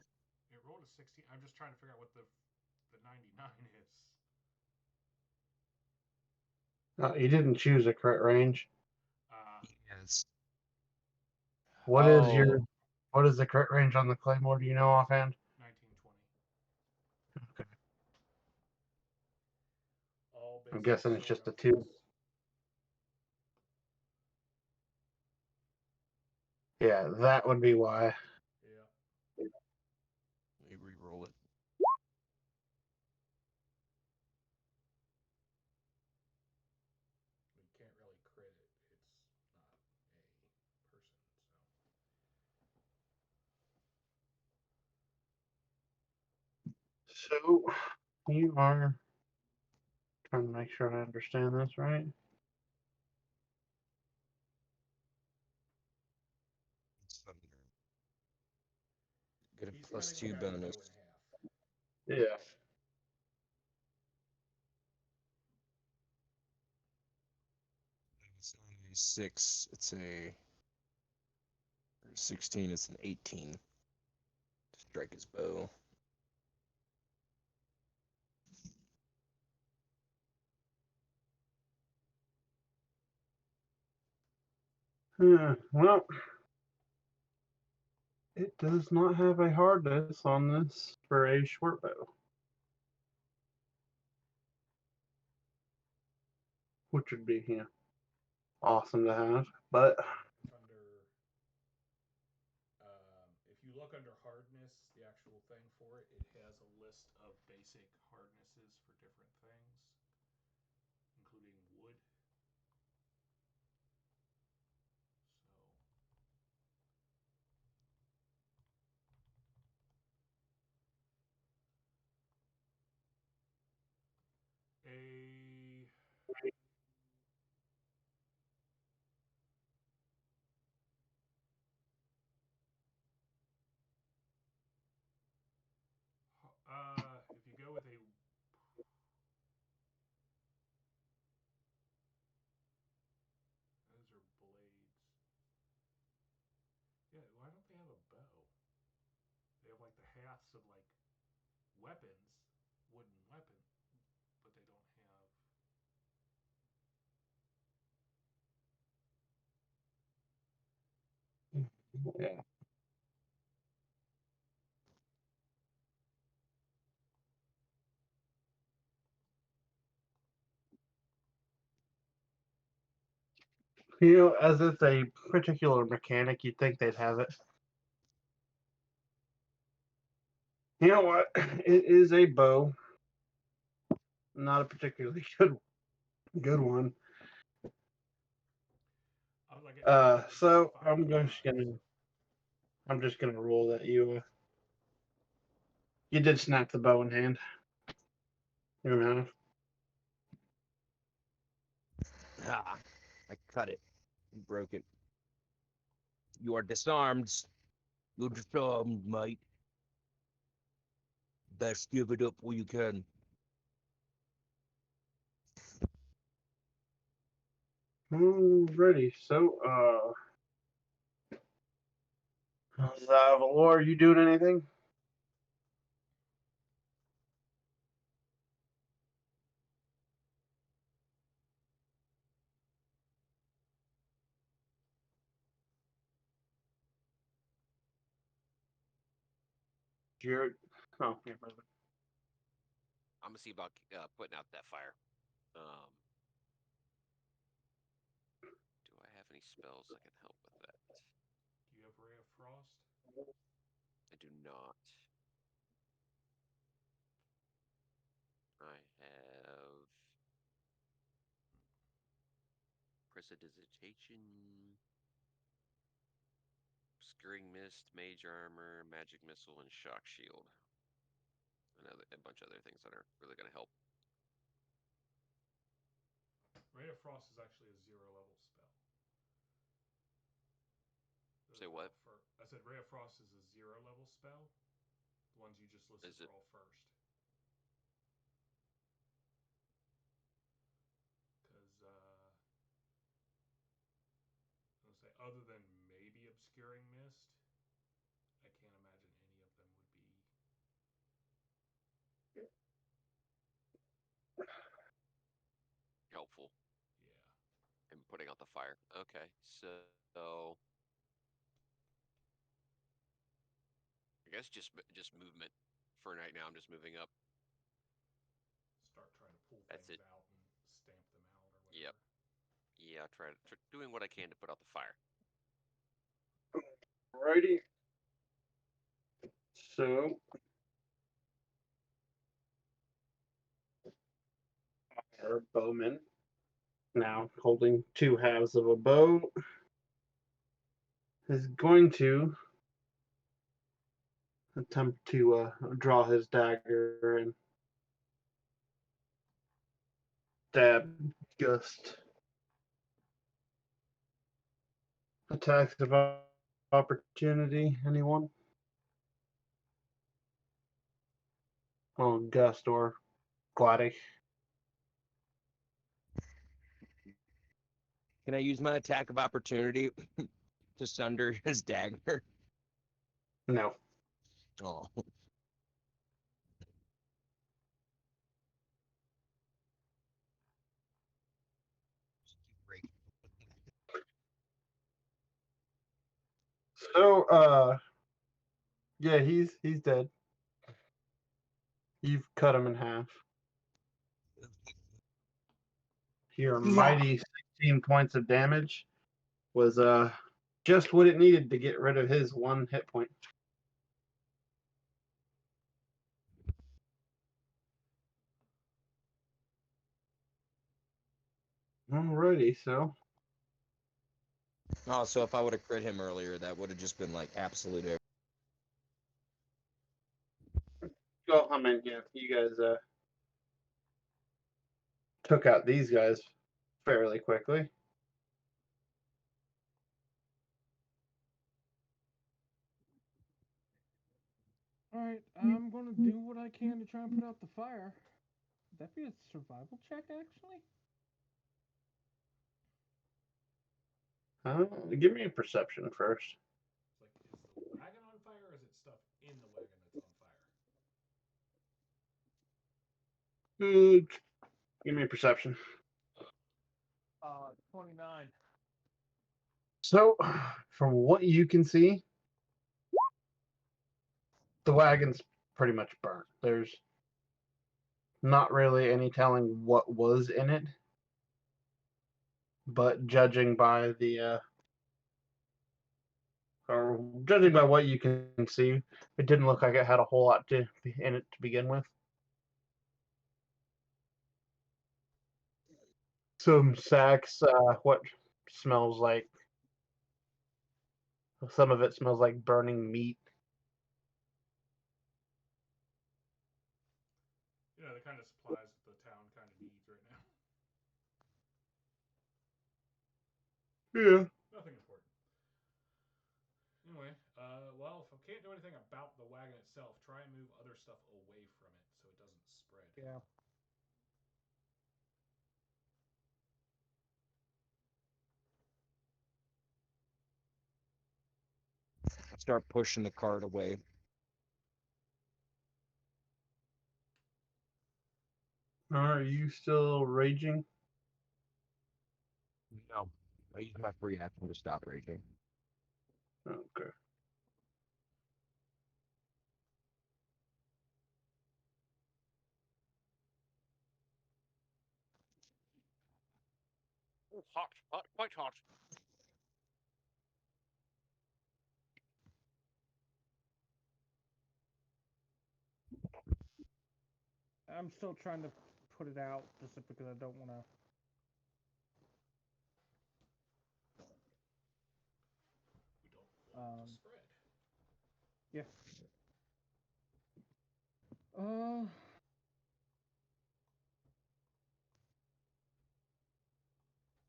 rolled a 16. I'm just trying to figure out what the 99 is. You didn't choose a crit range. Yes. What is your? Oh, What is the crit range on the claymore? Do you know offhand? 1920. Okay. All I'm basic guessing it's sword just a 2. elements. Yeah, that would be why. Yeah. let me re-roll it. So you are trying to make sure I understand this right. Get a He's plus cutting 2 the guy's bow bonus. in half. Yeah. It's only a 6. It's a 16. It's an 18. Strike his bow. Well, it does not have a hardness on this for a short bow, which would be awesome to have. But Under, if you look under hardness, the actual thing for it, it has a list of basic hardnesses for different things, including wood. So a if you go with a those are blades. Yeah, why don't they have a bow? They have like the halves of like weapons, wooden weapon, but they don't have. yeah. As it's a particular mechanic, you'd think they'd have it. You know what? It is a bow, not a particularly good one. I was like, it has like So 5 guys. I'm just gonna rule that you did snap the bow in hand. You have. Ah, I cut it. You broke it. You are disarmed. You're disarmed, mate. Best give it up while you can. Alrighty, so Valor, are you doing anything? Jared? Oh, yeah, brother. I'm gonna see about putting out that fire. Do I have any spells that can help with that? Do you have Ray of Frost? I do not. I have Prestidigitation, Obscuring Mist, Mage Armor, Magic Missile, and Shock Shield. And a bunch of other things that aren't really going to help. Ray of Frost is actually a 0 level spell. Say what? I said Ray of Frost is a 0 level spell. The ones you just listed are all first. Because I was gonna say, other than maybe Obscuring Mist, I can't imagine any of them would be. Helpful. Yeah. In putting out the fire. Okay, so I guess just movement for right now. I'm just moving up. Start trying to pull That's things it. out and stamp them out or whatever. Yep. Yeah, doing what I can to put out the fire. Alrighty. So our bowman, now holding 2 halves of a bow, is going to attempt to draw his dagger and stab Gust. Attacks of opportunity, anyone? Well, Gust or Gladdy. Can I use my attack of opportunity to sunder his dagger? No. Oh. So, yeah, he's dead. You've cut him in half. Your mighty 16 points of damage was just what it needed to get rid of his 1 hit point. Alrighty, so Oh, so if I would have crit him earlier, that would have just been like absolute. well, I mean, yeah, you guys took out these guys fairly quickly. Alright, I'm gonna do what I can to try and put out the fire. Would that be a survival check, actually? Give me a perception first. It's like, is the wagon on fire or is it stuff in the wagon that's on fire? Give me a perception. 29. So, from what you can see, the wagon's pretty much burnt. There's not really any telling what was in it, but judging by or judging by what you can see, it didn't look like it had a whole lot in it to begin with. Some sacks, what smells like, some of it smells like burning meat. You know, the kind of supplies that the town kind of needs right now. Yeah. Nothing important. Anyway, well, if I can't do anything about the wagon itself, try and move other stuff away from it so it doesn't spread. Yeah. Start pushing the cart away. Are you still raging? No, I use my free action to stop raging. Okay. Hot, hot, quite hot. I'm still trying to put it out just because I don't want to. We don't want it to spread. Yeah.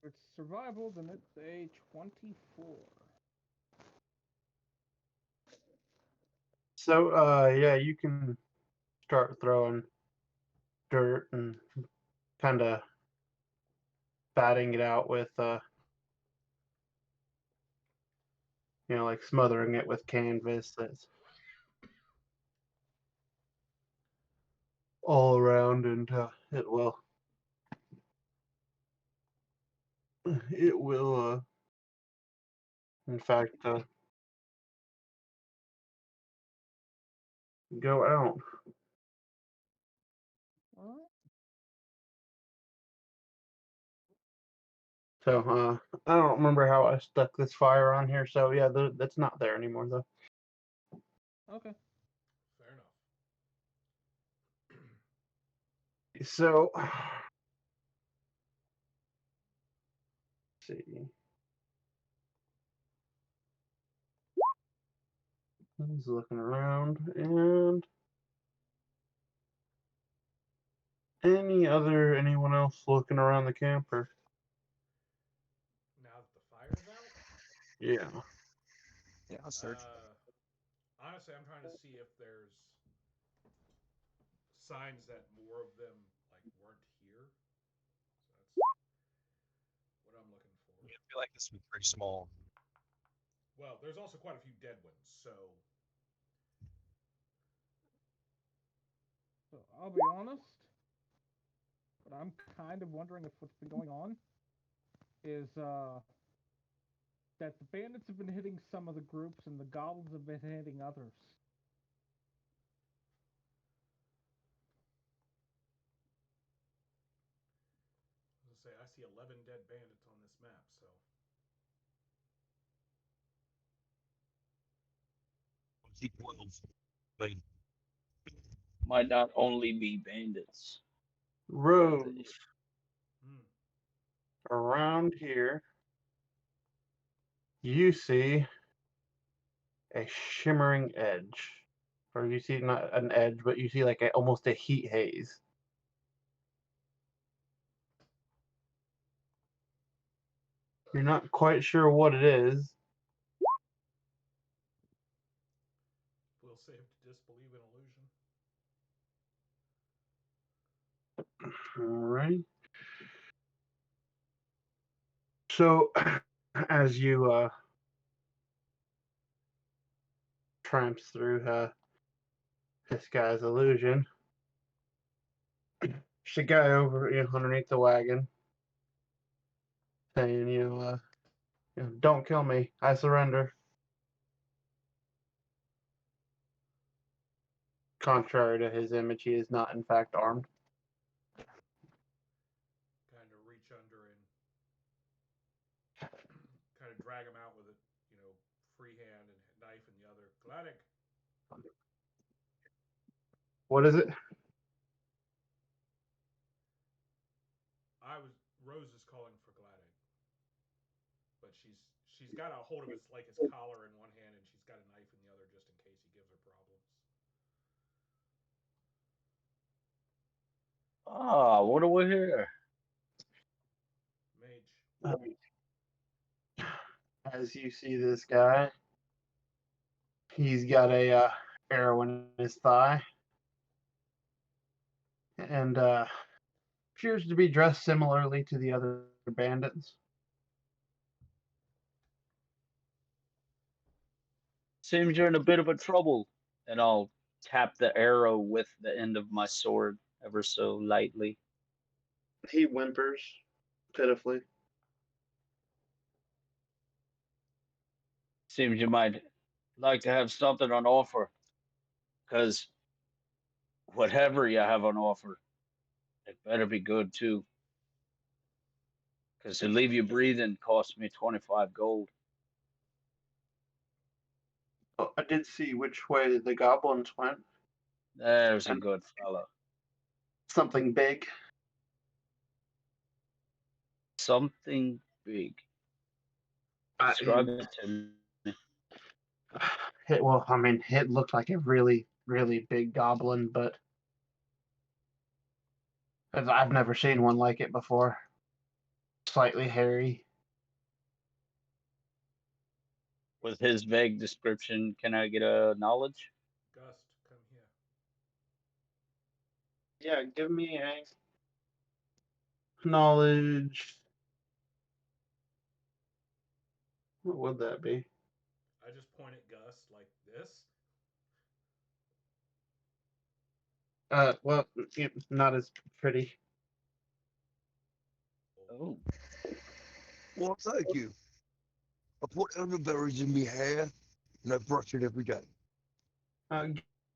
If it's survival, then it's a 24. So, yeah, you can start throwing dirt and kind of batting it out with, like smothering it with canvas that's all around, and it will, in fact, go out. Alright. So, I don't remember how I stuck this fire on here. So, yeah, that's not there anymore, though. Okay. Fair enough. So, let's see. He's looking around, and anyone else looking around the camper? Now that the fire's out, Yeah. Yeah, I'll search. honestly, I'm trying to see if there's signs that more of them like weren't here. So that's what I'm looking for. I feel like this would be pretty small. Well, there's also quite a few dead ones, so So I'll be honest, but I'm kind of wondering if what's been going on is that the bandits have been hitting some of the groups and the goblins have been hitting others. as I say, I see 11 dead bandits on this map. So I see 12. Like, Might not only be bandits. Rose, hmm. around here, you see a shimmering edge. Or you see not an edge, but you see like almost a heat haze. You're not quite sure what it is. We'll save to disbelieve in illusion. Alright. So, as you tramps through this guy's illusion, there's a guy over underneath the wagon saying, don't kill me, I surrender. Contrary to his image, he is not in fact armed. Kind of reach under and kind of drag him out with a free hand and knife in the other. Gladdick, What is it? Rose is calling for Gladdick, but she's got a hold of his collar in one hand and she's got a knife in the other just in case he gives her problems. Ah, what do we hear? Mage. As you see this guy, he's got a arrow in his thigh, and appears to be dressed similarly to the other bandits. Seems you're in a bit of a trouble. And I'll tap the arrow with the end of my sword ever so lightly. He whimpers pitifully. Seems you might like to have something on offer. Because whatever you have on offer, it better be good too. Because to leave you breathing cost me 25 gold. Oh, I did see which way the goblins went. There's a And good fellow. something big. Something big. Describe it to me. It looked like a really, really big goblin, but I've never seen one like it before. Slightly hairy. With his vague description, can I get a knowledge? Gust, come here. Yeah, give me a knowledge. What would that be? I just point at Gus like this. Well, not as pretty. Oh. Well, thank you. I put elderberries in my hair, and I brush it every day.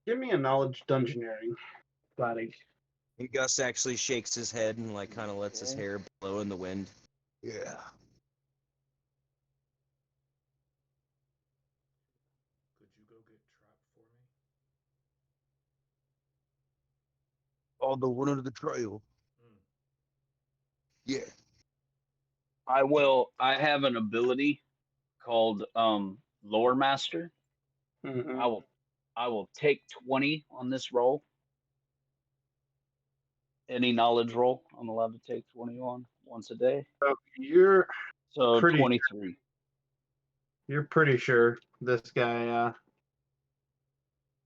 Give me a knowledge dungeoneering, Gladdy. And Gus actually shakes his head and like kind of lets his hair blow in the wind. Yeah. Could you go get Trap for me? On the one under the trail. Mm. Yeah. I will. I have an ability called Lore Master. Mhm. I will take 20 on this roll. Any knowledge roll, I'm allowed to take 20 on once a day. So you're So pretty 23. you're pretty sure this guy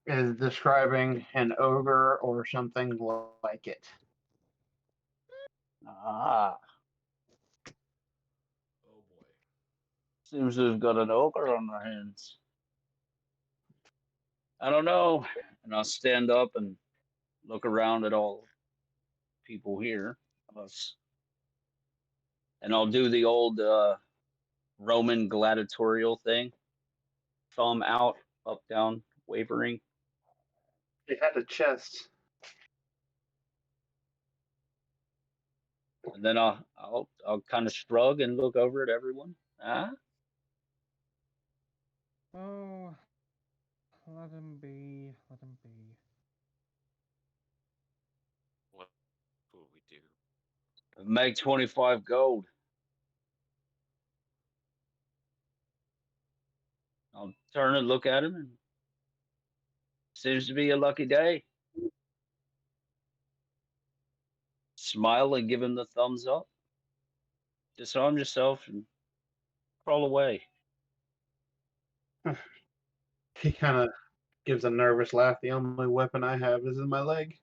is describing an ogre or something like it. Ah, Oh boy. seems to have got an ogre on our hands. I don't know. And I'll stand up and look around at all people here, us, and I'll do the old Roman gladiatorial thing. Thumb out, up, down, wavering. He had a chest. And then I'll kind of shrug and look over at everyone. Ah, Oh, let him be. Let him be. What would we do? make 25 gold. I'll turn and look at him, and seems to be a lucky day. Smile and give him the thumbs up. Disarm yourself and crawl away. He kind of gives a nervous laugh. The only weapon I have is in my leg.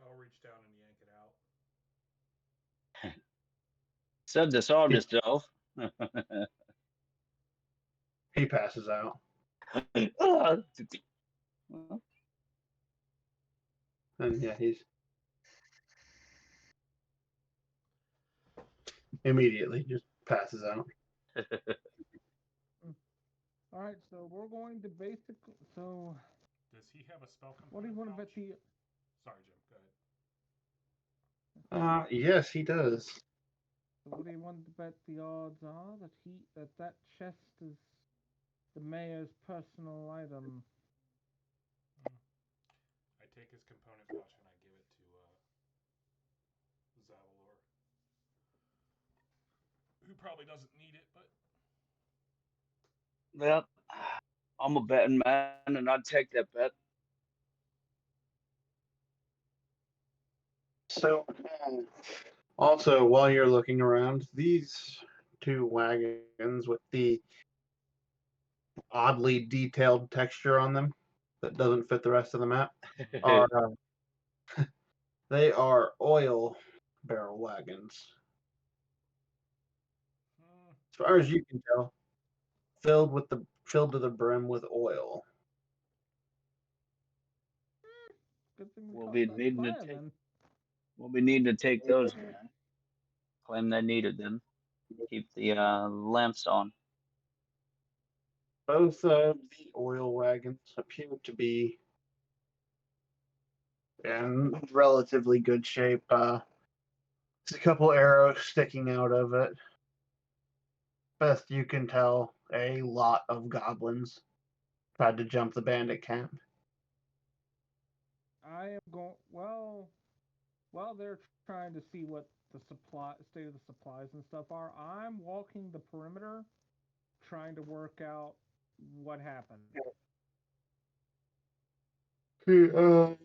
I'll reach down and yank it out. Said disarm He- yourself. He passes out. And yeah, he's immediately just passes out. All right, so we're going to basically. So, Does he have a spell component? what do you want to bet pouch? the? Sorry, Jim. Go ahead. Yes, he does. So what do you want to bet the odds are that chest is the mayor's personal item? I take his component pouch and I give it to Zavalor, who probably doesn't need it, but Well, I'm a betting man, and I'd take that bet. So, also, while you're looking around, these two wagons with the oddly detailed texture on them that doesn't fit the rest of the map are they are oil barrel wagons. As far as you can tell, filled to the brim with oil. Good thing we We'll caught be that needing to fire take. then. We'll be needing to take those. Claim they needed them. Keep the lamps on. Both of the oil wagons appear to be in relatively good shape. There's a couple arrows sticking out of it. Best you can tell, a lot of goblins tried to jump the bandit camp. I am going. Well, while they're trying to see what the state of the supplies and stuff are, I'm walking the perimeter, trying to work out what happened. Okay,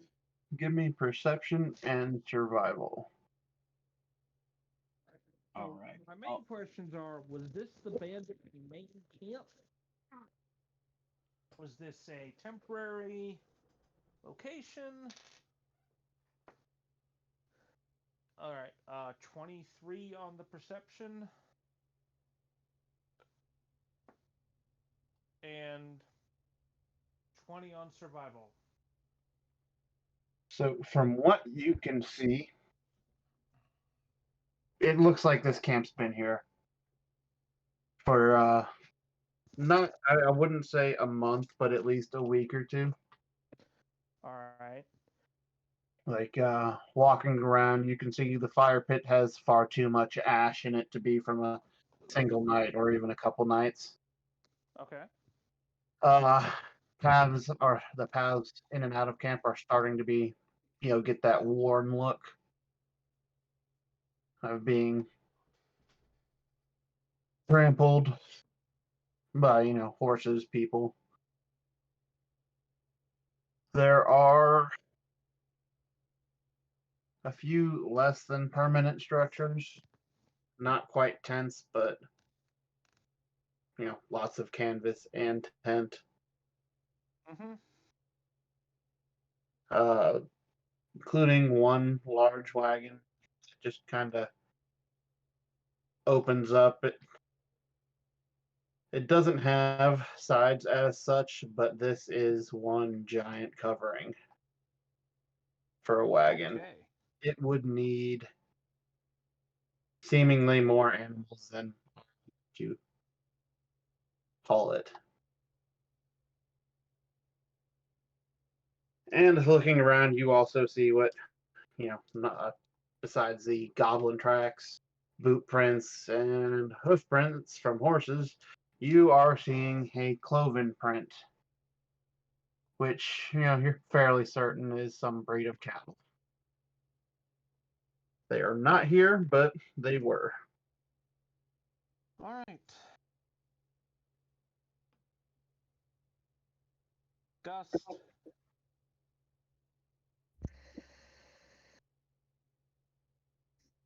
give me perception and survival. All So right. my main questions are: was this the bandit main camp? Was this a temporary location? All right, 23 on the perception, and 20 on survival. So, from what you can see, it looks like this camp's been here for not I wouldn't say a month, but at least a week or two. All right. Like walking around, you can see the fire pit has far too much ash in it to be from a single night or even a couple nights. Okay. Uh, the paths in and out of camp are starting to be, get that worn look of being trampled, by, horses, people. There are a few less than permanent structures, not quite tents, but lots of canvas and tent. Mm-hmm. Including one large wagon. Just kind of opens up. It doesn't have sides as such, but this is one giant covering for a wagon. Okay. It would need seemingly more animals than you haul it. And looking around, you also see what, besides the goblin tracks, boot prints, and hoof prints from horses, you are seeing a cloven print, which, you're fairly certain is some breed of cattle. They are not here, but they were. All right. Dust.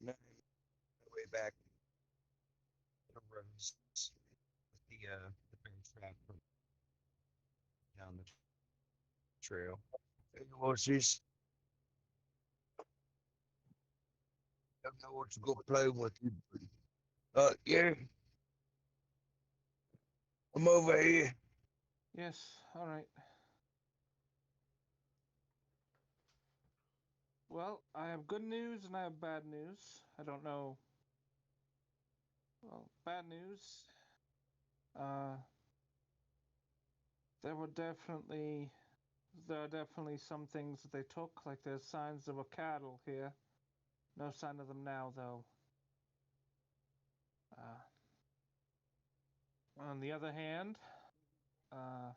No, way back the roads with the bear trap from down the trail. Hey, horses, don't know what to go play with you. Yeah, I'm over here. Yes. All right. Well, I have good news and I have bad news. I don't know. Well, bad news. Uh, there were definitely there are definitely some things that they took, like there's signs of a cattle here. No sign of them now, though. On the other hand, I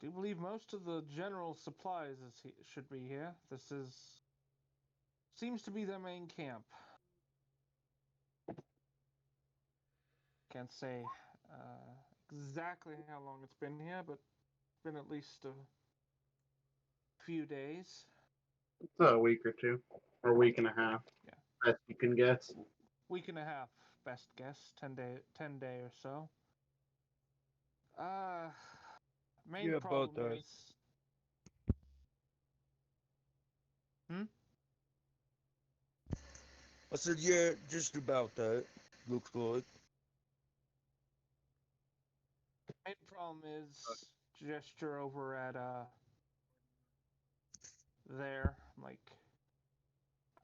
do believe most of the general supplies should be here. This seems to be their main camp. Can't say exactly how long it's been here, but it's been at least a few days. It's a week or two, or a week and a half. Yeah. Best you can guess. Week and a half, best guess. 10 day or so. Main Yeah, about problem that. is. Hmm. I said, yeah, just about that. Looks like. Main problem is gesture over at there. Like,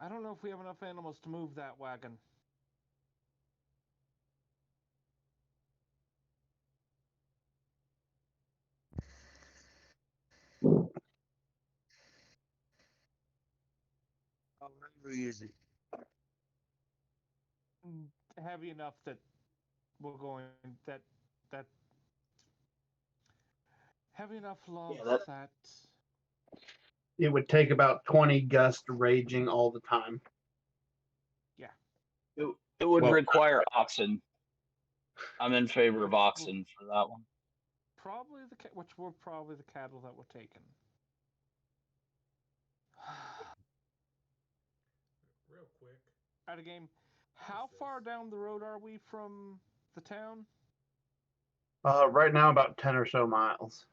I don't know if we have enough animals to move that wagon. How heavy is it? Heavy enough that we're going that heavy enough love Yeah, that that It would take about 20 gusts raging all the time. it would Well, require oxen. I'm in favor of Well, oxen for that one. probably which were probably the cattle that were taken. Real quick. Out of game, how far down the road are we from the town? Right now, about 10 or so miles.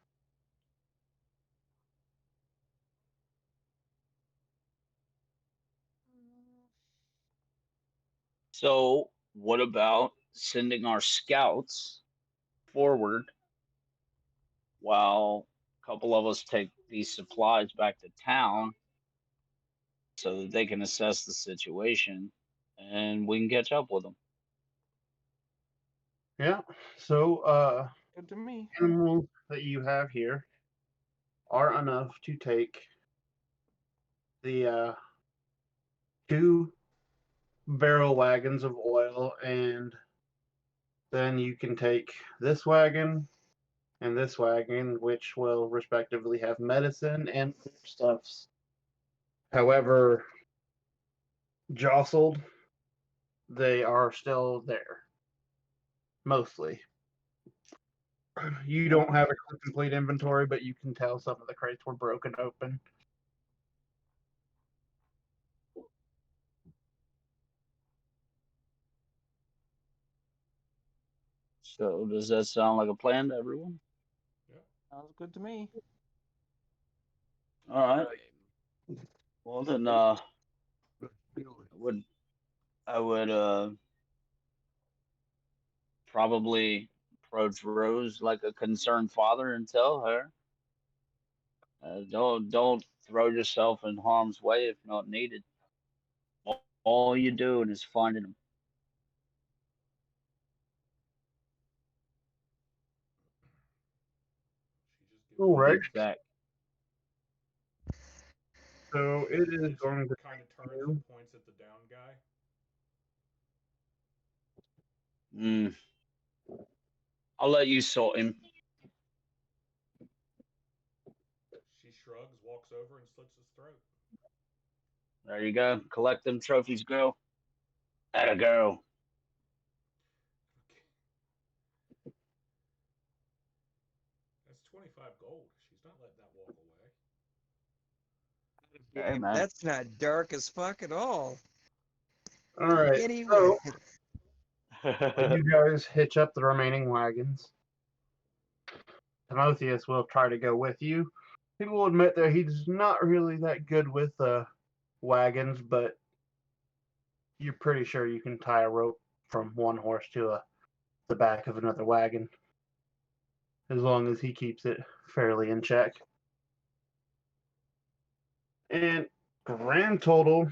So, what about sending our scouts forward while a couple of us take these supplies back to town so that they can assess the situation and we can catch up with them? Yeah. So, Good to me. animals that you have here are enough to take the 2 barrel wagons of oil, and then you can take this wagon and this wagon, which will respectively have medicine and stuffs. However, jostled, they are still there, mostly. You don't have a complete inventory, but you can tell some of the crates were broken open. So does that sound like a plan to everyone? Sounds good to me. All right. Okay. Well then, Let's do it. I would probably approach Rose like a concerned father and tell her, don't throw yourself in harm's way if not needed. All you're doing is finding them. She just All gives right. Get back. So it is she going to kind of take turns you. and points at the down guy. Mm, I'll let you sort him. She shrugs, walks over, and slits his throat. There you go. Collect them trophies, girl. Atta girl. That's 25 gold. She's not letting that walk away. Hey man. That's not dark as fuck at all. All right. Anyway, So you guys hitch up the remaining wagons. Timotheus will try to go with you. He will admit that he's not really that good with wagons, but you're pretty sure you can tie a rope from one horse to the back of another wagon, as long as he keeps it fairly in check. And grand total,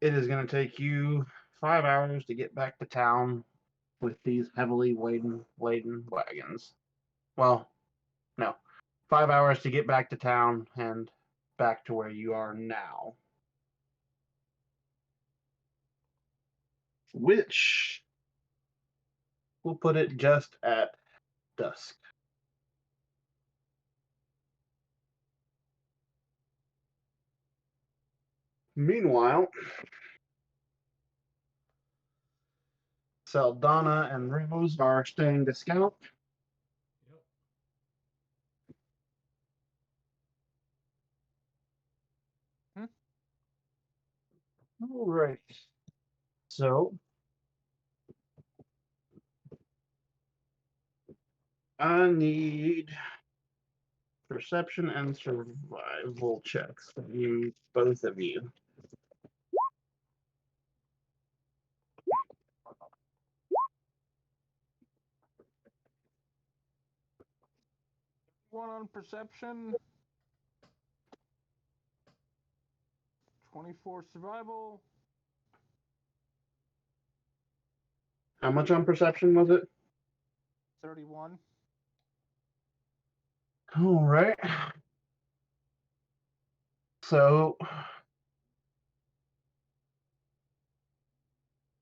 it is going to take you 5 hours to get back to town with these heavily laden wagons. Well, no, 5 hours to get back to town and back to where you are now. Which we'll put it just at dusk. Meanwhile, Saldana and Rose are staying to scout. Yep. All right. So I need perception and survival checks from you, both of you. One on perception. 24 survival. How much on perception was it? 31. All right. So,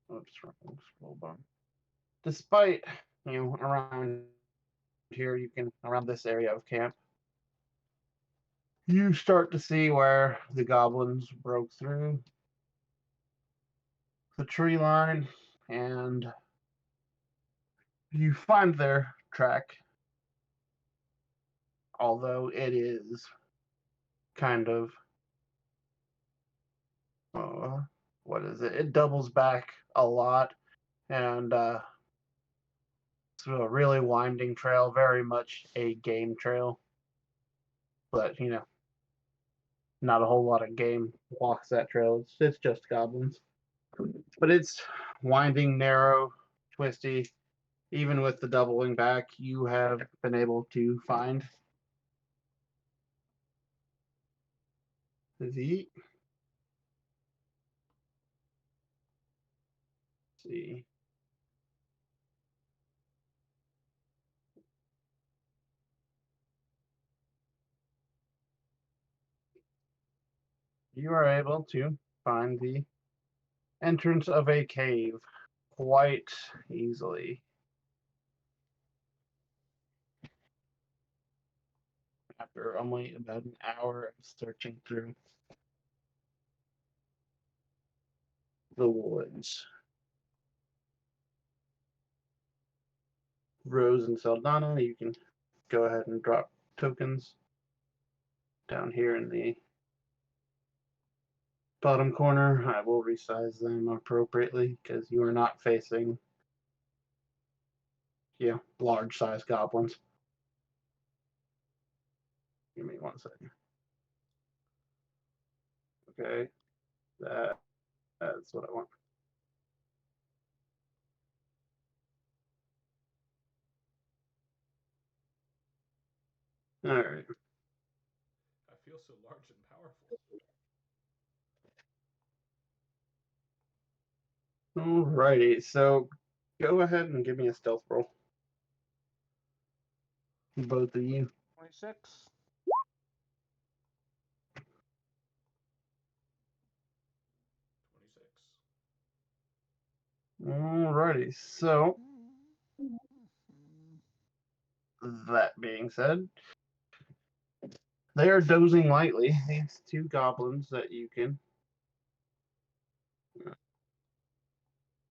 oops, scroll bar. Despite around here, you can around this area of camp, you start to see where the goblins broke through the tree line, and you find their track, although it is kind of what is it? It doubles back a lot, and it's a really winding trail, very much a game trail. But not a whole lot of game walks that trail. It's just goblins, but it's winding, narrow, twisty. Even with the doubling back, you have been able to find the. Let's see. You are able to find the entrance of a cave quite easily. After only about an hour of searching through the woods. Rose and Saldana, you can go ahead and drop tokens down here in the bottom corner. I will resize them appropriately because you are not facing, large size goblins. Give me 1 second. Okay, that's what I want. All right. I feel so large and powerful. Alrighty, so go ahead and give me a stealth roll. Both of you. 26. 26. Alrighty, so that being said, they are dozing lightly. These two goblins that you can.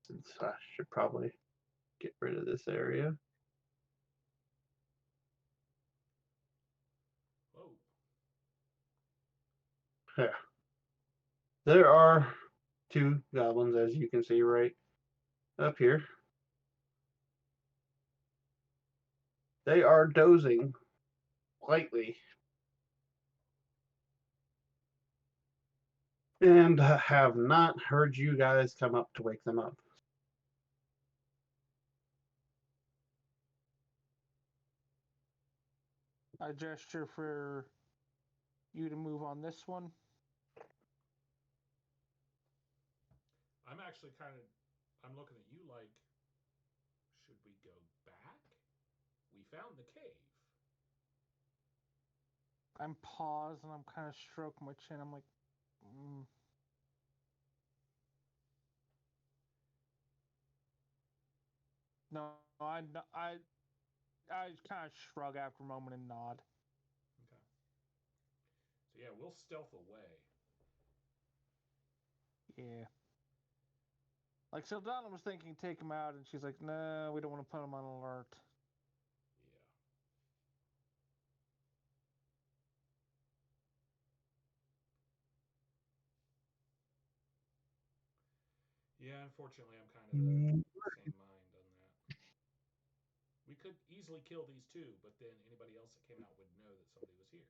Since I should probably get rid of this area. Whoa. Yeah. There are two goblins, as you can see right up here. They are dozing lightly and have not heard you guys come up to wake them up. I gesture for you to move on this one. I'm actually I'm looking at you like, should we go back? We found the cave. I'm paused and I'm kind of stroking my chin. I'm like, No, I kind of shrug after a moment and nod. Okay. So yeah, we'll stealth away. Yeah. Like Sildana was thinking take him out, and she's like, no, we don't want to put him on alert. Yeah, unfortunately, I'm kind of the same mind on that. We could easily kill these two, but then anybody else that came out would know that somebody was here.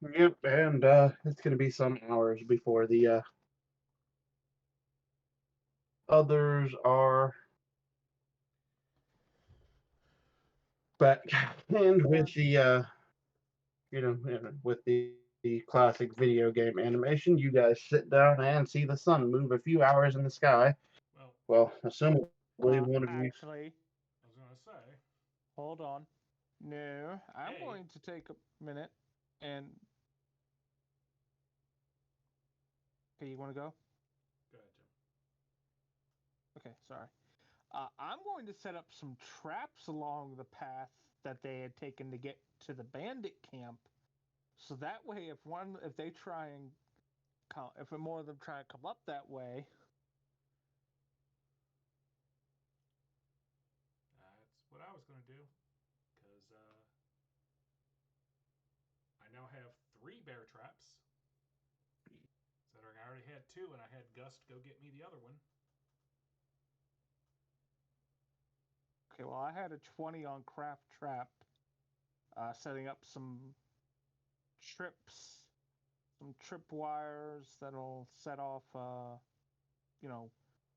Yep, and it's going to be some hours before the others are back. And with the with the classic video game animation, you guys sit down and see the sun move a few hours in the sky. Well, assumably one of you. Actually, I was gonna say. Hold on. No, I'm going to take a minute and. Okay, you want to go? Go ahead, Jim. Okay, sorry. I'm going to set up some traps along the path that they had taken to get to the bandit camp, so that way, if they try and if more of them try and come up that way. That's what I was gonna do, because I now have 3 bear traps. I already had 2, and I had Gust go get me the other one. Okay, well, I had a 20 on craft trap, setting up some trips, some trip wires that'll set off,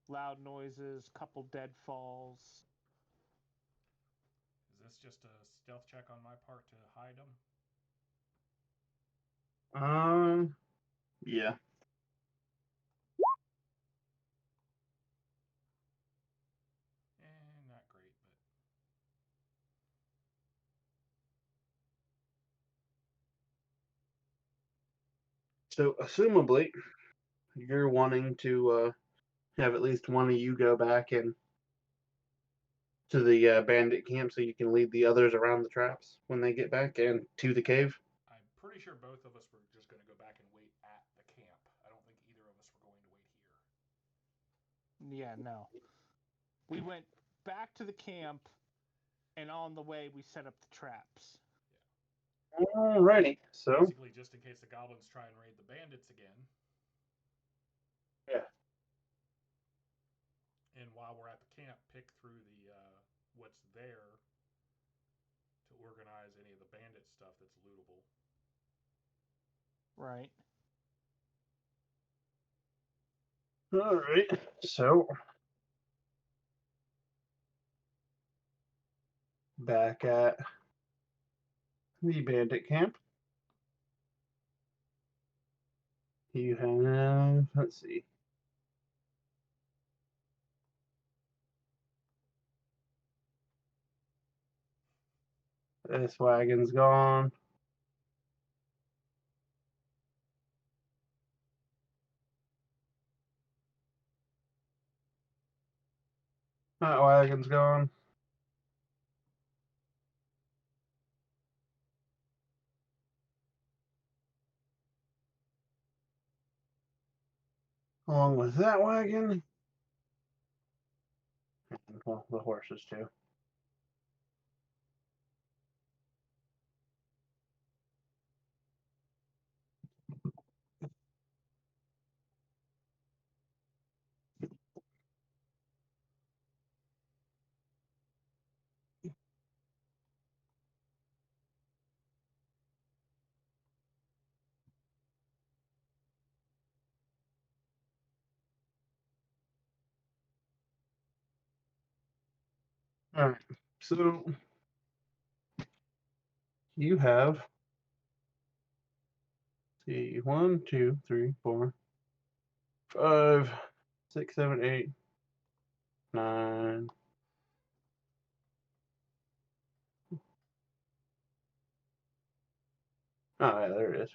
loud noises, couple deadfalls. Is this just a stealth check on my part to hide them? Yeah. Not great, but. So, assumably, you're wanting to have at least one of you go back and to the bandit camp so you can lead the others around the traps when they get back and to the cave. I'm pretty sure both of us were just going to go back and wait at the camp. I don't think either of us were going to wait here. Yeah, no. We went back to the camp, and on the way we set up the traps. Alrighty. So Basically, just in case the goblins try and raid the bandits again. yeah. And while we're at the camp, pick through the what's there to organize any of the bandit stuff that's lootable. Right. Alright. So back at the bandit camp. You have, let's see. This wagon's gone. That wagon's gone. Along with that wagon. And, well, the horses too. Alright. So you have, see, 1, 2, 3, 4, 5, 6, 7, 8, 9. Oh yeah, there it is.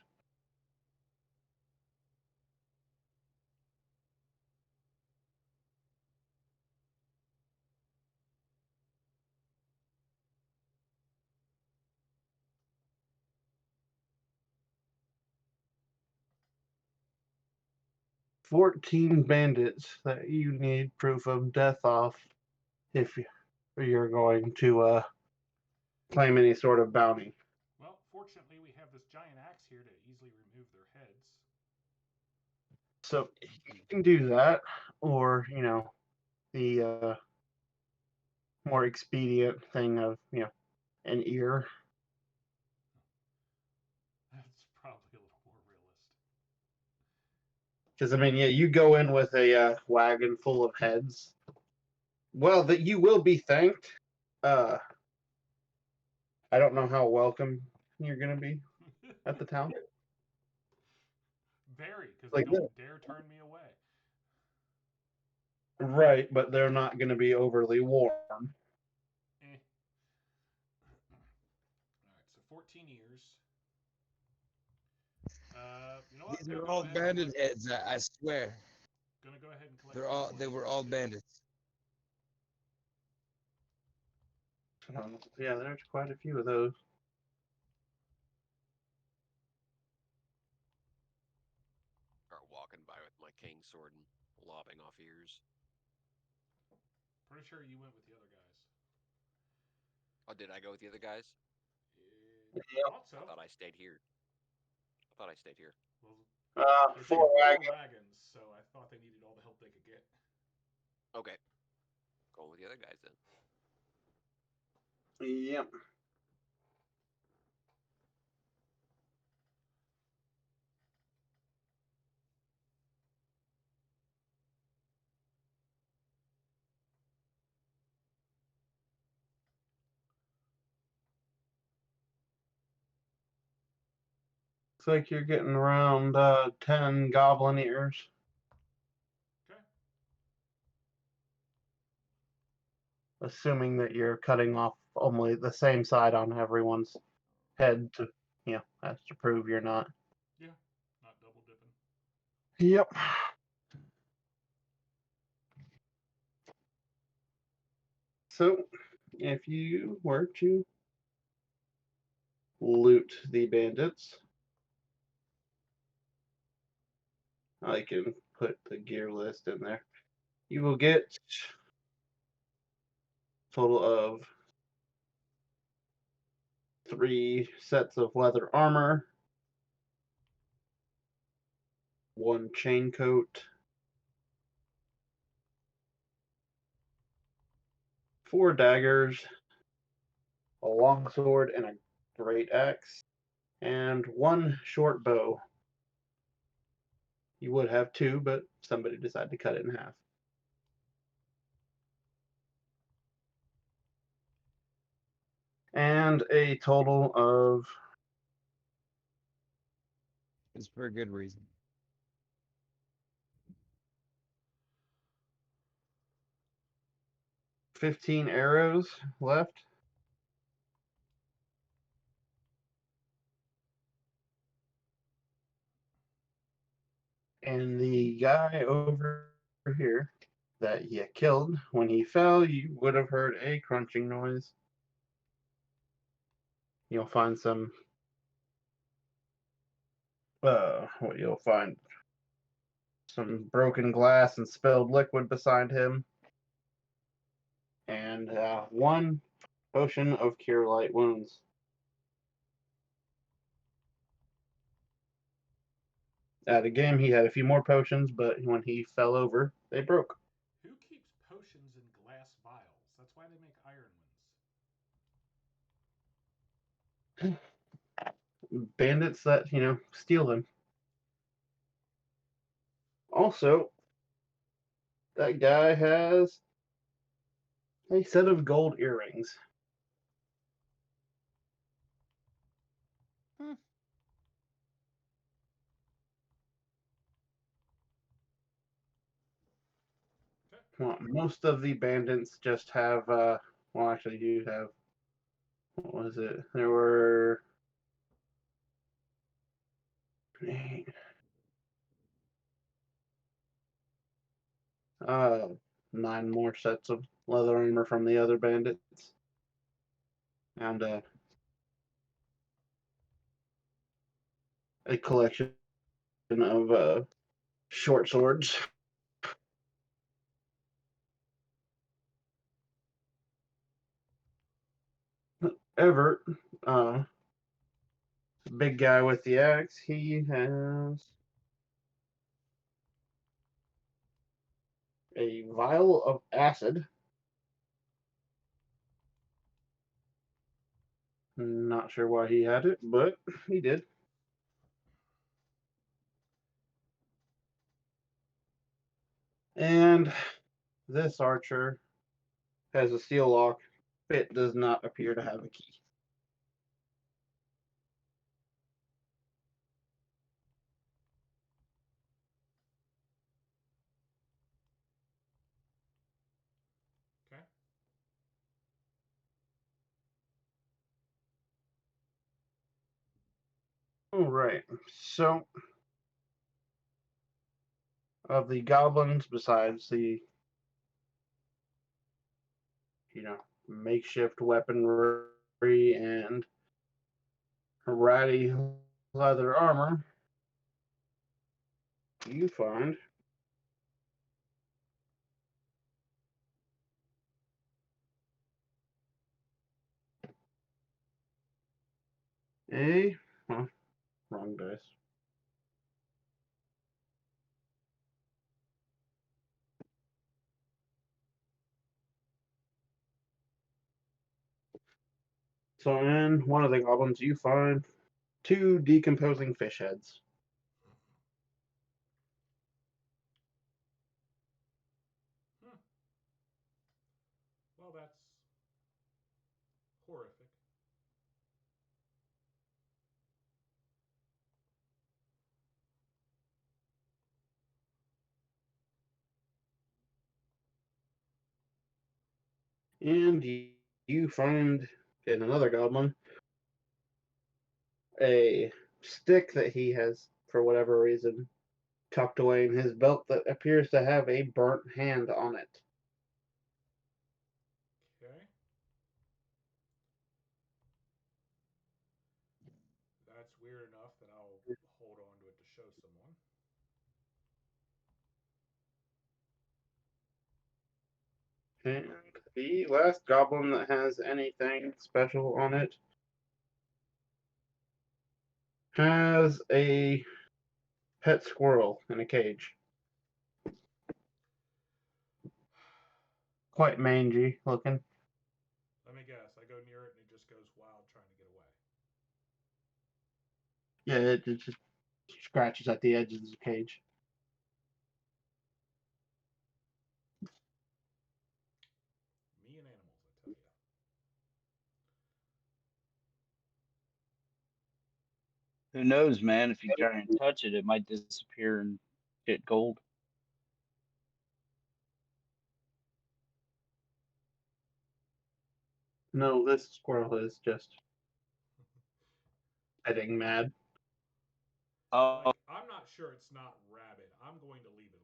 "14 bandits that you need proof of death off if you're going to claim any sort of bounty." Well, fortunately, we have this giant axe here to easily remove their heads. So you can do that, or the more expedient thing of an ear. That's probably a little more realistic. Because I mean, yeah, you go in with a wagon full of heads. Well, that you will be thanked. I don't know how welcome you're gonna be at the town. Very, because Like they don't dare turn me away. Right, but they're not gonna be overly warm. Eh. Alright, so 14 years. You know what? These I'm are gonna all go ahead and bandit heads. I swear. Gonna go ahead and collect. They're all. They were all bandits. Yeah, there's quite a few of those. Start walking by with my king sword and lopping off ears. Pretty sure you went with the other guys. Oh, did I go with the other guys? Thought so. I thought I stayed here. Well, They're 4 taking 4 wagons. wagons, so I thought they needed all the help they could get. okay. Going with the other guys then. Yep. Looks like you're getting around 10 goblin ears. Okay. Assuming that you're cutting off only the same side on everyone's head to, that's to prove you're not. Yeah, not double dipping. Yep. So, if you were to loot the bandits, I can put the gear list in there. You will get a total of 3 sets of leather armor, 1 chain coat, 4 daggers, a long sword, and a great axe, and 1 short bow. You would have 2, but somebody decided to cut it in half. And a total of It's for a good reason. 15 arrows left. And the guy over here that you killed, when he fell, you would have heard a crunching noise. You'll find some, what you'll find, some broken glass and spilled liquid beside him, and 1 potion of cure light wounds. At a game, he had a few more potions, but when he fell over, they broke. Who keeps potions in glass vials? That's why they make iron ones. Bandits that, steal them. Also, that guy has a set of gold earrings. Well, most of the bandits just have, well, actually, you have, what was it? There were 8, 9 more sets of leather armor from the other bandits. And a collection of short swords. Everett, big guy with the axe, he has a vial of acid. Not sure why he had it, but he did. And this archer has a steel lock. It does not appear to have a key. Okay. All right. So, of the goblins, besides the, makeshift weaponry and ratty leather armor, you find a, well, wrong dice. So in one of the goblins, you find 2 decomposing fish heads. Well, that's horrific. And you find in another goblin a stick that he has, for whatever reason, tucked away in his belt that appears to have a burnt hand on it. Okay. That's weird enough that I'll hold on to it to show someone. And the last goblin that has anything special on it has a pet squirrel in a cage. Quite mangy looking. Let me guess. I go near it and it just goes wild trying to get away. Yeah, it just scratches at the edges of the cage. Me and animals, I tell you. Who knows, man? If you try and touch it, it might disappear and get gold. No, this squirrel is just getting mad. Oh, Like, I'm not sure it's not rabid. I'm going to leave it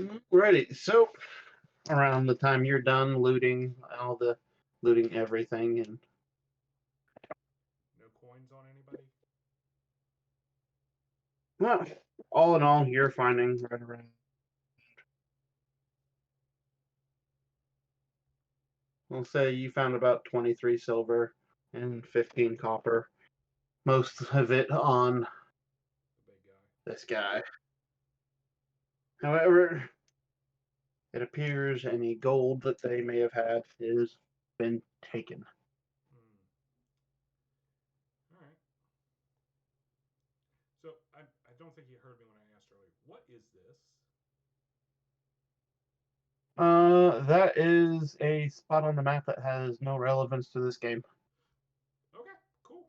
alone. Ready. So around the time you're done looting looting everything, and No coins on anybody? well, all in all, you're finding right around. We'll say you found about 23 silver and 15 copper. Most of it on The big guy. this guy. However, it appears any gold that they may have had has been taken. Alright. So, I don't think you heard me when I asked earlier. What is this? That is a spot on the map that has no relevance to this game. Okay, cool.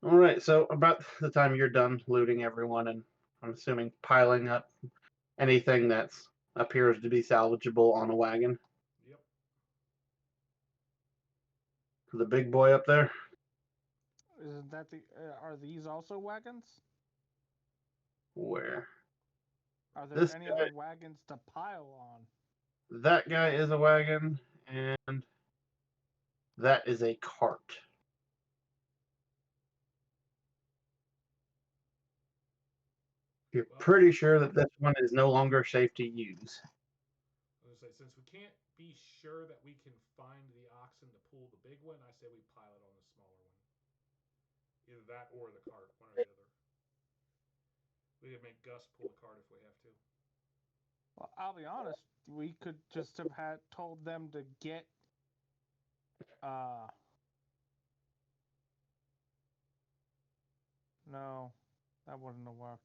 All right, so about the time you're done looting everyone, and I'm assuming piling up anything that appears to be salvageable on a wagon. Yep. The big boy up there. Isn't that the? Are these also wagons? Where? Are there This any guy- other wagons to pile on? That guy is a wagon, and that is a cart. You're Well, pretty sure that this one is no longer safe to use. I was gonna say, since we can't be sure that we can find the oxen to pull the big one, I say we pile it on the smaller one. Either that or the cart, one or the other. We could make Gus pull the cart if we have to. Well, I'll be honest. We could just have told them to get. No, that wouldn't have worked.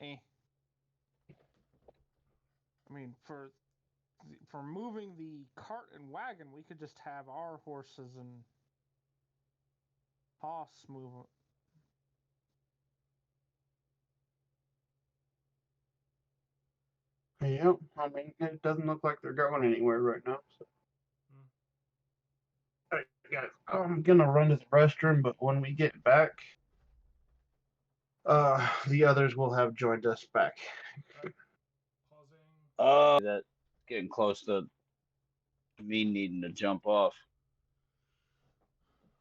I mean, for moving the cart and wagon, we could just have our horses and hoss move. Yep, I mean, it doesn't look like they're going anywhere right now. So. All right, guys, I'm gonna run to the restroom, but when we get back, the others will have joined us back. Pausing. that getting close to me needing to jump off.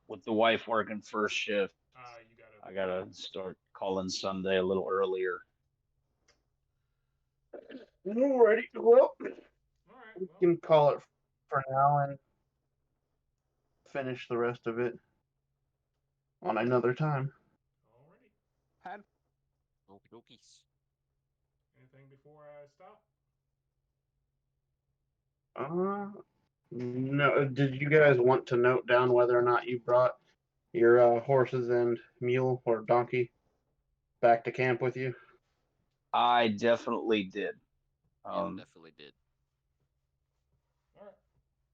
With the wife working first shift, You gotta. I gotta start calling Sunday a little earlier. Alrighty, well, Alright, we well. can call it for now and finish the rest of it on another time. Alrighty. Had Okie dokies. Anything before I stop? No. Did you guys want to note down whether or not you brought your horses and mule or donkey back to camp with you? I definitely did. Definitely did. Alright.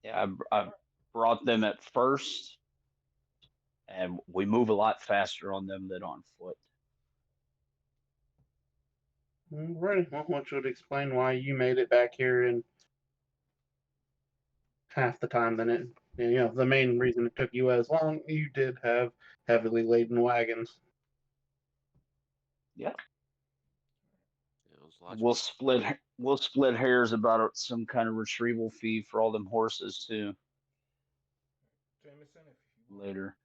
Yeah, I brought them at first, and we move a lot faster on them than on foot. Right. Well, which would explain why you made it back here in half the time than it. You know, the main reason it took you as long, you did have heavily laden wagons. Yeah. It was logical. We'll split hairs about some kind of retrieval fee for all them horses too Jamison, if you want later.